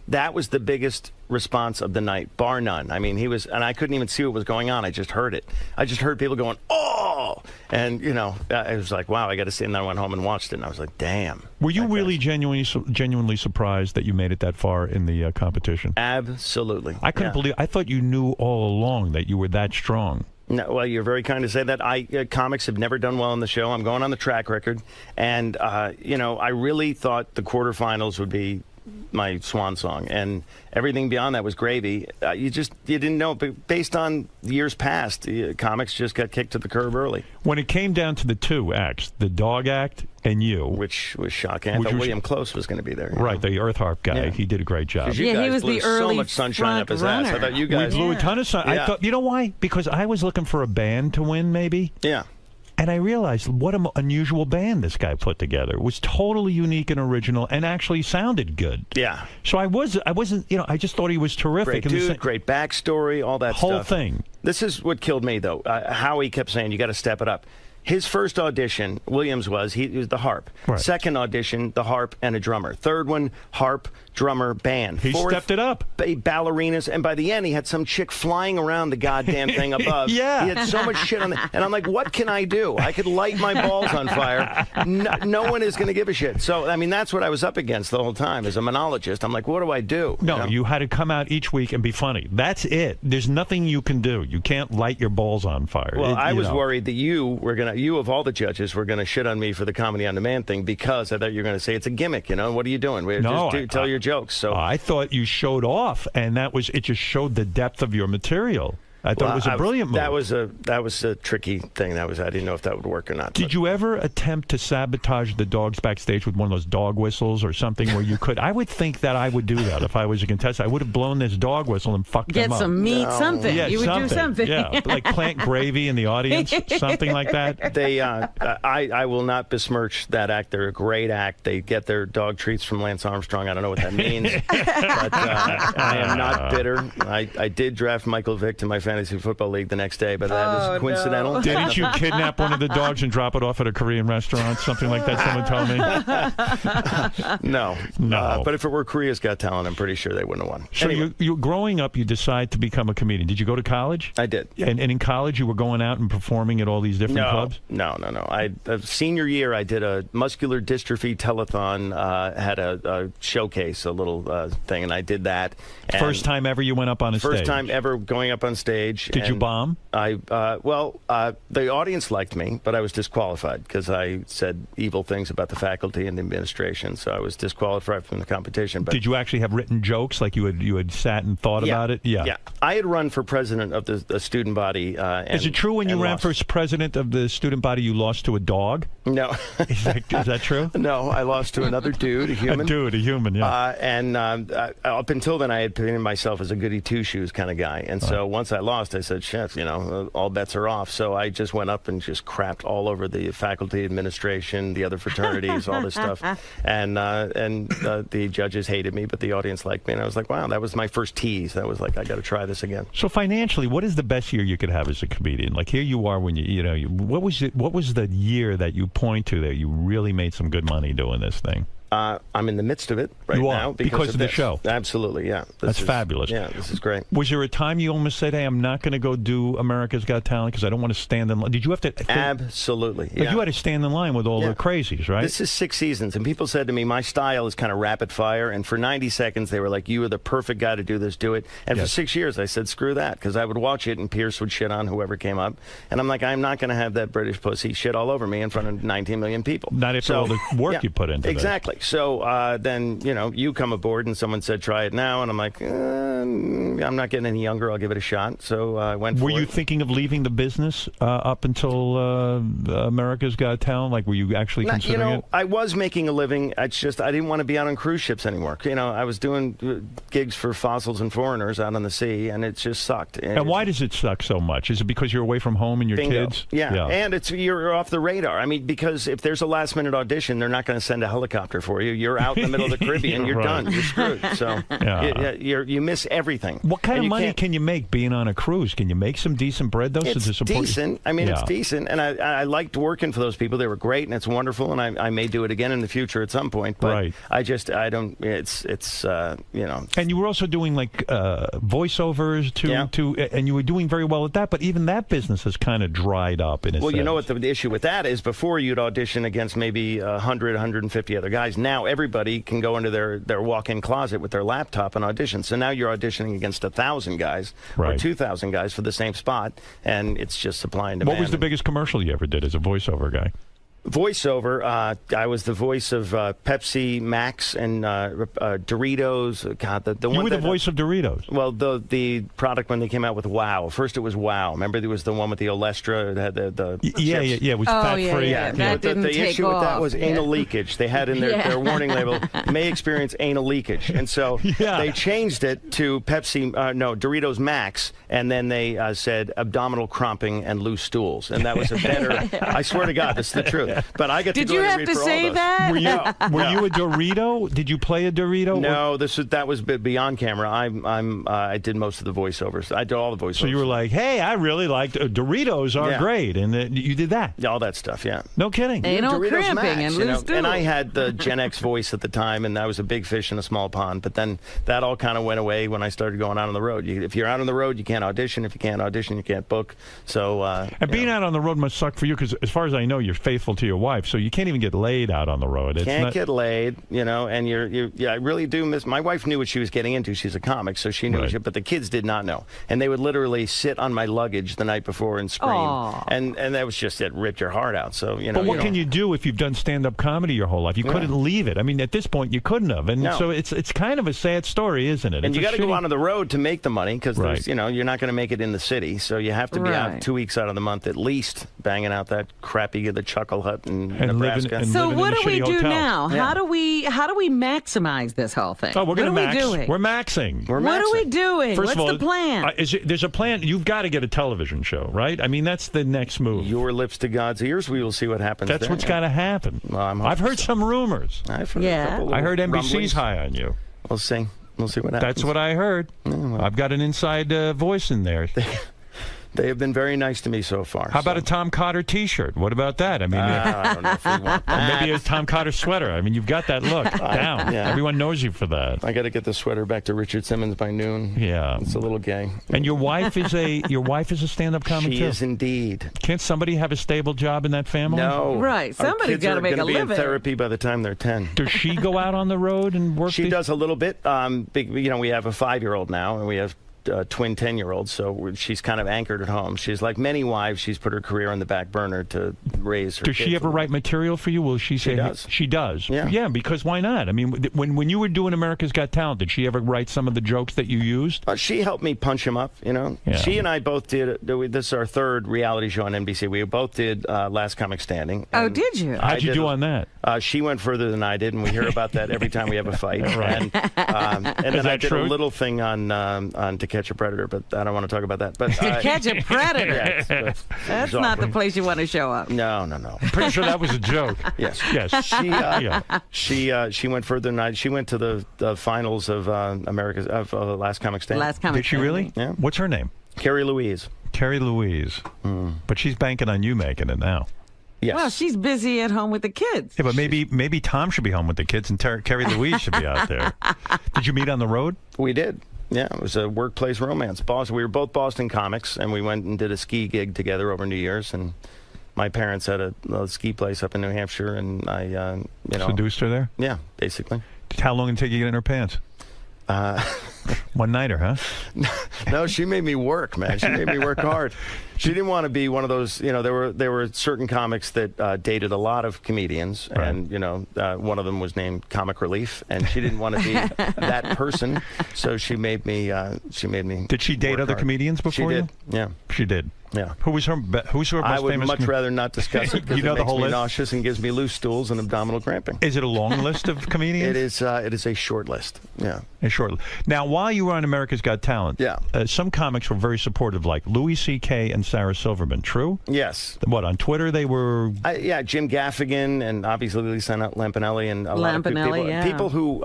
That was the biggest response of the night, bar none. I mean, he was, and I couldn't even see what was going on. I just heard it. I just heard people going, oh! And, you know, I was like, wow, I got to see it. And then I went home and watched it, and I was like, damn. Were you really genuinely surprised that you made it that far in the competition? Absolutely. I couldn't believe, I thought you knew all along that you were that strong. No, well, you're very kind to say that. Comics have never done well on the show. I'm going on the track record. And, you know, I really thought the quarterfinals would be my swan song, and everything beyond that was gravy. You didn't know, but based on years past, comics just got kicked to the curb early. When it came down to the 2 acts, the dog act and you, which was shocking. I thought William Close was going to be there. Right, the Earth Harp guy. He did a great job. You guys he was blew the early so much sunshine up his ass. I thought you guys blew a ton of sun. I thought, you know why? Because I was looking for a band to win, maybe. Yeah. And I realized what an unusual band this guy put together. It was totally unique and original, and actually sounded good. Yeah. So I wasn't, you know, I just thought he was terrific. Great dude, great backstory, all that whole stuff. Thing. This is what killed me, though. Howie kept saying, you got to step it up. His first audition, Williams he was the harp. Right. Second audition, the harp and a drummer. Third one, harp, drummer, band. He Fourth, stepped it up. Ballerinas, and by the end, he had some chick flying around the goddamn thing above. Yeah. He had so much shit on it. And I'm like, what can I do? I could light my balls on fire. No one is going to give a shit. So, I mean, that's what I was up against the whole time as a monologist. I'm like, what do I do? No, you had to come out each week and be funny. That's it. There's nothing you can do. You can't light your balls on fire. Well, I was worried that you of all the judges were going to shit on me for the Comedy on Demand thing because I thought you were going to say it's a gimmick. What are you doing? Tell your jokes. So I thought you showed off, and it just showed the depth of your material. I thought it was a brilliant move. That was a tricky thing. I didn't know if that would work or not. Did you ever attempt to sabotage the dogs backstage with one of those dog whistles or something where you could? I would think that I would do that if I was a contestant. I would have blown this dog whistle and fucked them up. Get some meat, something. Yeah, you would do something. Yeah, like plant gravy in the audience, something like that. I will not besmirch that act. They're a great act. They get their dog treats from Lance Armstrong. I don't know what that means, but I am not bitter. I did draft Michael Vick to my fantasy football league the next day, but that is coincidental. No. Didn't you kidnap one of the dogs and drop it off at a Korean restaurant? Something like that, someone told me. No. But if it were Korea's Got Talent, I'm pretty sure they wouldn't have won. So anyway. you growing up, you decide to become a comedian. Did you go to college? I did. And in college, you were going out and performing at all these different clubs? No. Senior year, I did a muscular dystrophy telethon, had a showcase, a little thing, and I did that. And first time ever you went up on a stage? First time ever going up on stage. Did you bomb? The audience liked me, but I was disqualified because I said evil things about the faculty and the administration, so I was disqualified from the competition. But did you actually have written jokes, like you had sat and thought about it? Yeah. I had run for president of the student body. Is it true when you ran for president of the student body, you lost to a dog? No. Is that true? No, I lost to another dude, a human. A human, yeah. Up until then, I had painted myself as a goody two-shoes kind of guy, and so once I lost, I said, shit, all bets are off. So I just went up and just crapped all over the faculty, administration, the other fraternities, all this stuff. And the judges hated me, but the audience liked me. And I was like, wow, that was my first tease. That was like, I got to try this again. So financially, what is the best year you could have as a comedian? Like here you are when what was the year that you point to that you really made some good money doing this thing? I'm in the midst of it right now because of the show. Absolutely, yeah. That's fabulous. Yeah, this is great. Was there a time you almost said, "Hey, I'm not going to go do America's Got Talent because I don't want to stand in line"? Did you have to? Absolutely. But you had to stand in line with all the crazies, right? This is 6 seasons, and people said to me, my style is kind of rapid fire, and for 90 seconds they were like, "You are the perfect guy to do this. Do it." And for 6 years, I said, "Screw that," because I would watch it, and Pierce would shit on whoever came up, and I'm like, I'm not going to have that British pussy shit all over me in front of 19 million people. Not after all the work you put into it. Exactly. So. Then you come aboard and someone said try it now, and I'm like I'm not getting any younger, I'll give it a shot. So I went for it. Were you thinking of leaving the business up until America's Got Talent? Like, were you actually considering it? I was making a living. It's just I didn't want to be out on cruise ships anymore. I was doing gigs for Fossils and Foreigners out on the sea, and it just sucked. And why does it suck so much? Is it because you're away from home and your kids? Yeah, and you're off the radar. I mean, because if there's a last-minute audition, they're not going to send a helicopter for you. You're out in the middle of the Caribbean, you're done. You're screwed. So you miss everything. What kind of money can you make being on a cruise? Can you make some decent bread, though? It's decent. I mean, it's decent. And I liked working for those people. They were great, and it's wonderful, and I may do it again in the future at some point. But I don't, it's And you were also doing, like, voiceovers, and you were doing very well at that, but even that business has kind of dried up in a sense. Well, you know what the issue with that is? Before you'd audition against maybe 100, 150 other guys. Now everybody can go into their walk-in closet with their laptop and audition. So now you're auditioning against 1,000 guys or 2,000 guys for the same spot, and it's just supply and demand. What was the biggest commercial you ever did as a voiceover guy? Voiceover, I was the voice of Pepsi Max and Doritos. God, the you one were the voice of Doritos. Well, the product when they came out with Wow. First, it was Wow. Remember, there was the one with the Olestra. It had the it was fat free. That didn't the take issue off. with that was anal leakage. They had in their warning label, may experience anal leakage, and so they changed it to Doritos Max, and then they said abdominal cramping and loose stools, and that was a better. I swear to God, this is the truth. But I get Did to go you and have read to for all say those. that? Were you a Dorito? Did you play a Dorito? No, that was beyond camera. I did most of the voiceovers. I did all the voiceovers. So you were like, hey, I really liked Doritos are great, and you did that. Yeah, all that stuff. Yeah. No kidding. Ain't no Doritos cramping Max, and you know? loose stool. And I had the Gen X voice at the time, and I was a big fish in a small pond. But then that all kind of went away when I started going out on the road. If you're out on the road, you can't audition. If you can't audition, you can't book. So and being out on the road must suck for you because, as far as I know, you're faithful to your wife, so you can't even get laid out on the road. Can't get laid, you know. And I really do miss. My wife knew what she was getting into. She's a comic, so she knew Right. it. But the kids did not know, and they would literally sit on my luggage the night before and scream. Aw. And that was just it ripped your heart out. So you know. But what can you do if you've done stand-up comedy your whole life? You couldn't leave it. I mean, at this point, you couldn't have, and No. so it's kind of a sad story, isn't it? And you got to go out on the road to make the money because Right. you know you're not going to make it in the city, so you have to be out Right. 2 weeks out of the month at least, banging out that crappy the Chuckle Hut in And Nebraska. living- and So living in what a do we shitty do hotel. now? Yeah. How do we maximize this whole thing? Oh, we're going to what max. are we doing? We're maxing. We're What are we maxing. doing? First What's of all, the plan? There's a plan. You've got to get a television show, right? I mean, that's the next move. Your lips to God's ears. We will see what happens. That's there. what's got to happen. Well, I've heard some rumors. I've heard Yeah. a couple I heard of NBC's rumblings. high on you. We'll see. We'll see what happens. That's what I heard. I've got an inside voice in there. They have been very nice to me so far. How about a Tom Cotter T-shirt? What about that? I mean, I don't know if we want or that. maybe a Tom Cotter sweater. I mean, you've got that look down. Yeah. Everyone knows you for that. I got to get the sweater back to Richard Simmons by noon. Yeah, It's a little gay. and your wife is a stand-up comic She too. is indeed. Can't somebody have a stable job in that family? No. Right. Our Somebody's kids gotta are make gonna a be living. in therapy by the time they're 10. Does she go out on the road and work? She does a little bit. You know, we have a 5-year-old now, and we have twin 10-year-olds, so she's kind of anchored at home. She's like many wives. She's put her career on the back burner to raise her Does kids. she ever write material for you? Will she say does. She does. Yeah. Yeah, because why not? I mean, when you were doing America's Got Talent, did she ever write some of the jokes that you used? She helped me punch him up, you know. Yeah. She and I both did. This is our third reality show on NBC. We both did Last Comic Standing. Oh, and did you? How'd you do on that? She went further than I did, and we hear about that every time we have a fight. Right. And then Is I that did true? a little thing on To Catch a Predator, but I don't want to talk about that. But To Catch a Predator? Yeah, That's not the place you want to show up. No. I'm pretty sure that was a joke. Yes. Yes. She went further than I. She went to the finals of Last Comic Standing. Last Comic Did she really? Yeah. What's her name? Carrie Louise. Carrie Louise. But she's banking on you making it now. Yes. Well, she's busy at home with the kids. Yeah, but maybe Tom should be home with the kids and Carrie Louise should be out there. Did you meet on the road? We did. Yeah, it was a workplace romance. We were both Boston comics, and we went and did a ski gig together over New Year's. And my parents had a ski place up in New Hampshire, and I, Seduced her there? Yeah, basically. How long did it take you to get in her pants? One nighter, huh? No, she made me work, man. She made me work hard. She didn't want to be one of those, you know, there were certain comics that dated a lot of comedians, Right. and, you know, one of them was named Comic Relief, and she didn't want to be that person, so she made me Did she date work other hard. comedians before She you? did, yeah. She did. Yeah. Who's her most I would famous? much rather not discuss it because You know it the makes whole me list? nauseous and gives me loose stools and abdominal cramping. Is it a long list of comedians? It is a short list. Yeah. A short. Now, while you were on America's Got Talent, some comics were very supportive, like Louis C.K. and Sarah Silverman. True? Yes. What, on Twitter they were? Yeah, Jim Gaffigan and obviously Lisa Lampanelli and a lot of people. yeah. People who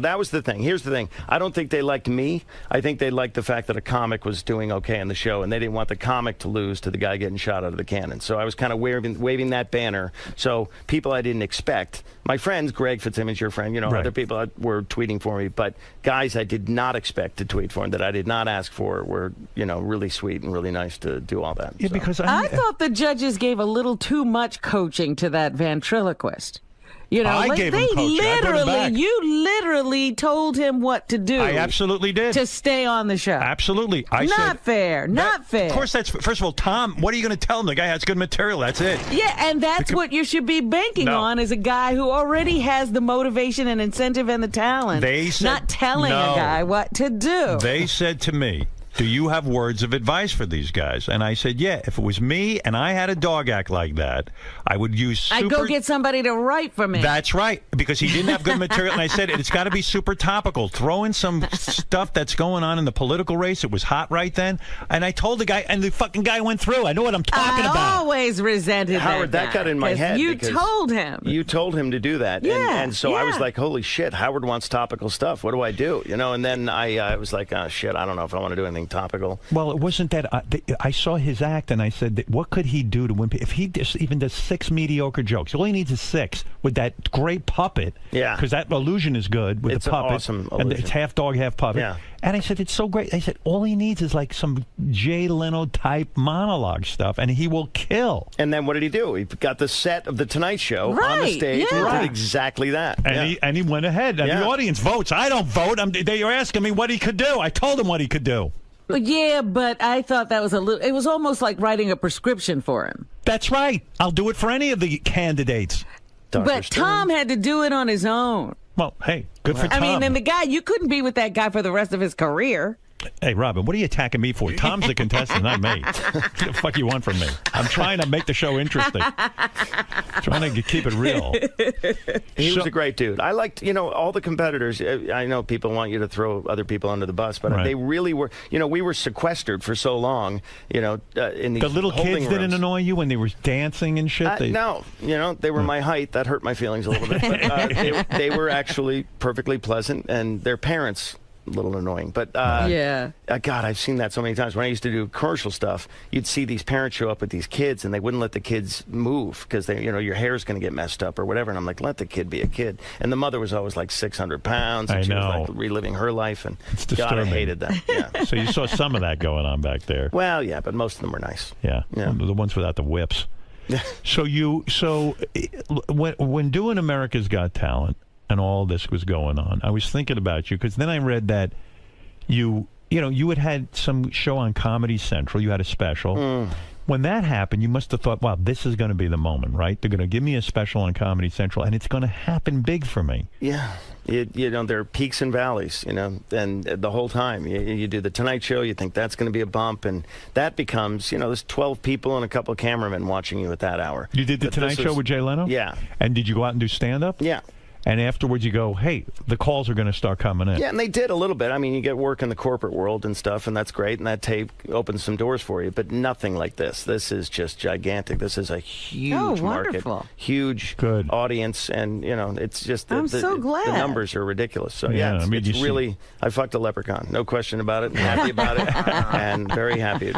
that was the thing. Here's the thing. I don't think they liked me. I think they liked the fact that a comic was doing okay in the show, and they didn't want the comic to lose to the guy getting shot out of the cannon. So I was kind of waving that banner. So people I didn't expect, my friends, Greg Fitzsimmons, your friend, you know, Right. other people that were tweeting for me, but guys I did not expect to tweet for and that I did not ask for were, you know, really sweet and really nice to do all that. Yeah, so. because I thought the judges gave a little too much coaching to that ventriloquist. You know, I like gave him they coaching. I brought him back. you literally told him what to do. I absolutely did. To stay on the show. Absolutely. Not fair. Not fair. Of course, that's first of all, Tom. What are you going to tell him? The guy has good material. That's it. Yeah, and that's what you should be banking on is a guy who already has the motivation and incentive and the talent. They said- not telling No. a guy what to do. They said to me, do you have words of advice for these guys? And I said, yeah, if it was me and I had a dog act like that, I would use super... I'd go get somebody to write for me. That's right, because he didn't have good material. And I said, it's got to be super topical. Throw in some stuff that's going on in the political race. It was hot right then. And I told the guy, and the fucking guy went through. I know what I'm talking about. I always resented Howard, that got in my head. You because told him. You told him to do that. Yeah, and so I was yeah. like, holy shit, Howard wants topical stuff. What do I do? You know, and then I was like, oh, shit, I don't know if I want to do anything topical. Well, it wasn't that. I saw his act, and I said, what could he do to win? If he even does 6 mediocre jokes, all he needs is 6 with that great puppet. Yeah. Because that illusion is good with It's the an puppet. awesome And illusion. it's half dog, half puppet. Yeah. And I said, it's so great. I said, all he needs is like some Jay Leno type monologue stuff, and he will kill. And then what did he do? He got the set of The Tonight Show on the stage and did exactly that. And he went ahead. And the audience votes. I don't vote. They are asking me what he could do. I told him what he could do. Yeah, but I thought that was a little... It was almost like writing a prescription for him. That's right. I'll do it for any of the candidates. But Tom had to do it on his own. Well, hey, good for Tom. I mean, and the guy, you couldn't be with that guy for the rest of his career. Hey, Robin, what are you attacking me for? Tom's the contestant, not me. What the fuck you want from me? I'm trying to make the show interesting. Trying to keep it real. He was a great dude. I liked, all the competitors. I know people want you to throw other people under the bus, but they really were, we were sequestered for so long, in these The little holding kids rooms. didn't annoy you when they were dancing and shit? No, they were my height. That hurt my feelings a little bit. But they were actually perfectly pleasant, and their parents... a little annoying, but God, I've seen that so many times. When I used to do commercial stuff, you'd see these parents show up with these kids, and they wouldn't let the kids move because your hair's going to get messed up or whatever. And I'm like, let the kid be a kid. And the mother was always like 600 pounds, and she was like reliving her life. And it's God, I disturbing. hated that. Yeah. So you saw some of that going on back there. Well, yeah, but most of them were nice. Yeah. The ones without the whips. So when doing America's Got Talent and all this was going on, I was thinking about you because then I read that you had some show on Comedy Central. You had a special. When that happened, you must have thought, wow, this is going to be the moment, right? They're going to give me a special on Comedy Central, and it's going to happen big for me. Yeah. There are peaks and valleys, and the whole time. You do the Tonight Show, you think that's going to be a bump, and that becomes, there's 12 people and a couple of cameramen watching you at that hour. You did the Tonight Show with Jay Leno? Yeah. And did you go out and do stand-up? Yeah. And afterwards you go, hey, the calls are going to start coming in. Yeah, and they did a little bit. I mean, you get work in the corporate world and stuff, and that's great, and that tape opens some doors for you, but nothing like this. This is just gigantic. This is a huge market, huge audience, and, it's just I'm so glad. The numbers are ridiculous. So, Yeah, it's, I mean, it's you really, I fucked a leprechaun. No question about it. I'm happy about it, and very happy.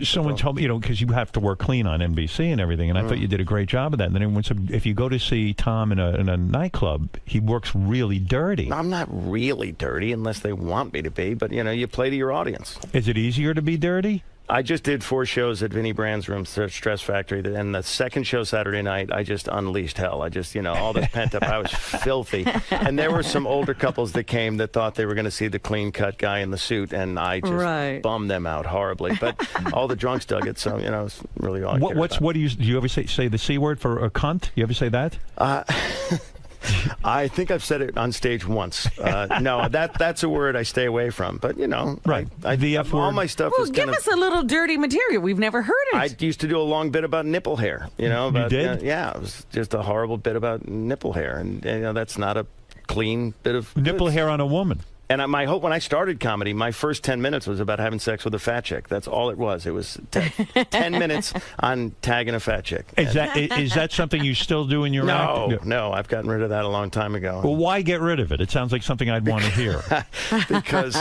Someone told me, because you have to work clean on NBC and everything, and I thought you did a great job of that. And then everyone said, if you go to see Tom in a nightclub, he works really dirty. I'm not really dirty unless they want me to be, but, you play to your audience. Is it easier to be dirty? I just did 4 shows at Vinnie Brand's room, Stress Factory, and the second show Saturday night, I just unleashed hell. I just, all this pent up, I was filthy. And there were some older couples that came that thought they were going to see the clean-cut guy in the suit, and I just bummed them out horribly. But all the drunks dug it, so, it's really all I cared about. What do you ever say the C word for a cunt? You ever say that? I think I've said it on stage once. No, that's a word I stay away from. But, right. The F word. All my stuff Well, is give us a little dirty material. We've never heard it. I used to do a long bit about nipple hair. About, you did? Yeah, it was just a horrible bit about nipple hair. And, that's not a clean bit of nipple hair on a woman. And my hope when I started comedy, my first 10 minutes was about having sex with a fat chick. That's all it was. It was 10 minutes on tagging a fat chick. Is that something you still do in your act? No, I've gotten rid of that a long time ago. Well, why get rid of it? It sounds like something I'd want to hear. Because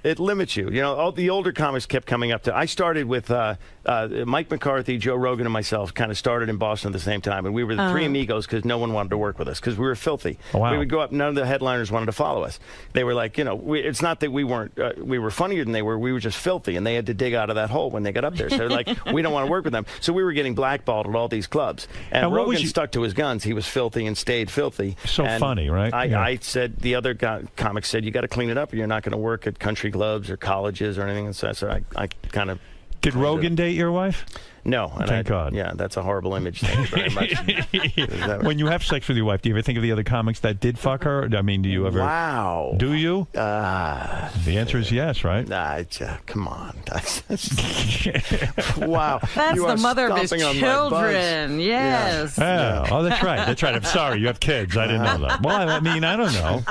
it limits you. All the older comics kept coming up to. I started with Mike McCarthy, Joe Rogan, and myself. Kind of started in Boston at the same time, and we were the three amigos because no one wanted to work with us because we were filthy. Oh, wow. We would go up. None of the headliners wanted to follow us. They were like, it's not that we weren't, we were funnier than they were. We were just filthy, and they had to dig out of that hole when they got up there. So they're like, we don't want to work with them. So we were getting blackballed at all these clubs. And Rogan stuck to his guns. He was filthy and stayed filthy. So funny, right? I said, the other comics said, you got to clean it up, or you're not going to work at country clubs or colleges or anything. So I kind of Did Rogan date your wife? No. And Thank God. Yeah, that's a horrible image. Thank you very much. When you have sex with your wife, do you ever think of the other comics that did fuck her? I mean, do you ever? Wow. Do you? The answer is yes, right? Come on. Wow. That's You the are mother of his stomping on my children. buzz. Yes. Yeah. Oh, that's right. That's right. I'm sorry. You have kids. I didn't know that. Well, I mean, I don't know.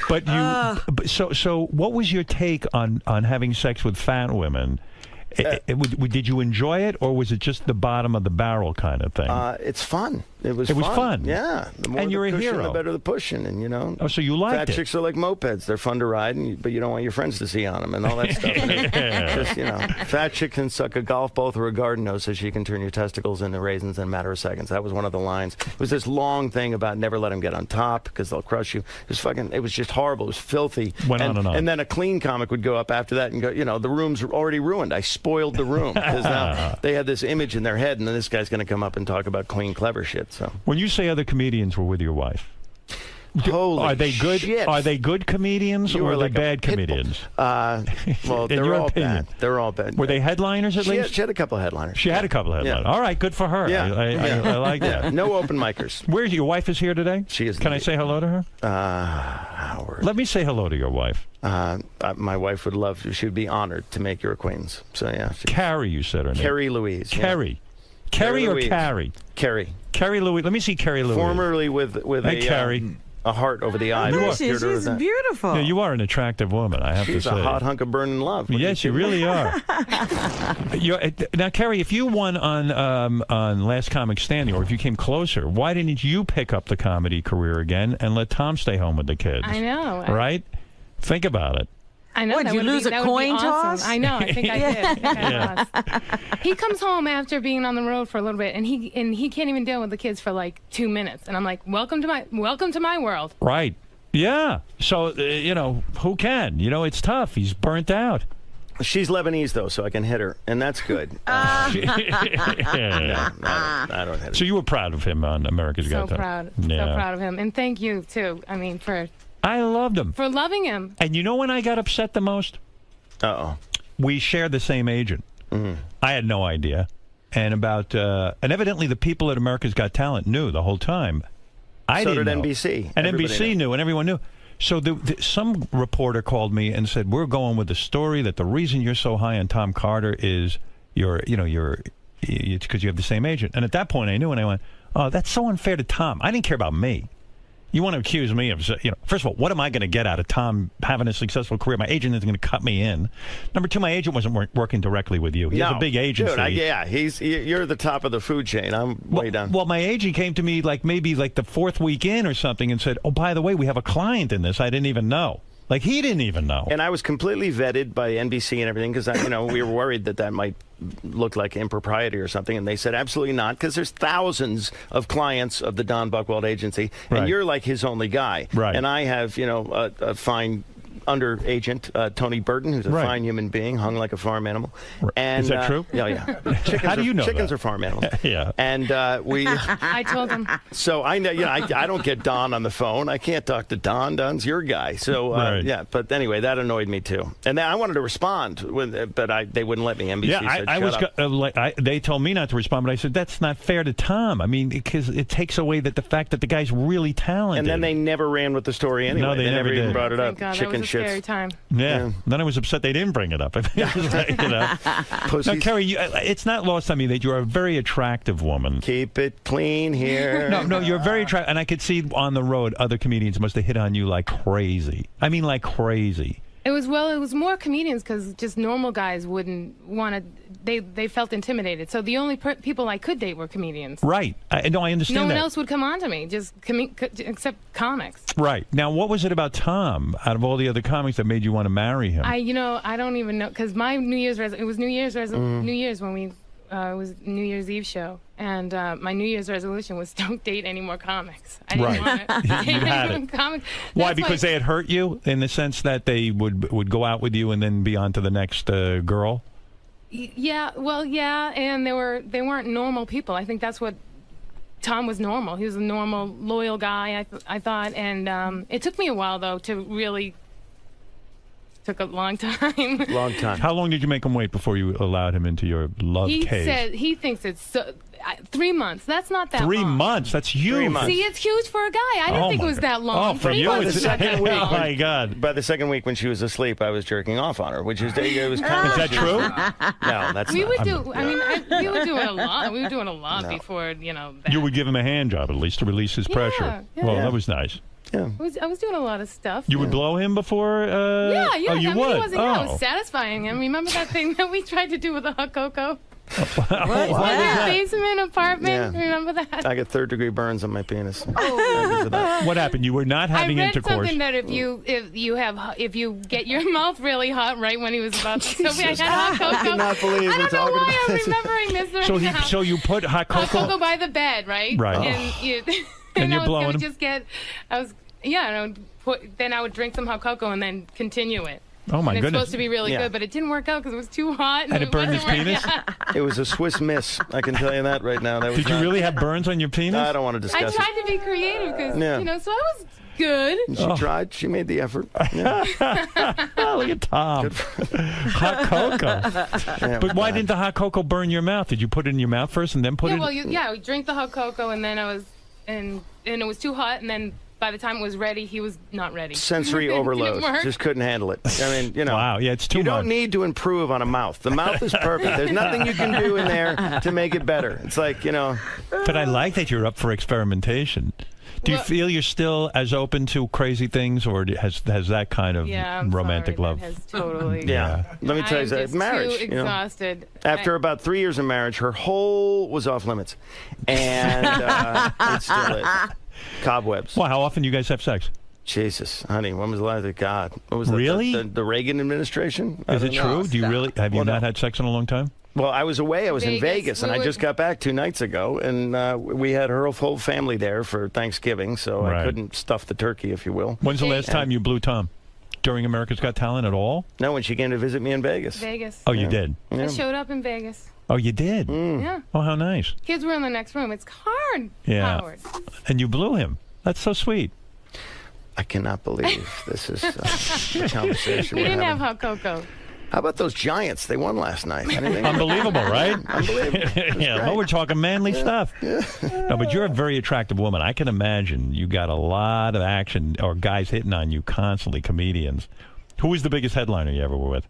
But you. So, what was your take on having sex with fat women? Did you enjoy it, or was it just the bottom of the barrel kind of thing? It's fun. It was fun. Yeah. The more And you're the a cushion, hero. the better the pushing, and you know. Oh, so you liked Fat it. chicks are like mopeds. They're fun to ride, but you don't want your friends to see on them and all that stuff. Just, you know, fat chick can suck a golf ball through a garden hose so she can turn your testicles into raisins in a matter of seconds. That was one of the lines. It was this long thing about never let them get on top because they'll crush you. It was just horrible. It was filthy. Went on and on. And then a clean comic would go up after that and go, you know, the room's already ruined. I spoiled the room because now they had this image in their head, and then this guy's going to come up and talk about clean, clever shit. So when you say other comedians were with your wife, holy are they good? shit. Are they good comedians You or are are they like a bad pit bull. comedians? Well, In they're your all opinion. bad. They're all bad. Were they headliners at least? She had a couple of headliners. She had a couple of headliners. Yeah. All right, good for her. Yeah. I like that. Yeah. No open micers. Where's your wife? Is here today? She is. Can I say hello to her? Howard. Let me say hello to your wife. My wife would love. She would be honored to make your acquaintance. So yeah. Carrie, you said her name. Carrie Louise. yeah. Carrie. Carrie or Louise. Carrie? Carrie. Carrie Louise. Let me see Carrie Louise. Formerly with Hey, Carrie. A heart over the eye. There she is. She's beautiful. Yeah, you are an attractive woman, I have She's to say. a hot hunk of burning love. What do Yes, you think? really are. Now, Carrie, if you won on Last Comic Standing, or if you came closer, why didn't you pick up the comedy career again and let Tom stay home with the kids? I know. Right? Think about it. I know. What, that did you would lose be, a that would be coin awesome. toss? I know. I think I did. I think I lost. He comes home after being on the road for a little bit, and he can't even deal with the kids for like 2 minutes. And I'm like, welcome to my world. Right. Yeah. So, you know, who can? You know, it's tough. He's burnt out. She's Lebanese though, so I can hit her, and that's good. No, I don't hit her. So you were proud of him on America's So Got Talent. proud. Yeah. So proud of him. And thank you too. I mean, I loved him. for loving him. And you know when I got upset the most? We shared the same agent. I had no idea. And and evidently the people at America's Got Talent knew the whole time. I So didn't did know. NBC. And Everybody NBC knew, and everyone knew. So some reporter called me and said, "We're going with the story that the reason you're so high on Tom Carter is it's because you have the same agent." And at that point, I knew, and I went, "Oh, that's so unfair to Tom. I didn't care about me. You want to accuse me of, first of all, what am I going to get out of Tom having a successful career? My agent isn't going to cut me in. Number two, my agent wasn't working directly with you. He has a big agency. Dude, you're the top of the food chain. I'm way down. Well, my agent came to me maybe the fourth week in or something and said, "Oh, by the way, we have a client in this. I didn't even know." Like, he didn't even know. And I was completely vetted by NBC and everything because, we were worried that might look like impropriety or something. And they said, absolutely not, because there's thousands of clients of the Don Buchwald agency, and you're like his only guy. Right. And I have, a fine under agent, Tony Burton, who's a fine human being, hung like a farm animal. And, is that true? Yeah. How do you know Chickens that? are farm animals. Yeah. And we... I told him. So I know, I don't get Don on the phone. I can't talk to Don. Don's your guy. So Right. yeah. But anyway, that annoyed me too. And then I wanted to respond, but they wouldn't let me. NBC said, I was. Shut up. They told me not to respond, but I said that's not fair to Tom. I mean, because it takes away the fact that the guy's really talented. And then they never ran with the story anyway. No, they never even did. brought it up. Thank God, Chicken that was a shits. scary time. Yeah. Then I was upset they didn't bring it up. Now, Carrie, it's not lost on me that you're a very attractive woman. Keep it clean here. No, you're very attractive. And I could see on the road other comedians must have hit on you like crazy. I mean, like crazy. It was more comedians because just normal guys wouldn't want to. They felt intimidated. So the only people I could date were comedians. Right. I understand No that. one else would come on to me, just except comics. Right. Now, what was it about Tom, out of all the other comics, that made you want to marry him? I don't even know because my New Year's it was New Year's when we it was New Year's Eve show, and my New Year's resolution was don't date any more comics. I didn't want to date You had any more it. comics. Why? That's Because they had hurt you in the sense that they would go out with you and then be on to the next girl? Yeah, and they weren't normal people. I think that's what Tom was normal. He was a normal, loyal guy, I thought, and it took me a while though to really Took a long time. Long time. How long did you make him wait before you allowed him into your love He cave? said he thinks it's 3 months. That's not that 3 long. months. That's huge. See, it's huge for a guy. I didn't think it was that long. Oh, for 3 you, months it's is the not that second week. long. Oh, my God. By the second week when she was asleep, I was jerking off on her, which is it was kind Is that true? No, that's We not. would do. I mean, we were doing a lot. We were doing a lot No. before, you know. That. You would give him a hand job at least to release his pressure. yeah. Well, that was nice. Yeah. I was doing a lot of stuff. You would blow him before? Yeah. Oh, you I mean, would? It wasn't, yeah, it was satisfying him. Remember that thing that we tried to do with the hot cocoa? What was that? Basement apartment. Yeah. Remember that? I got third-degree burns on my penis. What happened? You were not having I read intercourse. something that if you get your mouth really hot right when he was about to, I had hot cocoa. I cannot believe I we're don't know talking why about I'm this. remembering this right now. So you put hot cocoa? Hot cocoa by the bed, right? Right. And you, And you're I was blowing gonna him? just get, then I would drink some hot cocoa and then continue it. Oh, my and it's goodness. supposed to be really Yeah. good, but it didn't work out because it was too hot. And it burned his wasn't penis? working out. It was a Swiss miss. I can tell you that right now. That was Did you not- really have burns on your penis? I don't want to I discuss tried to be creative because, Yeah. so I was good. it. She tried. She made the effort. Yeah. Oh, look at Tom. Hot cocoa. Yeah, But why God. didn't the hot cocoa burn your mouth? Did you put it in your mouth first and then put Yeah, it? well, I would drink the hot cocoa and then and it was too hot, and then by the time it was ready, he was not ready. Sensory It didn't overload. work. Just couldn't handle it. I mean, Wow, yeah, it's too You much. don't need to improve on a mouth. The mouth is perfect. There's nothing you can do in there to make it better. It's like, But I like that you're up for experimentation. Do you feel you're still as open to crazy things, or has that kind of I'm romantic sorry, love? That has totally. Yeah. Let me tell you I'm that just marriage. Too exhausted. After about 3 years of marriage, her whole was off limits, and it still is. Cobwebs. Well, how often do you guys have sex? Jesus, honey, when was the last? God, what was Really? the Reagan administration? I Is it don't know. true? Do you really have you not had sex in a long time? Well, I was away. I was in Vegas, and I just got back 2 nights ago, and we had her whole family there for Thanksgiving, so I Right. couldn't stuff the turkey, if you will. When's the last time you blew Tom? During America's Got Talent at all? No, when she came to visit me in Vegas. Vegas. Oh, you did? I showed up in Vegas. Oh, you did? Yeah. Oh, how nice. Kids were in the next room. It's hard. Yeah. Howard. And you blew him. That's so sweet. I cannot believe this is the conversation We we're didn't having. have hot cocoa. How about those Giants? They won last night. Anything? Unbelievable, right? Unbelievable. Yeah, well, we're talking manly stuff. No, but you're a very attractive woman. I can imagine you got a lot of action or guys hitting on you constantly, comedians. Who was the biggest headliner you ever were with?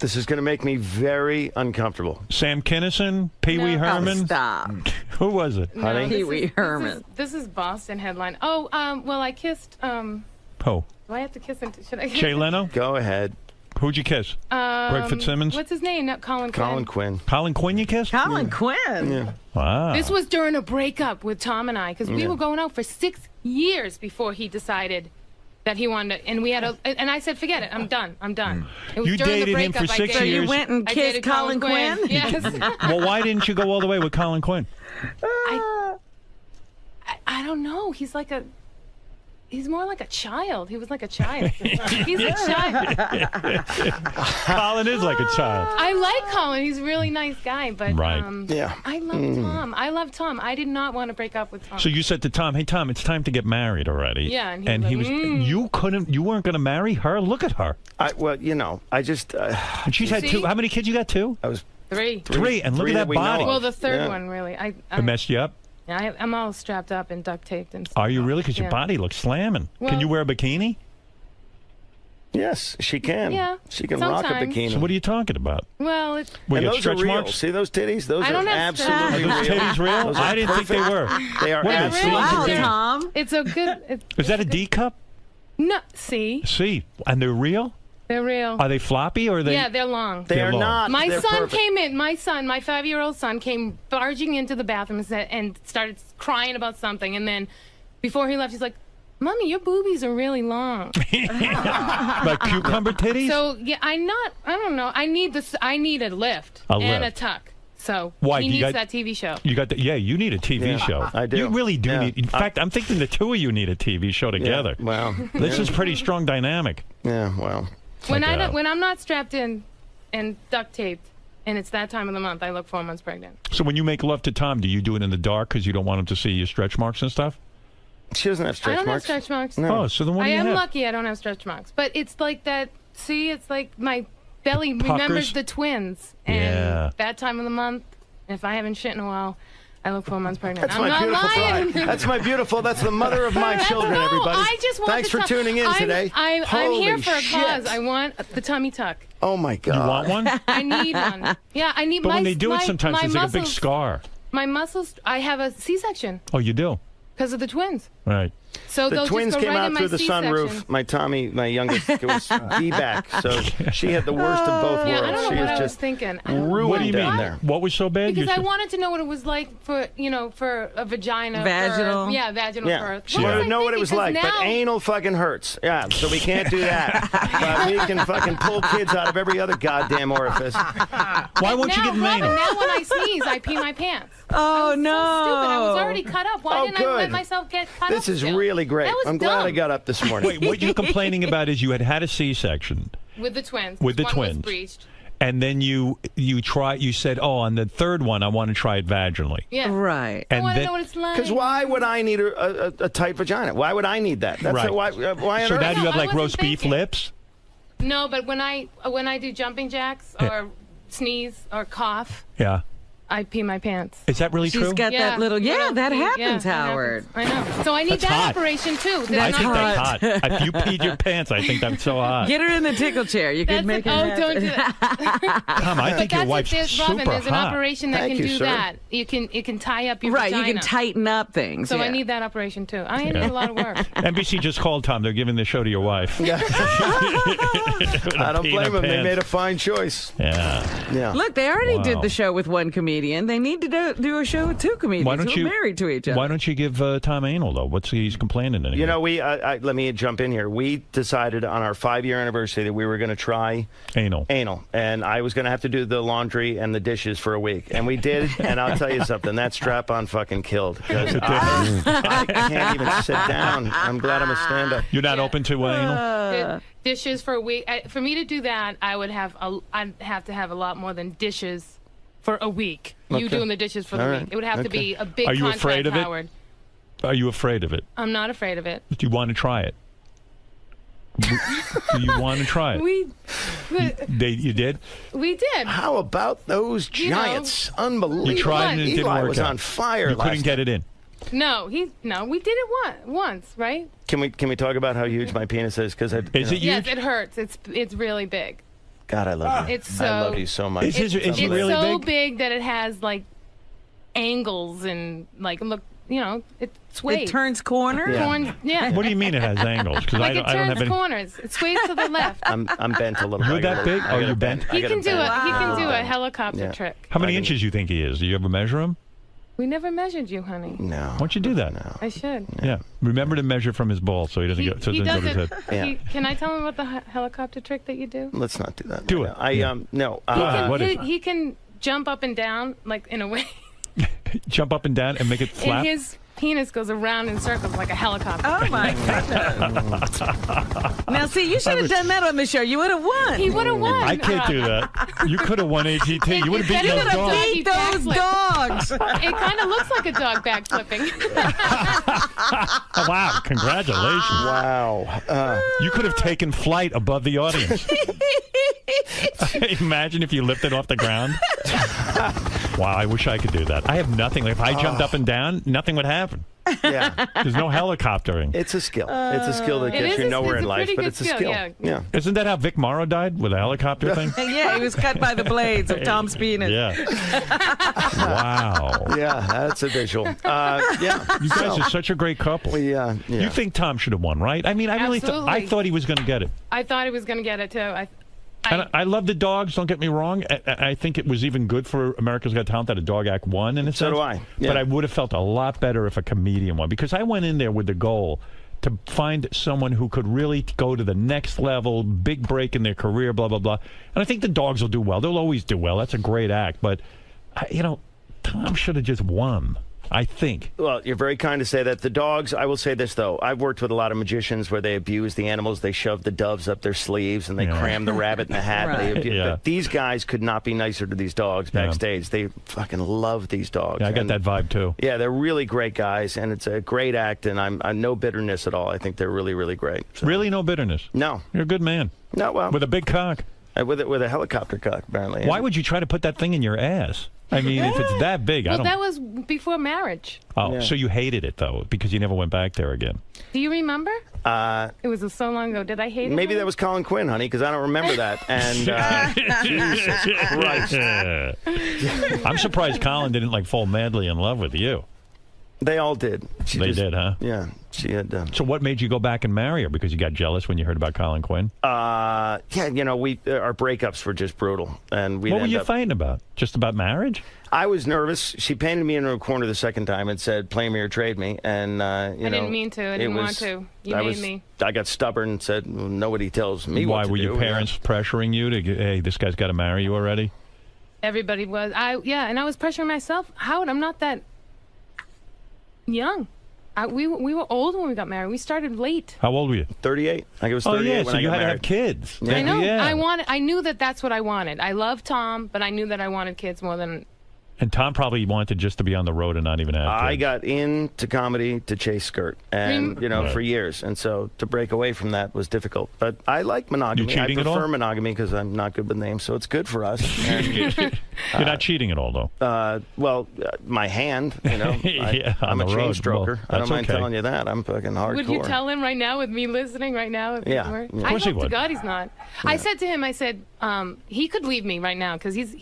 This is going to make me very uncomfortable. Sam Kinison? Pee Wee No. Herman? Oh, stop. Who was it? No, Honey? this Pee-wee is- Herman. This is Boston headline. Oh, well, I kissed. Who? Do I have to kiss him? Should I? Kiss Jay him? Leno? Go ahead. Who'd you kiss? Greg Fitzsimmons? What's his name? Not Colin Quinn. Colin Quinn. Colin Quinn you kissed? Colin Quinn. Yeah. Wow. This was during a breakup with Tom and I because we Yeah. were going out for 6 years before he decided that he wanted to, and we had and I said, forget it, I'm done. It was You during the dated him breakup. for I 6 dated- years? You went and I kissed dated Colin Quinn? Yes. Well, why didn't you go all the way with Colin Quinn? I don't know. He's more like a child. He was like a child. He's a child. Colin is like a child. I like Colin. He's a really nice guy, but Right. Yeah. I love Tom. I love Tom. I did not want to break up with Tom. So you said to Tom, "Hey Tom, it's time to get married already." Yeah, and he was. You weren't going to marry her. Look at her. Well, I just. And she's had See? 2. How many kids you got? 2. I was Three. 3. And look Three at that that we know body. of. Well, the third Yeah. one really. It messed you up. I'm all strapped up and duct taped and stuff. Are you really? Because your Yeah. body looks slamming. Can Well- you wear a bikini? Yes, she can. Yeah, She can rock a sometimes. bikini. So what are you talking about? Well, it's Were And you those are stretch real. marks? See those titties? Those I are don't have absolutely Are those real. titties real? Those are I didn't think they perfect. were. They are What are they, absolutely C's or Wow, D's? real. Tom. it's a good. Is that a D cup? No, see, C. And they're real? they're real. Are they floppy or are they? Yeah, they're long. They are long. not. My They're son perfect. came in. My 5-year-old son, came barging into the bathroom and started crying about something. And then, before he left, he's like, "Mommy, your boobies are really long." Like cucumber titties? So yeah, I don't know. I need this. I need a lift A and lift. a tuck. So Why, he you needs got- that TV show. You got yeah, you need a TV Yeah, show. I do. You really do Yeah. need. In fact, I'm thinking the two of you need a TV show together. Well, This is pretty strong dynamic. yeah, well. When Like, when I'm not strapped in and duct taped, and it's that time of the month, I look 4 months pregnant. So when you make love to Tom, do you do it in the dark because you don't want him to see your stretch marks and stuff? She doesn't have I stretch don't marks. have stretch marks. No. Oh, so then what I do you am have? lucky I don't have stretch marks, but it's like that See, it's like my belly remembers the twins. And that time of the month, if I haven't shit in a while, I look 4 months pregnant. That's I'm my not beautiful lying. bride. That's my beautiful. That's the mother of my children, everybody. I just want Thanks the for tuning in today. I'm here Holy for a shit. cause. I want the tummy tuck. Oh, my God. You want one? I need one. Yeah, I need But my when they do it, sometimes my it's like a big muscles- scar. My muscles, I have a C-section Oh, you do? because of the twins. Right. So The they'll twins just go came right out in my through the C-section. sunroof. My Tommy, my youngest, was D-back, so she had the worst of both Yeah, I worlds. don't know She what is I was just thinking. ruined What do you mean? down there. What was so bad? Because You I said- wanted to know what it was like for, for a vagina. Vaginal. Birth. Yeah, vaginal Yeah, birth. she What wanted was to I know what it thinking? was 'Cause like, but now- anal fucking hurts. Yeah, so we can't do that. But we can fucking pull kids out of every other goddamn orifice. Why won't you now, get an Robin, anal? now when I sneeze, I pee my pants. Oh, no. So stupid. I was already cut up. Why Oh, didn't I let good. myself get cut up? This is still? really great. That was I'm glad I dumb. got up this morning. Wait, what you're complaining about is you had a C-section With the twins. with the One was twins, breached. and then you said, oh, on the third one I want to try it vaginally. Yeah. Right. I And want to then- know what it's like. Because why would I need a tight vagina? Why would I need that? That's Right. why on So earth? now do you have I like wasn't roast beef thinking. lips? No, but when I do jumping jacks or sneeze or cough, Yeah. I pee my pants. Is that really She's true? got that little, that pee. happens, that Howard. happens. I know. So I need That's that hot. operation too. I think that's hot. If you peed your pants, I think that's so hot. Get her in the tickle chair. You could make it happen. Don't do that. Tom, I think your But wife's there's, super Robin, there's an hot. operation that Thank can you, do sir. that. It can tie up your Right, vagina. you can tighten up things. So yeah. I need that operation too. I need Yeah. a lot of work. NBC just called Tom. They're giving the show to your wife. I don't blame them. They made a fine choice. Yeah. Yeah. Look, they already Wow. did the show with one comedian. They need to do a show with two comedians Why don't who you are married to each other. Why don't you give Tom anal though? What's he's complaining? Anyway? You know, let me jump in here. We decided on our 5-year anniversary that we were going to try anal, and I was going to have to do the laundry and the dishes for a week, and we did. And I'll tell you something, that strap-on fucking killed. 'Cause I can't even sit down. I'm glad I'm a stand-up. You're not open to anal? Dishes for a week. For me to do that, I'd have to have a lot more than dishes for a week. You Okay. doing the dishes for the All week. right. It would have to Okay. be a big Are you contract, afraid of it? Howard. Are you afraid of it? I'm not afraid of it. Do you want to try it? Do you want to try it? You did? We did. How about those Giants? Unbelievable. You tried and it didn't Eli work was out. on fire You last couldn't get it in. No, we did it once, right? Can we talk about how huge my penis is? Because Yes, it hurts. It's really big. God, I love you. It's so. I love you so much. Is it It's really so big? big that it has like angles and like look, it sways. It turns corners? Yeah. What do you mean it has angles? Because Like I it don't turns have any. corners. It sways to the left. I'm bent a little. You're I got that a- big? I Oh, got you're a bent? He can do bent. a helicopter trick. How many inches you think he is? Do you ever measure him? We never measured you, honey. No. Why don't you do that? I should. Yeah. Remember to measure from his balls so he doesn't go. So it He doesn't does go it. to his head. Can I tell him about the helicopter trick that you do? Let's not do that. Do right it. now. No. He can jump up and down like in a way, Jump up and down and make it flap. and his penis goes around in circles like a helicopter. Oh my goodness! Now, see, you should have done that on the show. You would have won. He would have won. I can't do that. You could have won AGT. You would have beaten You those would've dogs. beat those dogs. It kind of looks like a dog backflipping. Oh, wow. Congratulations. Wow. You could have taken flight above the audience. Imagine if you lifted off the ground. Wow, I wish I could do that. I have nothing. Like, if I jumped up and down, nothing would happen. Yeah. There's no helicoptering. It's a skill. It's a skill that It gets is you a- nowhere it's in a life, pretty but good it's a skill, skill. yeah. Isn't that how Vic Morrow died, with a helicopter thing? Yeah, he was cut by the blades of Tom's penis. Yeah. Wow. Yeah, that's a visual. Yeah. You guys are such a great couple. Yeah. You think Tom should have won, right? I mean, I really thought Absolutely. I thought he was going to get it. I thought he was going to get it too. And I love the dogs. Don't get me wrong. I think it was even good for America's Got Talent that a dog act won. In a So sense. do I. Yeah. But I would have felt a lot better if a comedian won, because I went in there with the goal to find someone who could really go to the next level, big break in their career, blah blah blah. And I think the dogs will do well. They'll always do well. That's a great act. But Tom should have just won. I think. Well, you're very kind to say that. The dogs, I will say this, though. I've worked with a lot of magicians where they abuse the animals. They shove the doves up their sleeves and they cram the rabbit in the hat. Right. But these guys could not be nicer to these dogs backstage. They fucking love these dogs. Yeah, I got that vibe, too. Yeah, they're really great guys, and it's a great act, and I'm no bitterness at all. I think they're really, really great. So. Really no bitterness? No. You're a good man. No, well. With a big cock. With a helicopter cock, apparently. Why would you try to put that thing in your ass? I mean, if it's that big, I Well, don't... that was before marriage. Oh, so you hated it, though, because you never went back there again. Do you remember? It was so long ago. Did I hate it? Maybe that was Colin Quinn, honey, because I don't remember that. And Jesus Christ. I'm surprised Colin didn't, like, fall madly in love with you. They all did. They did, huh? Yeah, she had. So what made you go back and marry her? Because you got jealous when you heard about Colin Quinn? Yeah, you know, our breakups were just brutal, and we. What were you fighting about? Just about marriage? I was nervous. She painted me into a corner the second time and said, "Play me or trade me." And I didn't mean to. I didn't want to. You made me. I got stubborn and said, well, "Nobody tells me Why what to were do." your parents pressuring you to? Hey, this guy's got to marry you already. Everybody was. And I was pressuring myself. Howard, I'm not that young. We were old when we got married. We started late. How old were you? 38. I was 38 when I got married. so you had to have kids. Yeah. I know. Yeah. I knew that's what I wanted. I love Tom, but I knew that I wanted kids more than. And Tom probably wanted just to be on the road and not even have kids. I got into comedy to chase skirt, and for years, and so to break away from that was difficult. But I like monogamy. You cheating I at all? prefer monogamy because I'm not good with names, so it's good for us. And, You're not cheating at all, though. My hand, Yeah, I'm on a the chain road. stroker. Well, I don't mind that's okay. telling you that. I'm fucking hardcore. Would you tell him right now with me listening right now? If Yeah. he were? Yeah. Of I course he hope to would. God he's not. I said to him, I said, he could leave me right now because he's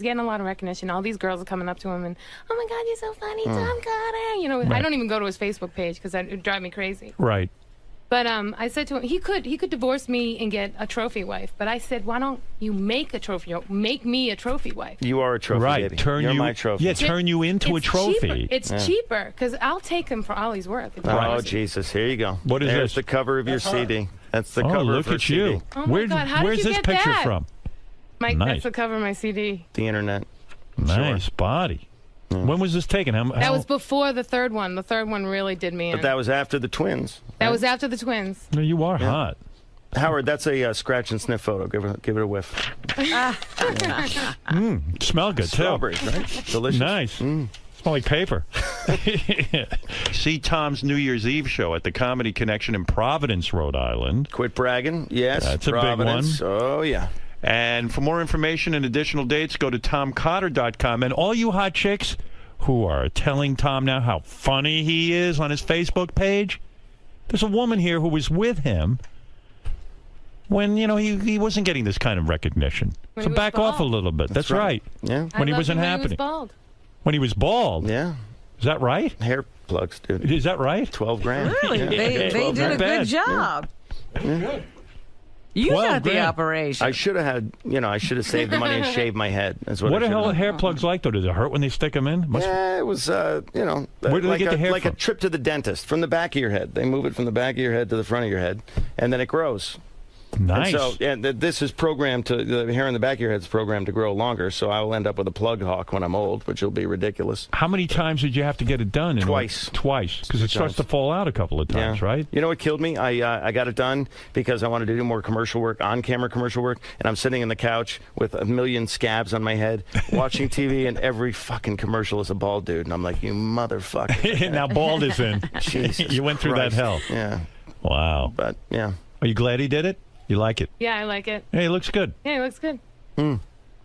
getting a lot of recognition. All these girls are coming up to him and, oh my God, you're so funny, Tom Carter. I don't even go to his Facebook page because it would drive me crazy. Right. But I said to him, he could divorce me and get a trophy wife. But I said, why don't you make me a trophy wife? You are a trophy, Right. baby. You're my trophy. Yeah, turn you into a trophy. It's cheaper because I'll take him for all he's worth. Oh, Jesus. Here you go. What is There's this? the cover of your CD. That's the cover look of her at CD. you. Oh my God, how did where's you this get picture that? from? Mike, Nice. that's the cover of my CD. The internet. Nice body. When was this taken? That was before the third one. The third one really did me in. But that was after the twins. That was after the twins. No, you are hot. Howard, that's a scratch and sniff photo. Give it a whiff. Smell good, too. Strawberries, right? Delicious. Nice. Smell like paper. See Tom's New Year's Eve show at the Comedy Connection in Providence, Rhode Island. Quit bragging. Yes, That's a big Providence. one. Oh, yeah. And for more information and additional dates, go to TomCotter.com. And all you hot chicks who are telling Tom now how funny he is on his Facebook page, there's a woman here who was with him when, he wasn't getting this kind of recognition. When So he was back off a bald. little bit. That's right. Yeah. When he wasn't When he was happening. bald. When he was bald. Yeah. Is that right? Hair plugs, dude. Is that right? 12 grand. Really? Yeah. They 12 did a grand. good job. Yeah. You 12 got the grand. operation. I should have had, I should have saved the money and shaved my head. That's what What I the hell are should've hair plugs like, though? Does it hurt when they stick them in? Yeah, it was, Where do they like get the hair like from? a trip to the dentist from the back of your head. They move it from the back of your head to the front of your head, and then it grows. Nice. And so, this is programmed to, the hair in the back of your head is programmed to grow longer, so I will end up with a plug hawk when I'm old, which will be ridiculous. How many times did you have to get it done? Twice. Twice, because it starts to fall out a couple of times, right? You know what killed me? I got it done because I wanted to do more commercial work, on-camera commercial work, and I'm sitting in the couch with a million scabs on my head, watching TV, and every fucking commercial is a bald dude, and I'm like, you motherfucker. Now bald is in. Jesus You went through Christ. that hell. Yeah. Wow. But, yeah. Are you glad he did it? You like it? Yeah, I like it. Hey, it looks good. Yeah, it looks good.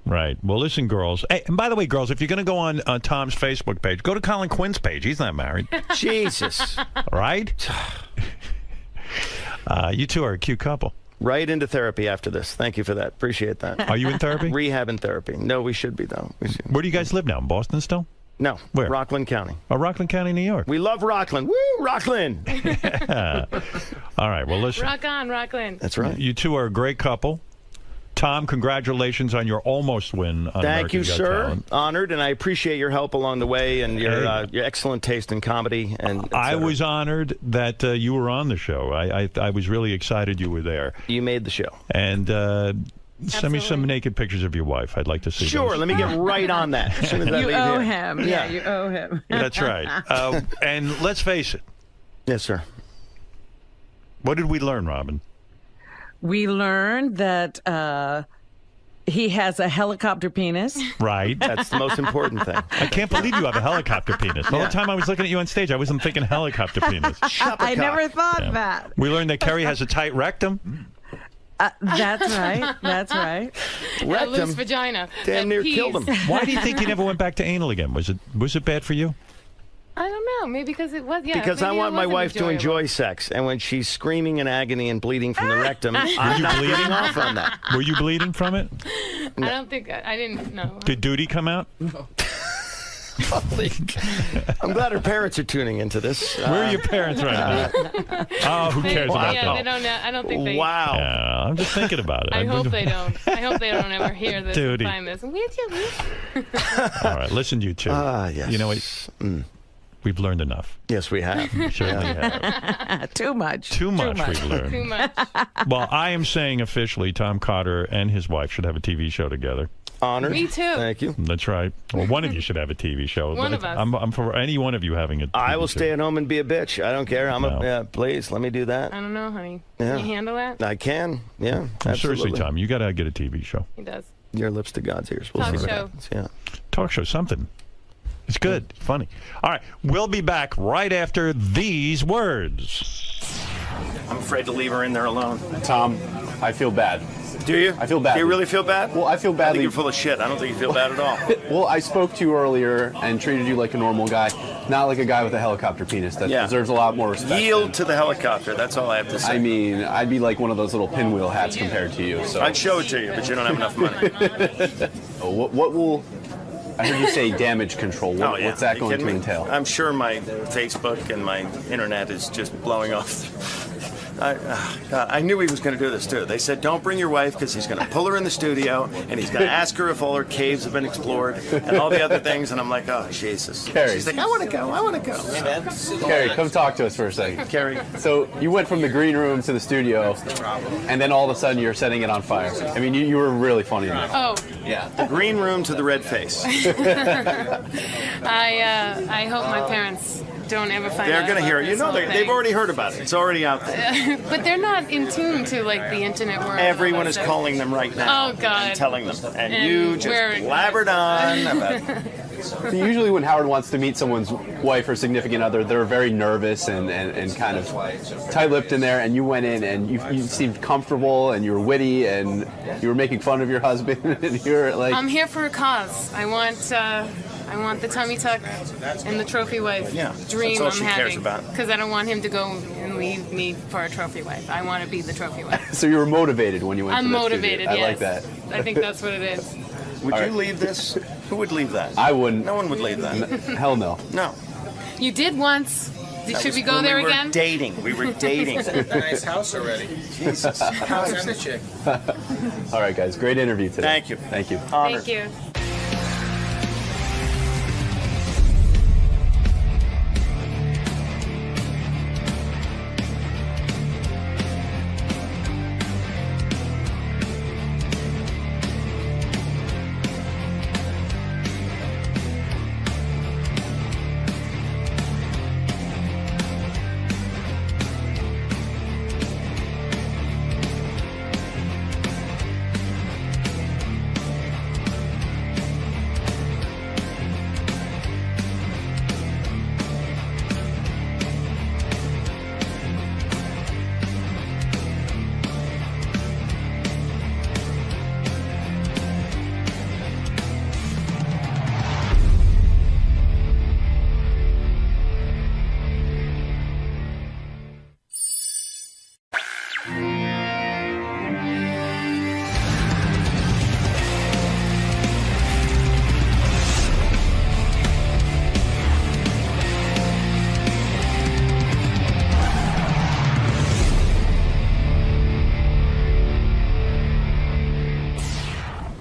Right. Well, listen, girls. Hey, and by the way, girls, if you're going to go on Tom's Facebook page, go to Colin Quinn's page. He's not married. Jesus. Right? You two are a cute couple. Right into therapy after this. Thank you for that. Appreciate that. Are you in therapy? Rehab and therapy. No, we should be, though. We should. Where do you guys live now? In Boston still? No. Where? Rockland County. Oh, Rockland County, New York. We love Rockland. Woo, Rockland. All right. Well, listen. Rock on, Rockland. That's right. You two are a great couple. Tom, congratulations on your almost win on Thank you, America's Got sir. Talent. Honored, and I appreciate your help along the way and your excellent taste in comedy. And I was honored that you were on the show. I was really excited you were there. You made the show. And Send me some naked pictures of your wife. I'd like to see Sure, those. let me get right on that. As soon as I You leave owe here. him. Yeah, you owe him. That's right. And let's face it. Yes, sir. What did we learn, Robin? We learned that he has a helicopter penis. Right. That's the most important thing. I can't believe you have a helicopter penis. The whole time I was looking at you on stage, I wasn't thinking helicopter penis. I never thought that. We learned that Kerry has a tight rectum. That's right. That's right. A loose vagina. Damn near killed him. Why do you think you never went back to anal again? Was it bad for you? I don't know. Maybe because it was. Yeah. Because I maybe want it my wasn't wife to enjoyable. enjoy sex, and when she's screaming in agony and bleeding from the rectum, I'm not bleeding? getting off on that. Were you bleeding from it? I don't think I didn't know. Did duty come out? I'm glad her parents are tuning into this. Where are your parents right now? Oh, who cares about Yeah, that? they don't. I don't think they. Wow. Yeah, I'm just thinking about it. I hope they don't. I hope they don't ever hear this Duty. and find this. All right, listen, you two. Yes. You know what? We've learned enough. Yes, we have. We certainly have. Too much. Too much we've learned. Too much. Well, I am saying officially Tom Carter and his wife should have a TV show together. Honored. Me too. Thank you. That's right. Well, one of you should have a TV show. One of us. I'm for any one of you having a TV I will show. stay at home and be a bitch. I don't care. Please, let me do that. I don't know, honey. Yeah. Can you handle that? I can. Yeah. Seriously, absolutely. Tom, you got to get a TV show. He does. Your lips to God's ears. We'll Talk see what show. happens. Yeah. Talk show, something. It's good. It's funny. All right. We'll be back right after these words. I'm afraid to leave her in there alone. Tom, I feel bad. Do you? I feel bad. Do you really feel bad? Well, I feel I think badly. you're full of shit. I don't think you feel bad at all. Well, I spoke to you earlier and treated you like a normal guy, not like a guy with a helicopter penis that Yeah. deserves a lot more respect. Yield to the helicopter. That's all I have to say. I mean, I'd be like one of those little pinwheel hats compared to you. So I'd show it to you, but you don't have enough money. what will? I heard you say damage control. What's that Are you going kidding to me? entail? I'm sure my Facebook and my internet is just blowing off. God, I knew he was going to do this too. They said, don't bring your wife because he's going to pull her in the studio and he's going to ask her if all her caves have been explored and all the other things. And I'm like, oh, Jesus. Carrie. She's like, I want to go. I want to go. Hey, man. Carrie, come talk to us for a second. Carrie. So you went from the green room to the studio, and then all of a sudden you're setting it on fire. I mean, you were really funny in that. Oh. Yeah. The green room to the red face. I hope my parents don't ever find out. They're going to hear it. You know, about this they've whole already heard about it. It's already out there. thing. But they're not in tune to like the internet world. Everyone is calling them right now. Oh God. And telling them. And And you just we're- blabbered on about So usually when Howard wants to meet someone's wife or significant other, they're very nervous and kind of tight-lipped in there, and you went in and you seemed comfortable and you were witty and you were making fun of your husband and you were like... I'm here for a cause. I want the tummy tuck and the trophy wife dream that's all I'm she having. cares about. Because I don't want him to go and leave me for a trophy wife. I want to be the trophy wife. So you were motivated when you went I'm to the motivated, studio. I yes. like that. I think that's what it is. Would All you right. leave this? Who would leave that? I wouldn't. No one would leave that. Hell no. No. You did once. That Should was we go when there we were again? dating. We were dating. Nice house already. Jesus. How's the chick? All right, guys. Great interview today. Thank you. Thank you. Honored. Thank you.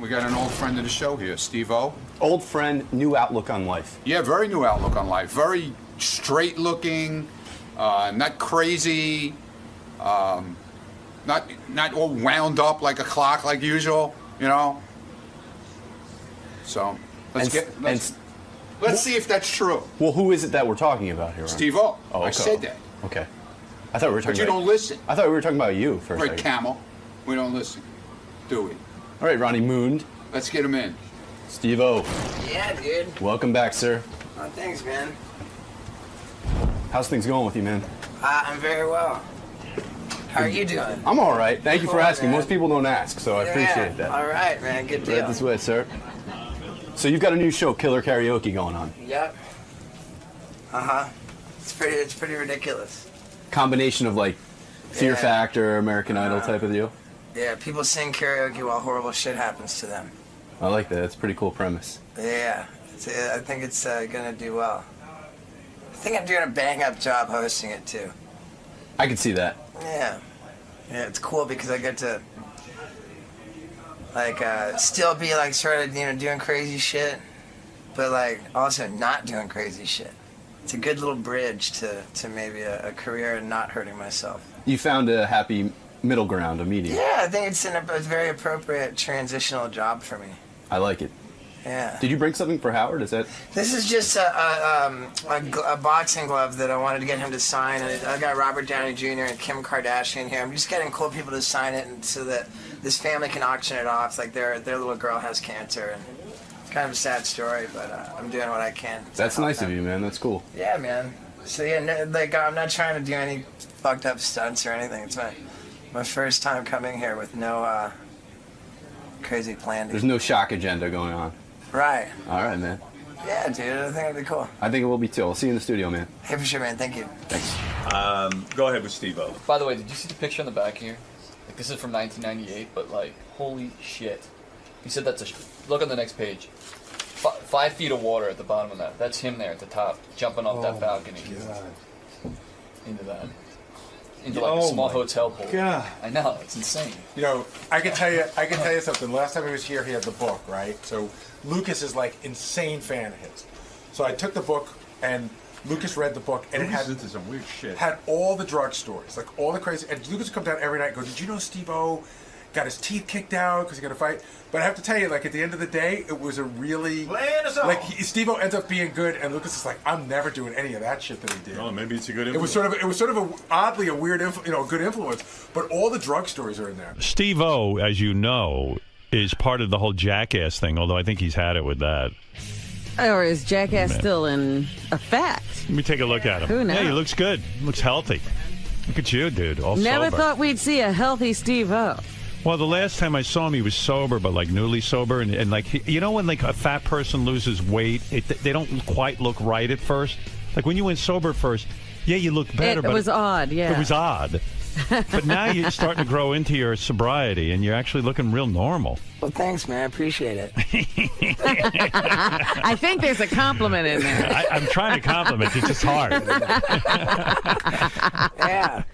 We got an old friend of the show here, Steve-O. Old friend, new outlook on life. Yeah, very new outlook on life. Very straight looking, not crazy. not all wound up like a clock like usual, you know. So let's see if that's true. Well, who is it that we're talking about here? Steve-O. Oh, I said that. Okay. I thought we were talking. But you don't listen. I thought we were talking about you for a Right, second. Camel. We don't listen, do we? All right, Ronnie Moon. Let's get him in. Steve-O. Yeah, dude. Welcome back, sir. Oh, thanks, man. How's things going with you, man? I'm very well. How are you doing? I'm all right. Thank you for Cool, asking. man. Most people don't ask, so I appreciate that. All right, man. Good deal. Right this way, sir. So you've got a new show, Killer Karaoke, going on. Yep. It's pretty ridiculous. Combination of like Fear Yeah. Factor, American Idol type of deal. Yeah, people sing karaoke while horrible shit happens to them. I like that. It's a pretty cool premise. Yeah, I think it's gonna do well. I think I'm doing a bang-up job hosting it too. I can see that. Yeah, it's cool because I get to like still be like sort of doing crazy shit, but like also not doing crazy shit. It's a good little bridge to maybe a career and not hurting myself. You found a happy middle ground, a medium. Yeah, I think it's a very appropriate transitional job for me. I like it. Yeah. Did you bring something for Howard? Is that? This is just a boxing glove that I wanted to get him to sign. And I got Robert Downey Jr. and Kim Kardashian here. I'm just getting cool people to sign it, and so that this family can auction it off. Like their little girl has cancer, and it's kind of a sad story, but I'm doing what I can. That's nice of you, man. That's cool. Yeah, man. So yeah, I'm not trying to do any fucked up stunts or anything. It's my first time coming here with no crazy plan. There's no shock agenda going on. Right. All right, man. Yeah, dude. I think it'd be cool. I think it will be too. I'll see you in the studio, man. Hey, for sure, man. Thank you. Thanks. Go ahead with Steve-O. By the way, did you see the picture on the back here? Like, this is from 1998, but like, holy shit. He said that's look on the next page. 5 feet of water at the bottom of that. That's him there at the top, jumping off that balcony. Into that. Into like a small hotel pool. God. I know, it's insane. You know, I can tell you something. Last time he was here, he had the book, right? So Lucas is like insane fan of his. So I took the book, and Lucas read the book, and Lucas it into some weird shit. had all the drug stories, like all the crazy. And Lucas would come down every night and go, "Did you know Steve-O got his teeth kicked out because he got a fight?" But I have to tell you, like at the end of the day, it was a really like Steve-O ends up being good, and Lucas is like, "I'm never doing any of that shit that he did." Oh, maybe it's a good influence. It was sort of oddly a weird, good influence. But all the drug stories are in there. Steve-O, as you know, is part of the whole Jackass thing, although I think he's had it with that. Or is Jackass still in effect? Let me take a look at him. Who knows? Yeah, he looks good. Looks healthy. Look at you, dude. All Never sober. thought we'd see a healthy Steve-O. Well, the last time I saw him, he was sober, but like newly sober, and like you know when like a fat person loses weight, they don't quite look right at first. Like when you went sober first, yeah, you look better. It but was odd, yeah. It was odd. But now you're starting to grow into your sobriety, and you're actually looking real normal. Well, thanks, man. I appreciate it. I think there's a compliment in there. I'm trying to compliment. It's just hard. Yeah.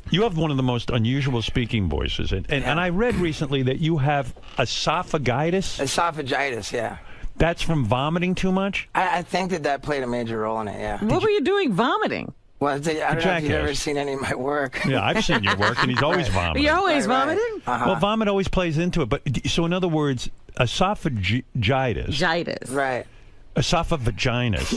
You have one of the most unusual speaking voices, and I read recently that you have esophagitis. Esophagitis, yeah. That's from vomiting too much? I think that played a major role in it, yeah. What were you doing vomiting? Well, I don't know if you've ever seen any of my work. Yeah, I've seen your work, and he's always vomiting. You're always vomiting? Uh-huh. Well, vomit always plays into it. But so, in other words, esophagitis. Right. Esophagitis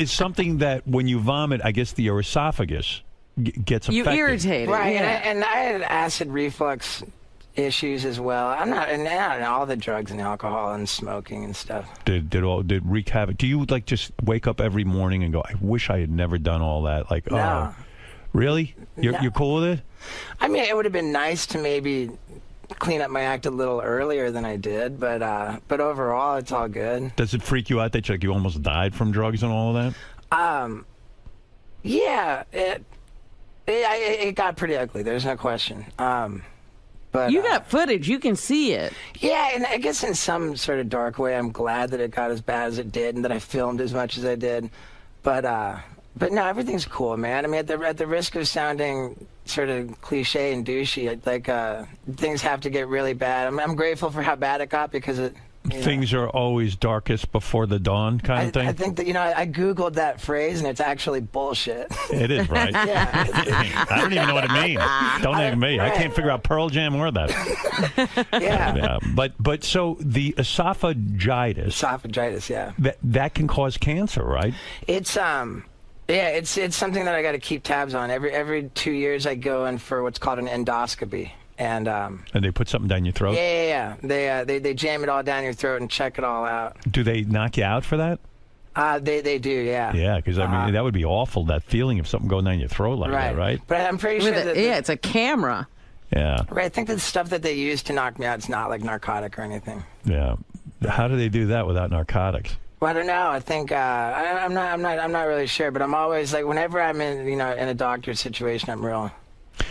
is something that when you vomit, I guess your esophagus gets affected. You irritate it. Right, yeah. and I had acid reflux issues as well. I'm not in all the drugs and alcohol and smoking and stuff. Did wreak havoc? Do you like just wake up every morning and go, I wish I had never done all that? Like, No. oh, really? You're cool with it? I mean, it would have been nice to maybe clean up my act a little earlier than I did, but overall, it's all good. Does it freak you out that you almost died from drugs and all of that? Yeah, it got pretty ugly. There's no question. But you got footage. You can see it. Yeah, and I guess in some sort of dark way, I'm glad that it got as bad as it did and that I filmed as much as I did. But no, everything's cool, man. I mean, at the risk of sounding sort of cliche and douchey, like things have to get really bad. I'm grateful for how bad it got because it things are always darkest before the dawn kind of thing? I think that, I Googled that phrase, and it's actually bullshit. It is, right? Yeah. I don't even know what it means. Don't ask me. I can't figure out Pearl Jam or that. Yeah. But so the esophagitis, yeah. That can cause cancer, right? It's it's something that I got to keep tabs on. Every 2 years I go in for what's called an endoscopy. And they put something down your throat? Yeah. They jam it all down your throat and check it all out. Do they knock you out for that? They do, yeah. Yeah, because I mean that would be awful. That feeling of something going down your throat like that, right? But I'm pretty sure that it's a camera. Yeah. Right. I think the stuff that they use to knock me out is not like narcotic or anything. Yeah. How do they do that without narcotics? Well, I don't know. I think I'm not really sure. But I'm always like, whenever I'm in a doctor's situation, I'm real.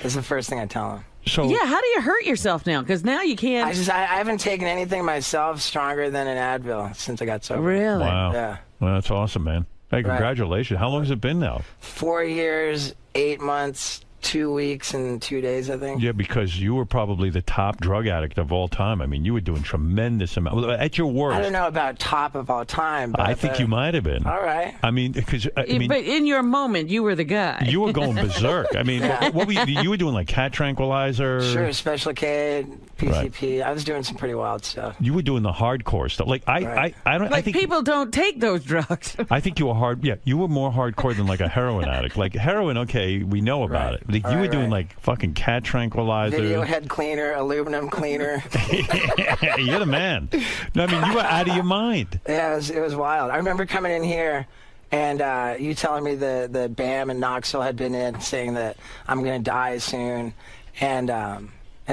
That's the first thing I tell them. So yeah, how do you hurt yourself now? Because now you can't. I haven't taken anything myself stronger than an Advil since I got sober. Really? Wow. Yeah. Well, that's awesome, man. Hey, congratulations. How long has it been now? 4 years, 8 months, 2 weeks, and 2 days, I think. Yeah, because you were probably the top drug addict of all time. I mean, you were doing tremendous amount. At your worst. I don't know about top of all time. But I think you might have been. All right. I mean, because but in your moment, you were the guy. You were going berserk. I mean, what were you were doing, like cat tranquilizer? Sure, Special K, PCP. Right. I was doing some pretty wild stuff. You were doing the hardcore stuff. Like I don't. Like I think people don't take those drugs. I think you were hard. Yeah, you were more hardcore than like a heroin addict. Like heroin, okay, we know about it. Like, you were doing like fucking cat tranquilizer, video head cleaner, aluminum cleaner. You're the man. No, I mean, you were out of your mind. Yeah, it was wild. I remember coming in here and you telling me the BAM and Knoxville had been in, saying that I'm gonna die soon, and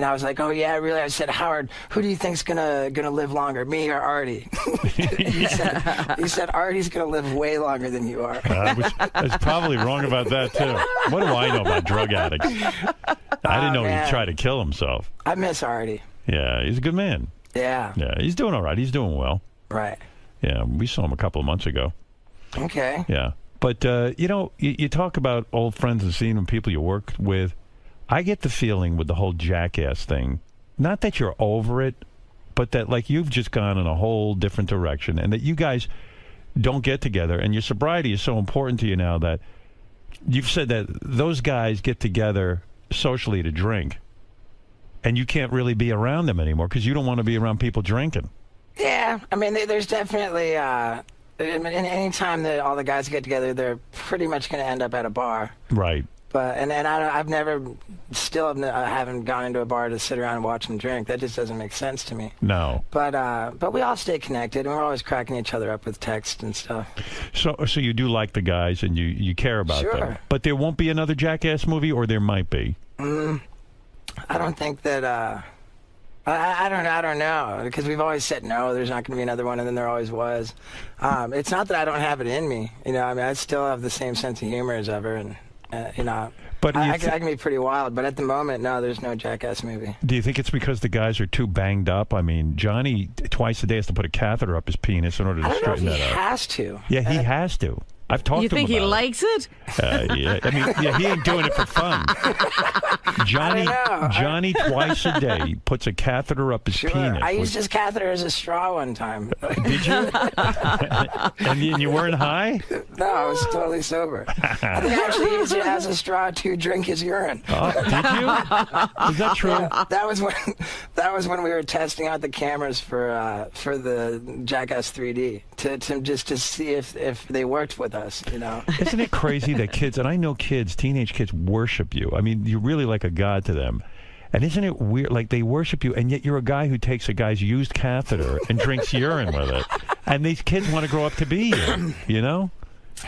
I was like, oh yeah, really? I said, Howard, who do you think's gonna live longer, me or Artie? He said Artie's gonna live way longer than you are. I was probably wrong about that too. What do I know about drug addicts? I didn't know he tried to kill himself. I miss Artie. Yeah, he's a good man. Yeah. Yeah, he's doing all right. He's doing well. Right. Yeah, we saw him a couple of months ago. Okay. Yeah. But, you talk about old friends and seeing them, people you worked with. I get the feeling with the whole jackass thing, not that you're over it, but that, like, you've just gone in a whole different direction and that you guys don't get together. And your sobriety is so important to you now that you've said that those guys get together socially to drink. And you can't really be around them anymore because you don't want to be around people drinking. Yeah, I mean, there's definitely, any time that all the guys get together, they're pretty much going to end up at a bar. Right. But I've never, I haven't gone into a bar to sit around and watch them drink. That just doesn't make sense to me. No. But we all stay connected, and we're always cracking each other up with text and stuff. So you do like the guys, and you care about them. But there won't be another Jackass movie, or there might be. I don't think that. I don't know, because we've always said no. There's not going to be another one, and then there always was. It's not that I don't have it in me. I mean, I still have the same sense of humor as ever, and But I can be pretty wild. But at the moment, no, there's no Jackass movie. Do you think it's because the guys are too banged up? I mean, Johnny twice a day has to put a catheter up his penis in order to straighten that out. He has to. Yeah, he has to. I've talked to him about it. You think he likes it? Yeah. I mean, he ain't doing it for fun. Johnny twice a day puts a catheter up his penis. I used his catheter as a straw one time. Did you? And you weren't high? No, I was totally sober. I think I actually used it as a straw to drink his urine. Oh, did you? Is that true? Yeah, that was when we were testing out the cameras for the Jackass 3D to see if they worked with us. Isn't it crazy that kids, and I know kids, teenage kids, worship you? I mean, you're really like a god to them. And isn't it weird? Like, they worship you, and yet you're a guy who takes a guy's used catheter and drinks urine with it. And these kids want to grow up to be you,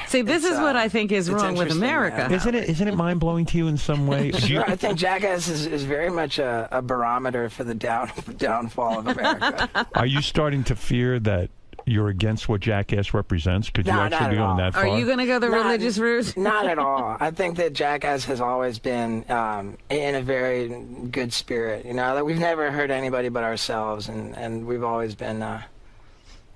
See, this is what I think is wrong with America. Isn't it mind-blowing to you in some way? Sure, I think Jackass is very much a barometer for the downfall of America. Are you starting to fear that you're against what Jackass represents? Could you actually be going that far? Are you going to go the religious route? Not at all. I think that Jackass has always been in a very good spirit. That we've never hurt anybody but ourselves, and we've always been,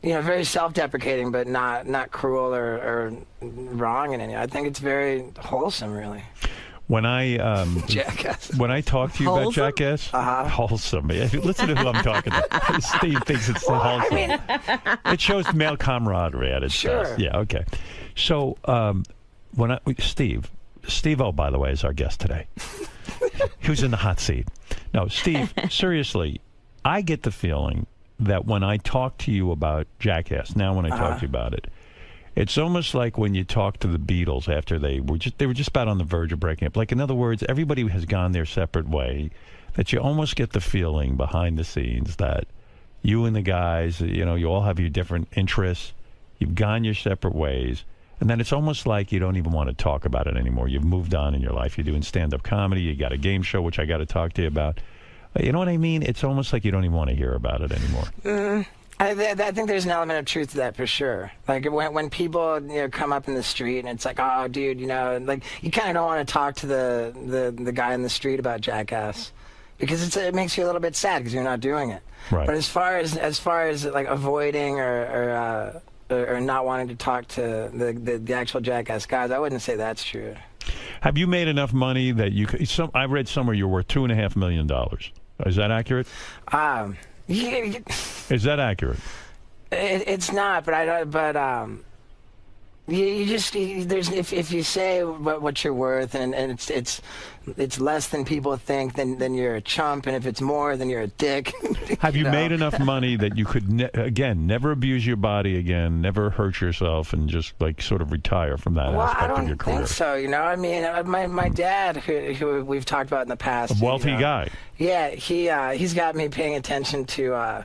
very self-deprecating, but not cruel or wrong in any. I think it's very wholesome, really. When I Jackass. When I talk to you Wholesome? about Jackass, wholesome. Yeah, listen to who I'm talking to. Steve thinks it's wholesome. It shows male camaraderie at its best. Yeah. Okay. So when Steve-O, by the way, is our guest today. Who's in the hot seat? No, Steve. Seriously, I get the feeling that when I talk to you about Jackass, now when I talk to you about it, it's almost like when you talk to the Beatles after they were just about on the verge of breaking up. Like, in other words, everybody has gone their separate way, that you almost get the feeling behind the scenes that you and the guys, you know, you all have your different interests, you've gone your separate ways, and then it's almost like you don't even want to talk about it anymore. You've moved on in your life. You're doing stand-up comedy. You got a game show, which I got to talk to you about. You know what I mean? It's almost like you don't even want to hear about it anymore. I think there's an element of truth to that for sure. Like when people come up in the street and it's like, oh, dude, like you kind of don't want to talk to the guy in the street about Jackass because it makes you a little bit sad because you're not doing it. Right. But as far as like avoiding or not wanting to talk to the actual Jackass guys, I wouldn't say that's true. Have you made enough money that you could? I read somewhere you're worth $2.5 million. Is that accurate? Is that accurate? It's not, but if you say what you're worth and it's less than people think, then you're a chump, and if it's more, then you're a dick. Have you made enough money that you could never abuse your body again, never hurt yourself, and just like sort of retire from that aspect of your career? I don't think so. I mean, my dad, who we've talked about in the past, a wealthy guy. Yeah, he's got me paying attention to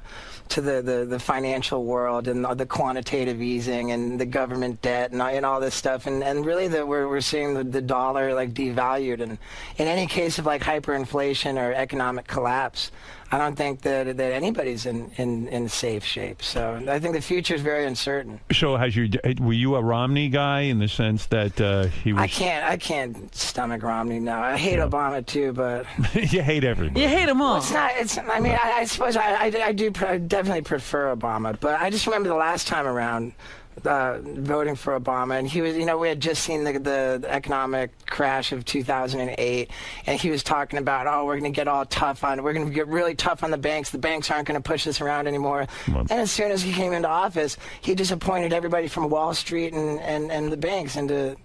the financial world and the quantitative easing and the government debt and all this stuff, and really that we're seeing the dollar like devalued, and in any case of like hyperinflation or economic collapse, I don't think that anybody's in safe shape. So I think the future is very uncertain. So were you a Romney guy in the sense that he was? I can't stomach Romney now. I hate Obama too, but you hate everybody. You hate them all. Well, I mean, I suppose I definitely prefer Obama, but I just remember the last time around voting for Obama, and he was, we had just seen the economic crash of 2008, and he was talking about, we're going to get really tough on the banks. The banks aren't going to push this around anymore. And as soon as he came into office, he just appointed everybody from Wall Street and the banks into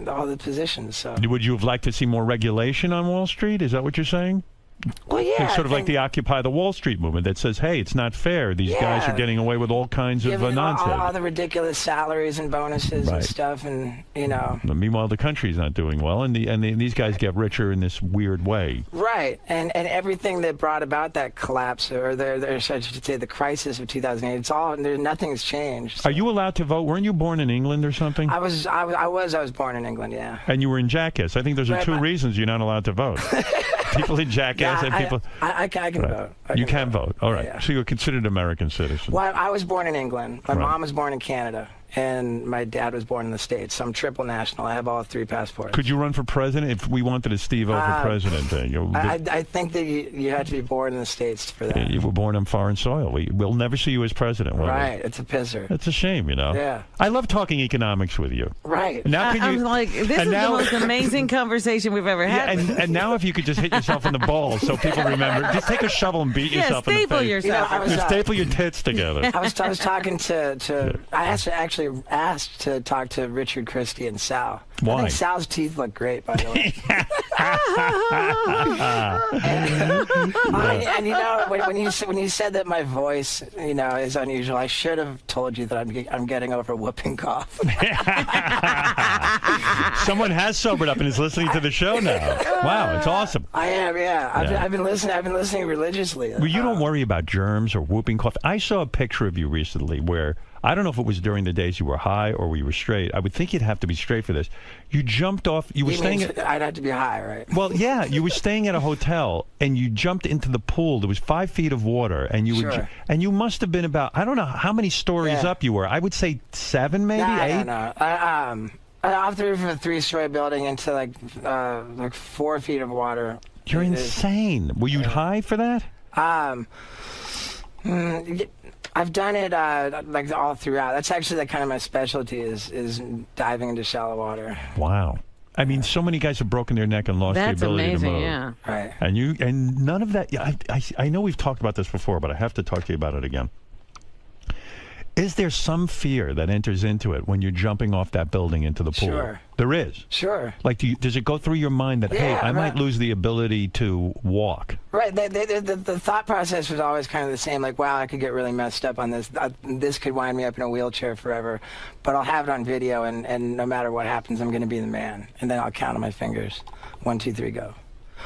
all the positions. So would you have liked to see more regulation on Wall Street? Is that what you're saying? Well, yeah. It's sort of like the Occupy the Wall Street movement that says, hey, it's not fair. These guys are getting away with all kinds of nonsense. All the ridiculous salaries and bonuses and stuff, and Meanwhile, the country's not doing well, and these guys get richer in this weird way. Right, and everything that brought about that collapse, or I should say the crisis of 2008, nothing's changed. So. Are you allowed to vote? Weren't you born in England or something? I was born in England, yeah. And you were in Jackass. I think those are two reasons you're not allowed to vote. People in Jackass and people. I can vote. You can vote. All right. Yeah. So you're considered an American citizen. Well, I was born in England. My mom was born in Canada, and my dad was born in the States. So I'm triple national. I have all three passports. Could you run for president if we wanted a Steve-O for president? I think that you had to be born in the States for that. You were born on foreign soil. We'll never see you as president. Right. It's a pisser. It's a shame, Yeah. I love talking economics with you. Right. Now I'm like, this is the most amazing conversation we've ever had. Yeah, and now if you could just hit yourself in the balls so people remember. Just take a shovel and beat yourself in the face. Staple yourself. Staple your tits together. I was talking to I actually asked to talk to Richard, Christie, and Sal. Why? I think Sal's teeth look great, by the way. and when you said that my voice, is unusual, I should have told you that I'm getting over whooping cough. Someone has sobered up and is listening to the show now. Wow, it's awesome. I am, yeah. I've been listening religiously. Well, you don't worry about germs or whooping cough. I saw a picture of you recently where, I don't know if it was during the days you were high or you were straight. I would think you'd have to be straight for this. You jumped off. You were staying at. I'd have to be high, right? Well, yeah. You were staying at a hotel and you jumped into the pool. There was 5 feet of water, and you were, and you must have been about, I don't know how many stories up you were. I would say 7, maybe 8. No. I threw from a 3-story building into like 4 feet of water. You're insane. Were you high for that? I've done it like all throughout. That's actually kind of my specialty is diving into shallow water. Wow. I mean, so many guys have broken their neck and lost That's the ability amazing, to move. yeah. Right. And none of that. Yeah, I know we've talked about this before, but I have to talk to you about it again. Is there some fear that enters into it when you're jumping off that building into the pool? Sure. There is. Sure. Like, does it go through your mind that, hey, I might lose the ability to walk? Right. The thought process was always kind of the same. Like, wow, I could get really messed up on this. This could wind me up in a wheelchair forever. But I'll have it on video, and no matter what happens, I'm going to be the man. And then I'll count on my fingers. 1, 2, 3, go.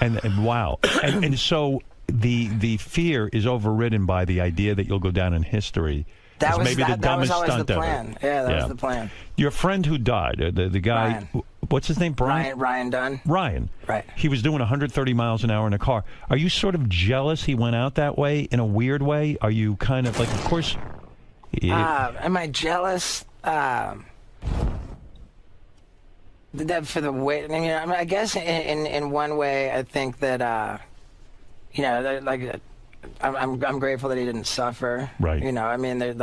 And wow. and so the fear is overridden by the idea that you'll go down in history. That was maybe the dumbest always stunt the ever. plan. Yeah, that was the plan. Your friend who died, the guy, Ryan. What's his name? Brian? Ryan Dunn. Ryan. Right. He was doing 130 miles an hour in a car. Are you sort of jealous he went out that way in a weird way? Are you kind of like, of course... Am I jealous? That for the way... I mean, I guess in one way, I think that, you know, like... I'm grateful that he didn't suffer. Right. You know, I mean, I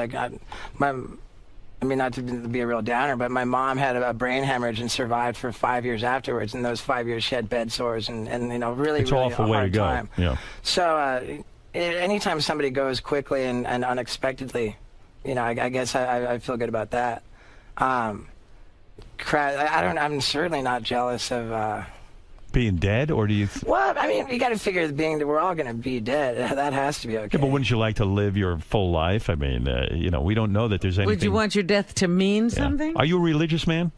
mean, not to be a real downer, but my mom had a brain hemorrhage and survived for 5 years afterwards. And those 5 years, she had bed sores and you know, really, it's really awful a way to hard go. time. Yeah. So anytime somebody goes quickly and unexpectedly, you know, I guess I feel good about that. I'm certainly not jealous of. Being dead, or do you... Well, I mean, you got to figure we're all going to be dead. That has to be okay. Yeah, but wouldn't you like to live your full life? I mean, you know, we don't know that there's anything... Would you want your death to mean something? Are you a religious man?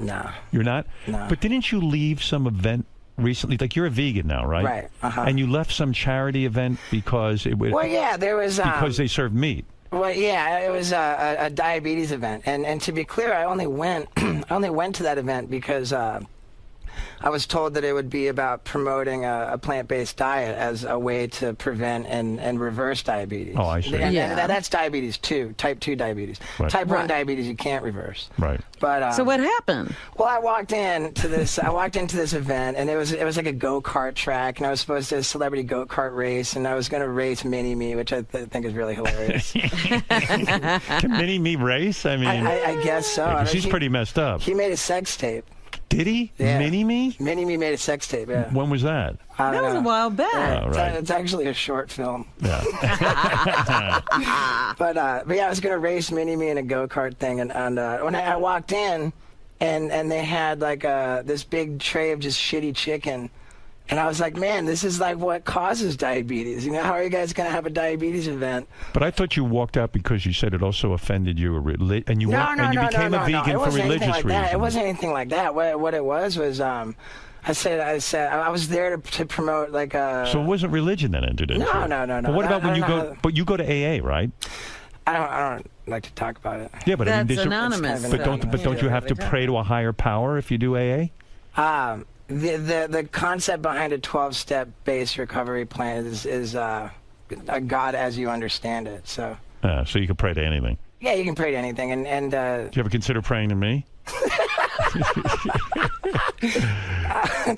No. You're not? No. But didn't you leave some event recently? Like, you're a vegan now, right? Right. Uh-huh. And you left some charity event because it was... Well, yeah, there was... because they served meat. Well, yeah, it was a diabetes event. And to be clear, I only went to that event because... I was told that it would be about promoting a plant-based diet as a way to prevent and reverse diabetes. Oh, I see. And that's diabetes 2, type 2 diabetes. Right. Type 1 diabetes you can't reverse. Right. But so what happened? Well, I walked into this event, and it was like a go-kart track, and I was supposed to do a celebrity go-kart race, and I was going to race Mini-Me, which I think is really hilarious. Can Mini-Me race? I mean... I guess so. Yeah, she's pretty messed up. He made a sex tape. Did he? Yeah. Mini-Me? Mini-Me made a sex tape, yeah. When was that? That was a while back. Yeah, Oh, right. It's actually a short film. Yeah. But yeah, I was going to race Mini-Me in a go-kart thing, and when I walked in, and they had like this big tray of just shitty chicken, and I was like, man, this is like what causes diabetes. You know, how are you guys going to have a diabetes event? But I thought you walked out because you said it also offended you, and you became a vegan for religious reasons. It wasn't anything like that. What it was I said I was there to promote like a. So it wasn't religion that entered into it? No. But what about when you go? But you go to AA, right? I don't like to talk about it. Yeah, but I mean, That's anonymous. But don't you have to pray to a higher power if you do AA? The concept behind a 12-step base recovery plan is a God as you understand it. So. So you can pray to anything. Yeah, you can pray to anything, and. Do you ever consider praying to me?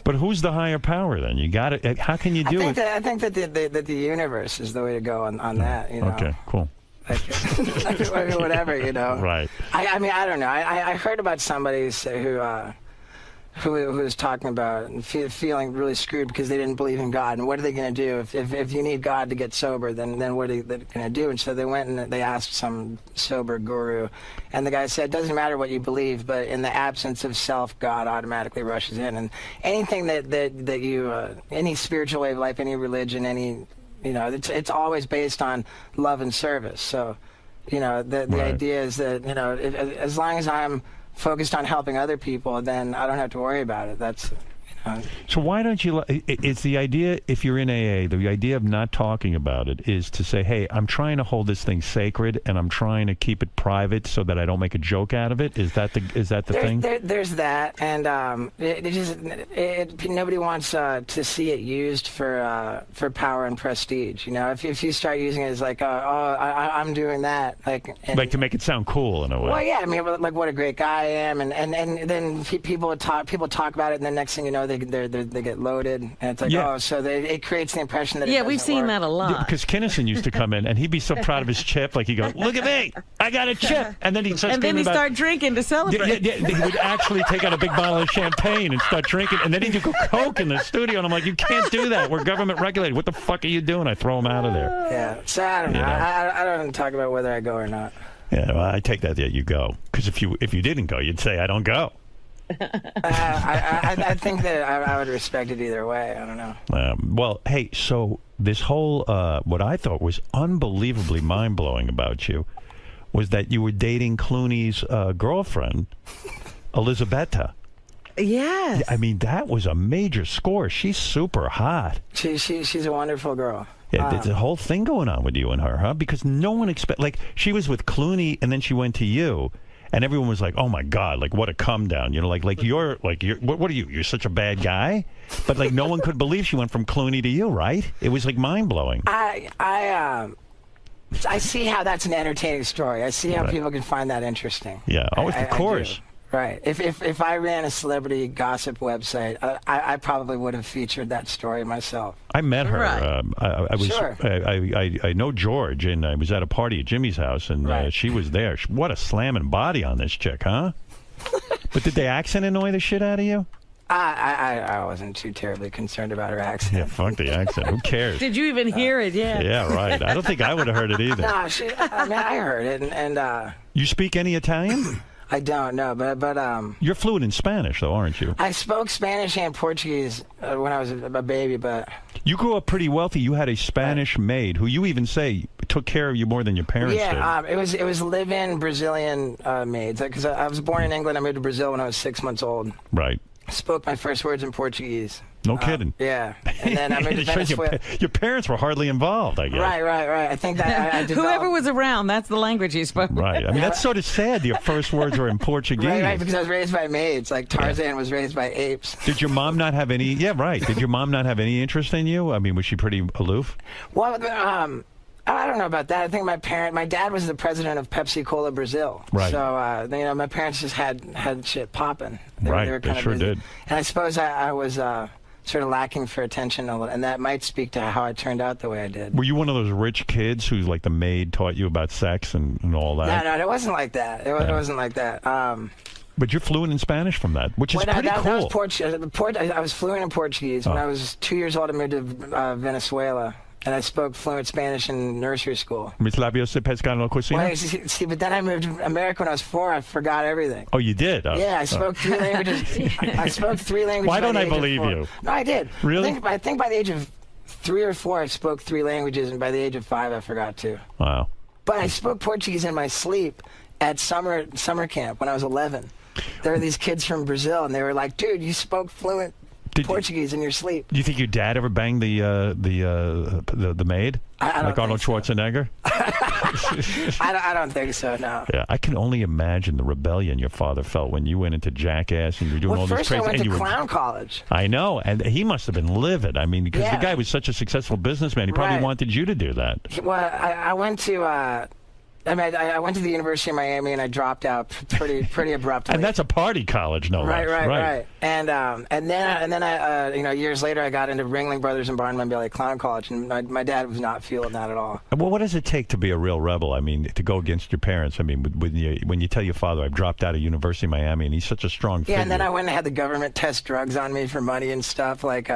But who's the higher power then? You got it. How can you do it? I think that the universe is the way to go on that. You know. Okay, cool. Like, whatever, you know. Right. I mean, I don't know. I heard about somebody who was talking about feeling really screwed because they didn't believe in God, and what are they going to do if you need God to get sober? Then what are they going to do? And so they went and they asked some sober guru, and the guy said, "It doesn't matter what you believe, but in the absence of self, God automatically rushes in, and anything that you any spiritual way of life, any religion, any it's always based on love and service. So, the idea is that as long as I'm focused on helping other people, then I don't have to worry about it. That's So why don't you? It's the idea. If you're in AA, the idea of not talking about it is to say, "Hey, I'm trying to hold this thing sacred, and I'm trying to keep it private so that I don't make a joke out of it." Is that the thing? There's that, and nobody wants to see it used for power and prestige. If you start using it as like, I'm doing that, like to make it sound cool in a way. Well, yeah, I mean, like what a great guy I am, and then people talk about it, and the next thing you they get loaded, and it's like, Yeah. oh, so it creates the impression that Yeah, we've seen that a lot. Because Kinnison used to come in, and he'd be so proud of his chip. Like, he'd go, look at me, I got a chip. And then he'd start And then screaming he about, start drinking to celebrate. Yeah, he would actually take out a big bottle of champagne and start drinking, and then he'd do Coke in the studio, and I'm like, you can't do that. We're government regulated. What the fuck are you doing? I throw him out of there. Yeah, so I don't know. I don't talk about whether I go or not. Yeah, well, I take that you go. Because if you didn't go, you'd say, I don't go. I think that I would respect it either way. I don't know. Well, hey, so this whole, what I thought was unbelievably mind-blowing about you was that you were dating Clooney's girlfriend, Elizabetta. Yes. I mean, that was a major score. She's super hot. She's a wonderful girl. Yeah, there's a whole thing going on with you and her, huh? Because no one like, she was with Clooney, and then she went to you. And everyone was like, "Oh my God! Like, what a come down!" You know, like you're what are you? You're such a bad guy. But like, no one could believe she went from Clooney to you, right? It was like mind blowing. I see how that's an entertaining story. I see how people can find that interesting. Yeah. Oh, of course. Right. If I ran a celebrity gossip website, I probably would have featured that story myself. I met her. Right. I was. Sure. I know George, and I was at a party at Jimmy's house, and she was there. What a slamming body on this chick, huh? But did the accent annoy the shit out of you? I wasn't too terribly concerned about her accent. Yeah, fuck the accent. Who cares? Did you even hear it? Yeah. Yeah, right. I don't think I would have heard it either. No, I heard it, and You speak any Italian? I don't know, but You're fluent in Spanish, though, aren't you? I spoke Spanish and Portuguese when I was a baby, but You grew up pretty wealthy. You had a Spanish maid who you even say took care of you more than your parents did. yeah, it was live-in Brazilian maids because I was born in England. I moved to Brazil when I was 6 months old. Right. Spoke my first words in Portuguese. No kidding. Yeah, and then I moved to Venezuela. Your parents were hardly involved, I guess. Right. I think that I developed. Whoever was around, that's the language he spoke. Right. I mean, that's sort of sad. Your first words were in Portuguese. Right, because I was raised by maids. Like Tarzan was raised by apes. Did your mom not have any? Yeah, right. Did your mom not have any interest in you? I mean, was she pretty aloof? Well, I don't know about that. I think my dad was the president of Pepsi Cola Brazil. Right. So my parents just had shit popping. Right. They were They kind of sure busy. did. And I suppose I was sort of lacking for attention a little, and that might speak to how I turned out the way I did. Were you one of those rich kids who's like the maid taught you about sex and all that? No, it wasn't like that. It wasn't like that. But you're fluent in Spanish from that, which is pretty that cool. was I was fluent in Portuguese. When I was 2 years old, I moved to Venezuela, and I spoke fluent Spanish in nursery school. Mis labios se pescan en la cocina? Well, see, but then I moved to America when I was 4. I forgot everything. Oh, you did? Oh. Yeah, I spoke 3 languages. I spoke 3 languages. Why don't by I the age of believe 4. you? No, I did. Really? I think by the age of 3 or 4, I spoke 3 languages, and by the age of 5, I forgot 2. Wow. But I spoke Portuguese in my sleep at summer camp when I was 11. There were these kids from Brazil, and they were like, "Dude, you spoke fluent Portuguese in your sleep." Do you think your dad ever banged the maid? I don't like Arnold Schwarzenegger? I don't think so. No. Yeah, I can only imagine the rebellion your father felt when you went into Jackass and you were doing all this first crazy. I went and to you clown college. I know, and he must have been livid. I mean, because Yeah. the guy was such a successful businessman, he probably Right. wanted you to do that. Well, I went to. I went to the University of Miami and I dropped out pretty abruptly. And that's a party college, no less. Right. And then I years later I got into Ringling Brothers and Barnum and Bailey Clown College, and my dad was not feeling that at all. Well, what does it take to be a real rebel? I mean, to go against your parents. I mean, when you tell your father, I've dropped out of University of Miami, and he's such a strong figure. Yeah, and then I went and had the government test drugs on me for money and stuff. Like,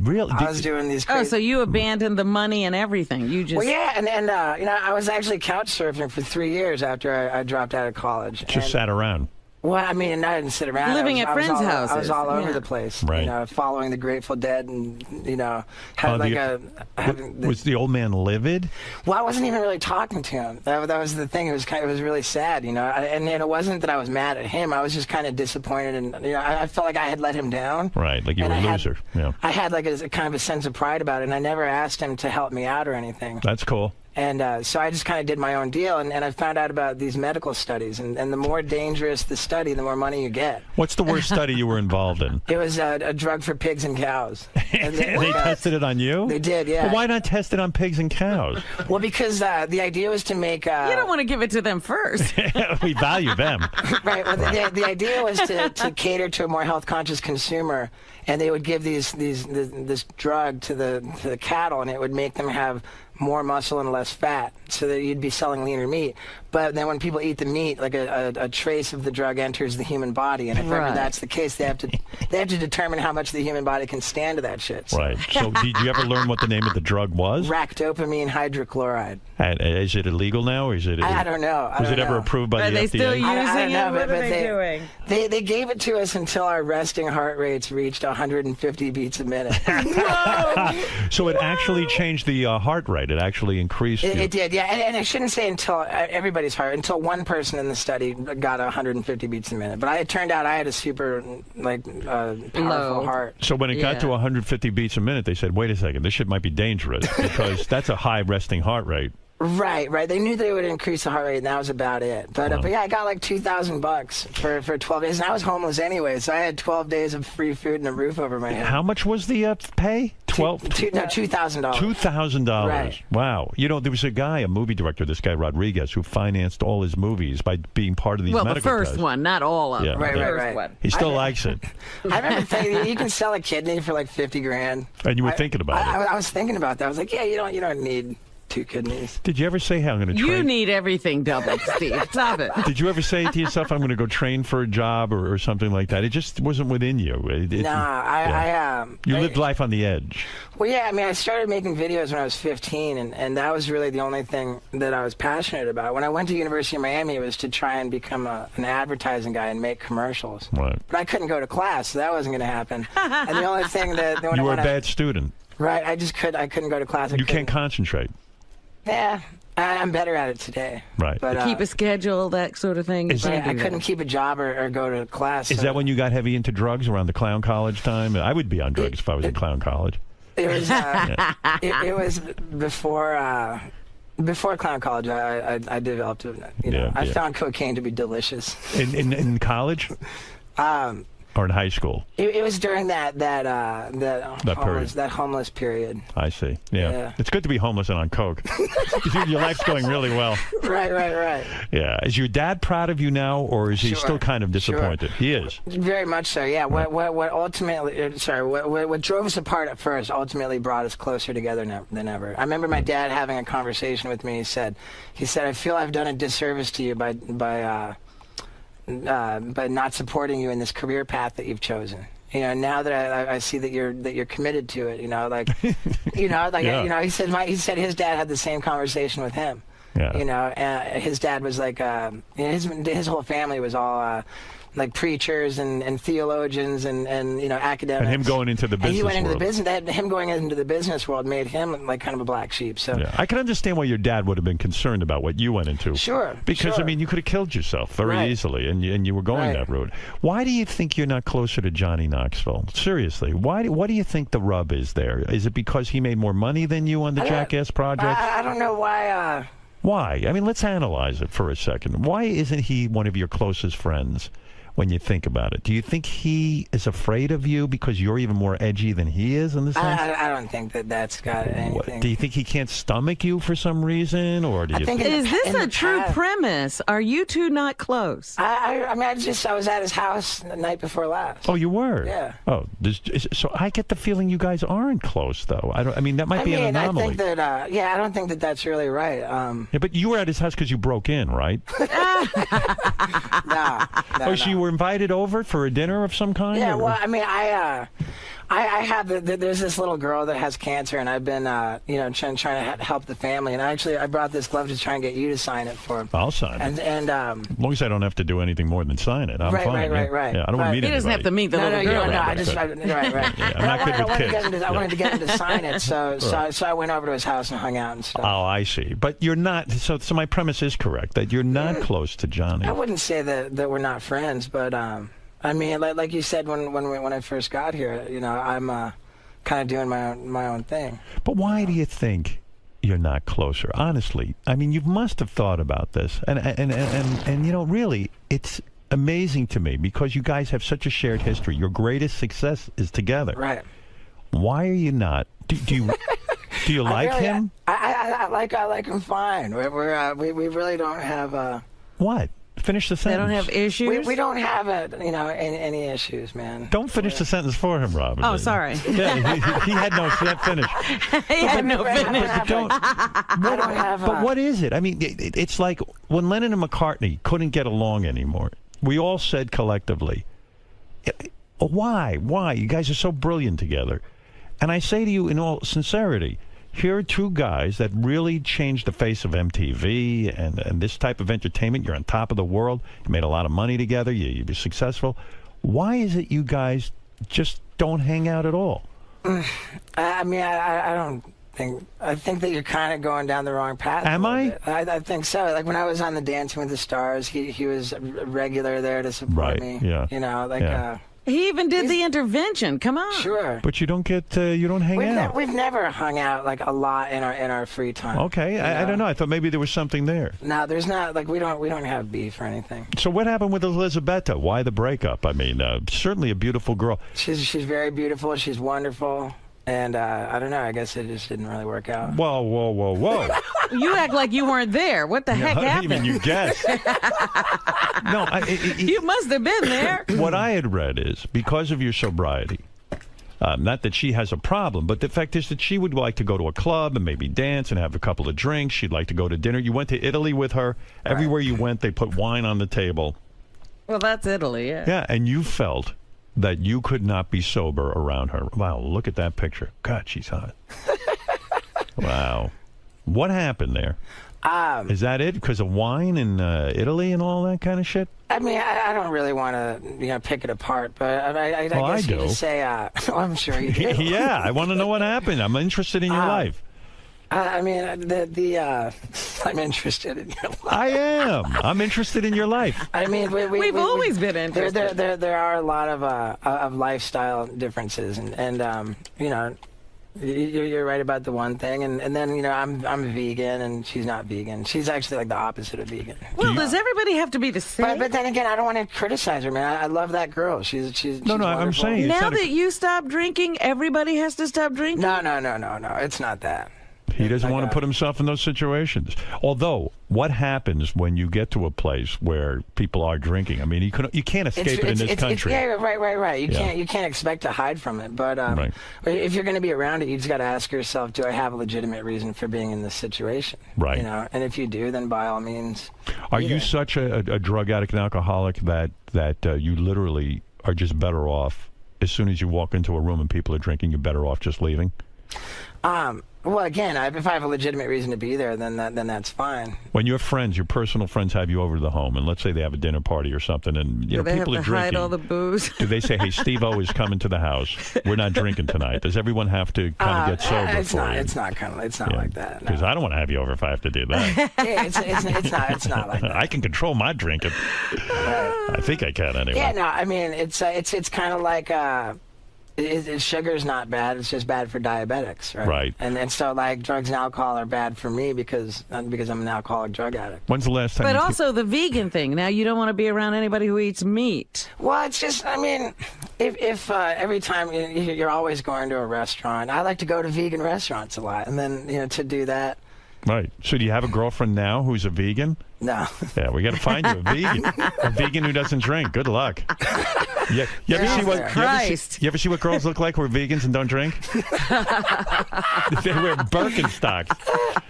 really? I was doing these crazy... Oh, so you abandoned the money and everything. You just... Well, yeah, and I was actually couch surfing for 3 years after I dropped out of college. Just sat around. Well, I mean, I didn't sit around. Living at friends' houses. I was all over Yeah. the place. Right. You know, following the Grateful Dead and, had Was the old man livid? Well, I wasn't even really talking to him. That was the thing. It was really sad, and it wasn't that I was mad at him. I was just kind of disappointed, and I felt like I had let him down. Right, like you And were a I loser. Yeah. I had like a kind of a sense of pride about it, and I never asked him to help me out or anything. That's cool. And so I just kind of did my own deal, and I found out about these medical studies, and the more dangerous the study, the more money you get. What's the worst study you were involved in? It was a drug for pigs and cows. And they tested it on you? They did, yeah. Well, why not test it on pigs and cows? Well, because the idea was to make... you don't want to give it to them first. We value them. Right. Well, the idea was to cater to a more health-conscious consumer, and they would give this drug to the cattle, and it would make them have more muscle and less fat, so that you'd be selling leaner meat. But then when people eat the meat, like a trace of the drug enters the human body, and if ever that's the case, they have to determine how much the human body can stand to that shit. So. Right. So did you ever learn what the name of the drug was? Ractopamine hydrochloride. And is it illegal now, or is it? I don't know. Was it ever approved by the FDA? Are they still using I don't know, it? What are they doing? They gave it to us until our resting heart rates reached 150 beats a minute. So it actually changed the heart rate. It actually increased. It did, yeah. And I shouldn't say until everybody's heart, until one person in the study got 150 beats a minute. But it turned out I had a super powerful heart. So when it got to 150 beats a minute, they said, "Wait a second, this shit might be dangerous because that's a high resting heart rate." Right. They knew they would increase the heart rate, and that was about it. But yeah, I got like $2,000 for 12 days, and I was homeless anyway, so I had 12 days of free food and a roof over my head. How much was the pay? $2,000. $2,000. Right. Wow. You know, there was a movie director, this guy Rodriguez, who financed all his movies by being part of these medical the first tests. one, not all of them. Right. He still likes it. I remember thinking you can sell a kidney for like $50,000. And you were thinking about it. I was thinking about that. I was like, yeah, you don't need 2 kidneys. Did you ever say, "Hey, I'm going to train"? You need everything doubled, Steve. Stop it. Did you ever say to yourself, "I'm going to go train for a job" or something like that? It just wasn't within you. You lived life on the edge. Well, yeah, I mean, I started making videos when I was 15, and that was really the only thing that I was passionate about. When I went to University of Miami, it was to try and become an advertising guy and make commercials. Right. But I couldn't go to class, so that wasn't going to happen. And the only thing that... You were a bad student. Right, I couldn't go to class. You can't concentrate. Yeah, I'm better at it today. Right. But, keep a schedule, that sort of thing. I couldn't keep a job or go to class. Is that when you got heavy into drugs, around the clown college time? I would be on drugs if I was in clown college. It was it was before clown college. I developed it. I found cocaine to be delicious. In college? Or in high school? It was during that homeless period. I see. Yeah. It's good to be homeless and on coke. Your life's going really well. Right. Yeah. Is your dad proud of you now, or is he still kind of disappointed? He is. Very much so. Yeah. Right. What drove us apart at first ultimately brought us closer together than ever. I remember my dad having a conversation with me. He said, "I feel I've done a disservice to you by not supporting you in this career path that you've chosen. Now that I see that you're committed to it. He said his dad had the same conversation with him. Yeah. His dad was like his whole family was all like preachers and theologians and academics. And him going into the business and he went into world. the business. Him going into the business world made him like kind of a black sheep. So I can understand why your dad would have been concerned about what you went into. Sure. Because I mean, you could have killed yourself very easily, and you were going that route. Why do you think you're not closer to Johnny Knoxville? Seriously, what do you think the rub is there? Is it because he made more money than you on the Jackass project? I don't know why. Why? I mean, let's analyze it for a second. Why isn't he one of your closest friends? When you think about it, do you think he is afraid of you because you're even more edgy than he is in the sense? I don't think that's got anything. Do you think he can't stomach you for some reason, or do you think? Is this a true premise? Are you two not close? I was at his house the night before last. Oh, you were? Yeah. Oh, so I get the feeling you guys aren't close, though. I mean, that might be an anomaly. I think that. I don't think that that's really right. Yeah, but you were at his house because you broke in, right? No. So you were invited over for a dinner of some kind? Yeah, well, I mean, I have there's this little girl that has cancer, and I've been trying to help the family, and I brought this glove to try and get you to sign it for. I'll sign it. And as long as I don't have to do anything more than sign it, I'm fine. Right. Yeah, I don't want to meet anybody. He doesn't have to meet the little girl. No, right. Yeah, I'm not good with kids. I wanted to get him to sign it, so I went over to his house and hung out and stuff. Oh, I see. But you're not. So my premise is correct that you're not close to Johnny. I wouldn't say that we're not friends, but I mean, like you said when I first got here, I'm kind of doing my own thing. But why do you think you're not closer? Honestly, I mean, you must have thought about this, and you know, really, it's amazing to me because you guys have such a shared history. Your greatest success is together. Right. Why are you not? Do you do you like him? I like him fine. We really don't have What? Finish the sentence. They don't have issues? We don't have any issues, man. Don't finish the sentence for him, Robin. Oh, sorry. Yeah, he had no finish. He had no finish. But what is it? I mean, it's like when Lennon and McCartney couldn't get along anymore. We all said collectively, why? Why? You guys are so brilliant together. And I say to you in all sincerity, here are two guys that really changed the face of MTV and this type of entertainment. You're on top of the world. You made a lot of money together. You're successful. Why is it you guys just don't hang out at all? I mean, I don't think. I think that you're kind of going down the wrong path. Am I? I think so. Like when I was on the Dancing with the Stars, he was a regular there to support me. Yeah. You know, like. Yeah. He even did the intervention. Come on. Sure. But you don't get, you don't hang out. We've never hung out like a lot in our free time. Okay, I don't know. I thought maybe there was something there. No, there's not. Like we don't have beef or anything. So what happened with Elizabetta? Why the breakup? I mean, certainly a beautiful girl. She's very beautiful. She's wonderful. And I don't know. I guess it just didn't really work out. Whoa, whoa, whoa, whoa. You act like you weren't there. What the heck happened? Even you guess. No, you must have been there. What I had read is because of your sobriety, not that she has a problem, but the fact is that she would like to go to a club and maybe dance and have a couple of drinks. She'd like to go to dinner. You went to Italy with her. Everywhere you went, they put wine on the table. Well, that's Italy, yeah. Yeah, and you felt that you could not be sober around her. Wow, look at that picture. God, she's hot. Wow. What happened there? Is that it? Because of wine in Italy and all that kind of shit? I mean, I don't really want to, pick it apart, but I guess you just say, I'm sure you do. Yeah, I want to know what happened. I'm interested in your life. I mean, I'm interested in your life. I am. I'm interested in your life. I mean, we've always been interested. There are a lot of lifestyle differences, and you know, you're right about the one thing, and then I'm vegan, and she's not vegan. She's actually like the opposite of vegan. Well, does everybody have to be the same? But then again, I don't want to criticize her, man. I love that girl. She's no. wonderful. I'm saying now that you stop drinking, everybody has to stop drinking. No. It's not that. He doesn't want to put himself in those situations. Although, what happens when you get to a place where people are drinking? I mean, you can't escape it in this country. Yeah, right. You can't expect to hide from it. But if you're going to be around it, you just got to ask yourself, do I have a legitimate reason for being in this situation? Right. You know, and if you do, then by all means. Are you such a drug addict and alcoholic that you literally are just better off as soon as you walk into a room and people are drinking? You're better off just leaving. Well, again, if I have a legitimate reason to be there, then that's fine. When your friends, your personal friends, have you over to the home, and let's say they have a dinner party or something, and people are drinking, do they have to hide all the booze? Do they say, "Hey, Steve-O is coming to the house. We're not drinking tonight"? Does everyone have to kind of get sober it's for not, you? It's not like that. Because I don't want to have you over if I have to do that. Yeah, it's not like that. I can control my drinking. I think I can anyway. Yeah, no, I mean it's kind of like. Sugar's not bad. It's just bad for diabetics, right? Right. And so like drugs and alcohol are bad for me because I'm an alcoholic drug addict. When's the last time? But also the vegan thing. Now you don't want to be around anybody who eats meat. Well, it's just I mean, if every time you're always going to a restaurant, I like to go to vegan restaurants a lot, and then to do that. Right. So do you have a girlfriend now who's a vegan? No. Yeah, we got to find you a vegan who doesn't drink. Good luck. You ever see what girls look like who are vegans and don't drink? They wear Birkenstocks.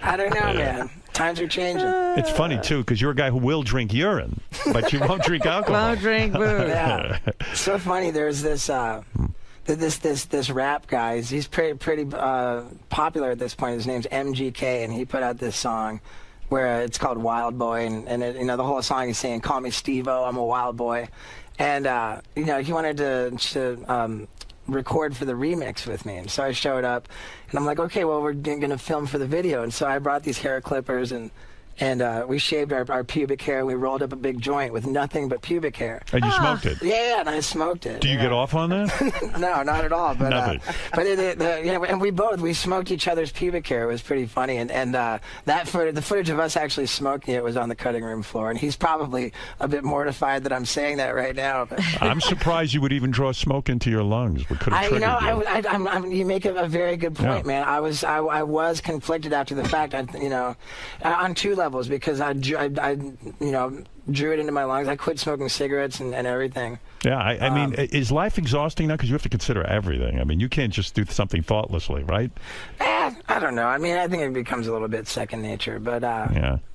I don't know, man. Times are changing. It's funny too because you're a guy who will drink urine, but you won't drink alcohol. Won't drink booze. Yeah. It's so funny. There's this. This rap guy, he's pretty popular at this point. His name's MGK, and he put out this song where it's called Wild Boy, and it, the whole song is saying, "Call me Steve-O, I'm a wild boy," and he wanted to record for the remix with me, and so I showed up, and I'm like, okay, well we're gonna film for the video, and so I brought these hair clippers and And we shaved our pubic hair. We rolled up a big joint with nothing but pubic hair. And you smoked it? Yeah, and I smoked it. Do you get off on that? No, not at all. But Nothing. And we smoked each other's pubic hair. It was pretty funny. And the footage of us actually smoking it was on the cutting room floor. And he's probably a bit mortified that I'm saying that right now. But I'm surprised you would even draw smoke into your lungs. What could have triggered you? You make a very good point, man. I was conflicted after the fact. On two levels, because I drew it into my lungs. I quit smoking cigarettes and everything. Yeah, I mean, is life exhausting now? Because you have to consider everything. I mean, you can't just do something thoughtlessly, right? I don't know. I mean, I think it becomes a little bit second nature, but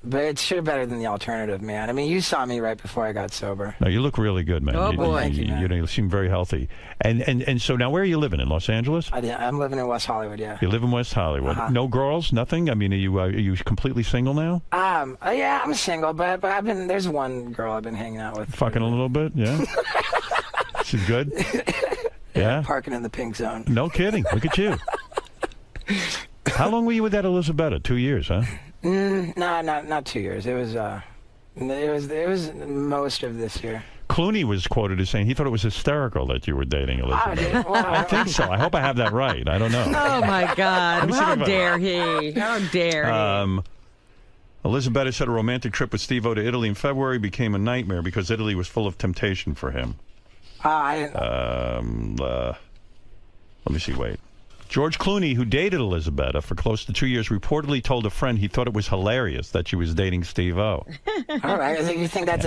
but it's sure better than the alternative, man. I mean, you saw me right before I got sober. No, you look really good, man. Oh, boy. Thank you, man. You seem very healthy. And so now, where are you living? In Los Angeles? I'm living in West Hollywood, yeah. You live in West Hollywood. No girls, nothing? I mean, are you completely single now? Yeah, I'm single, but there's one girl I've been hanging out with. Fucking a little bit, yeah? She's good? Yeah? Parking in the pink zone. No kidding. Look at you. How long were you with that Elisabetta? 2 years, huh? No, not 2 years. It was most of this year. Clooney was quoted as saying he thought it was hysterical that you were dating Elizabeth. I think so. I hope I have that right. I don't know. Oh, my God. How dare he? How dare he? Elisabetta said a romantic trip with Steve-O to Italy in February became a nightmare because Italy was full of temptation for him. Let me see, wait. George Clooney, who dated Elisabetta for close to 2 years, reportedly told a friend he thought it was hilarious that she was dating Steve-O. All right. You think that's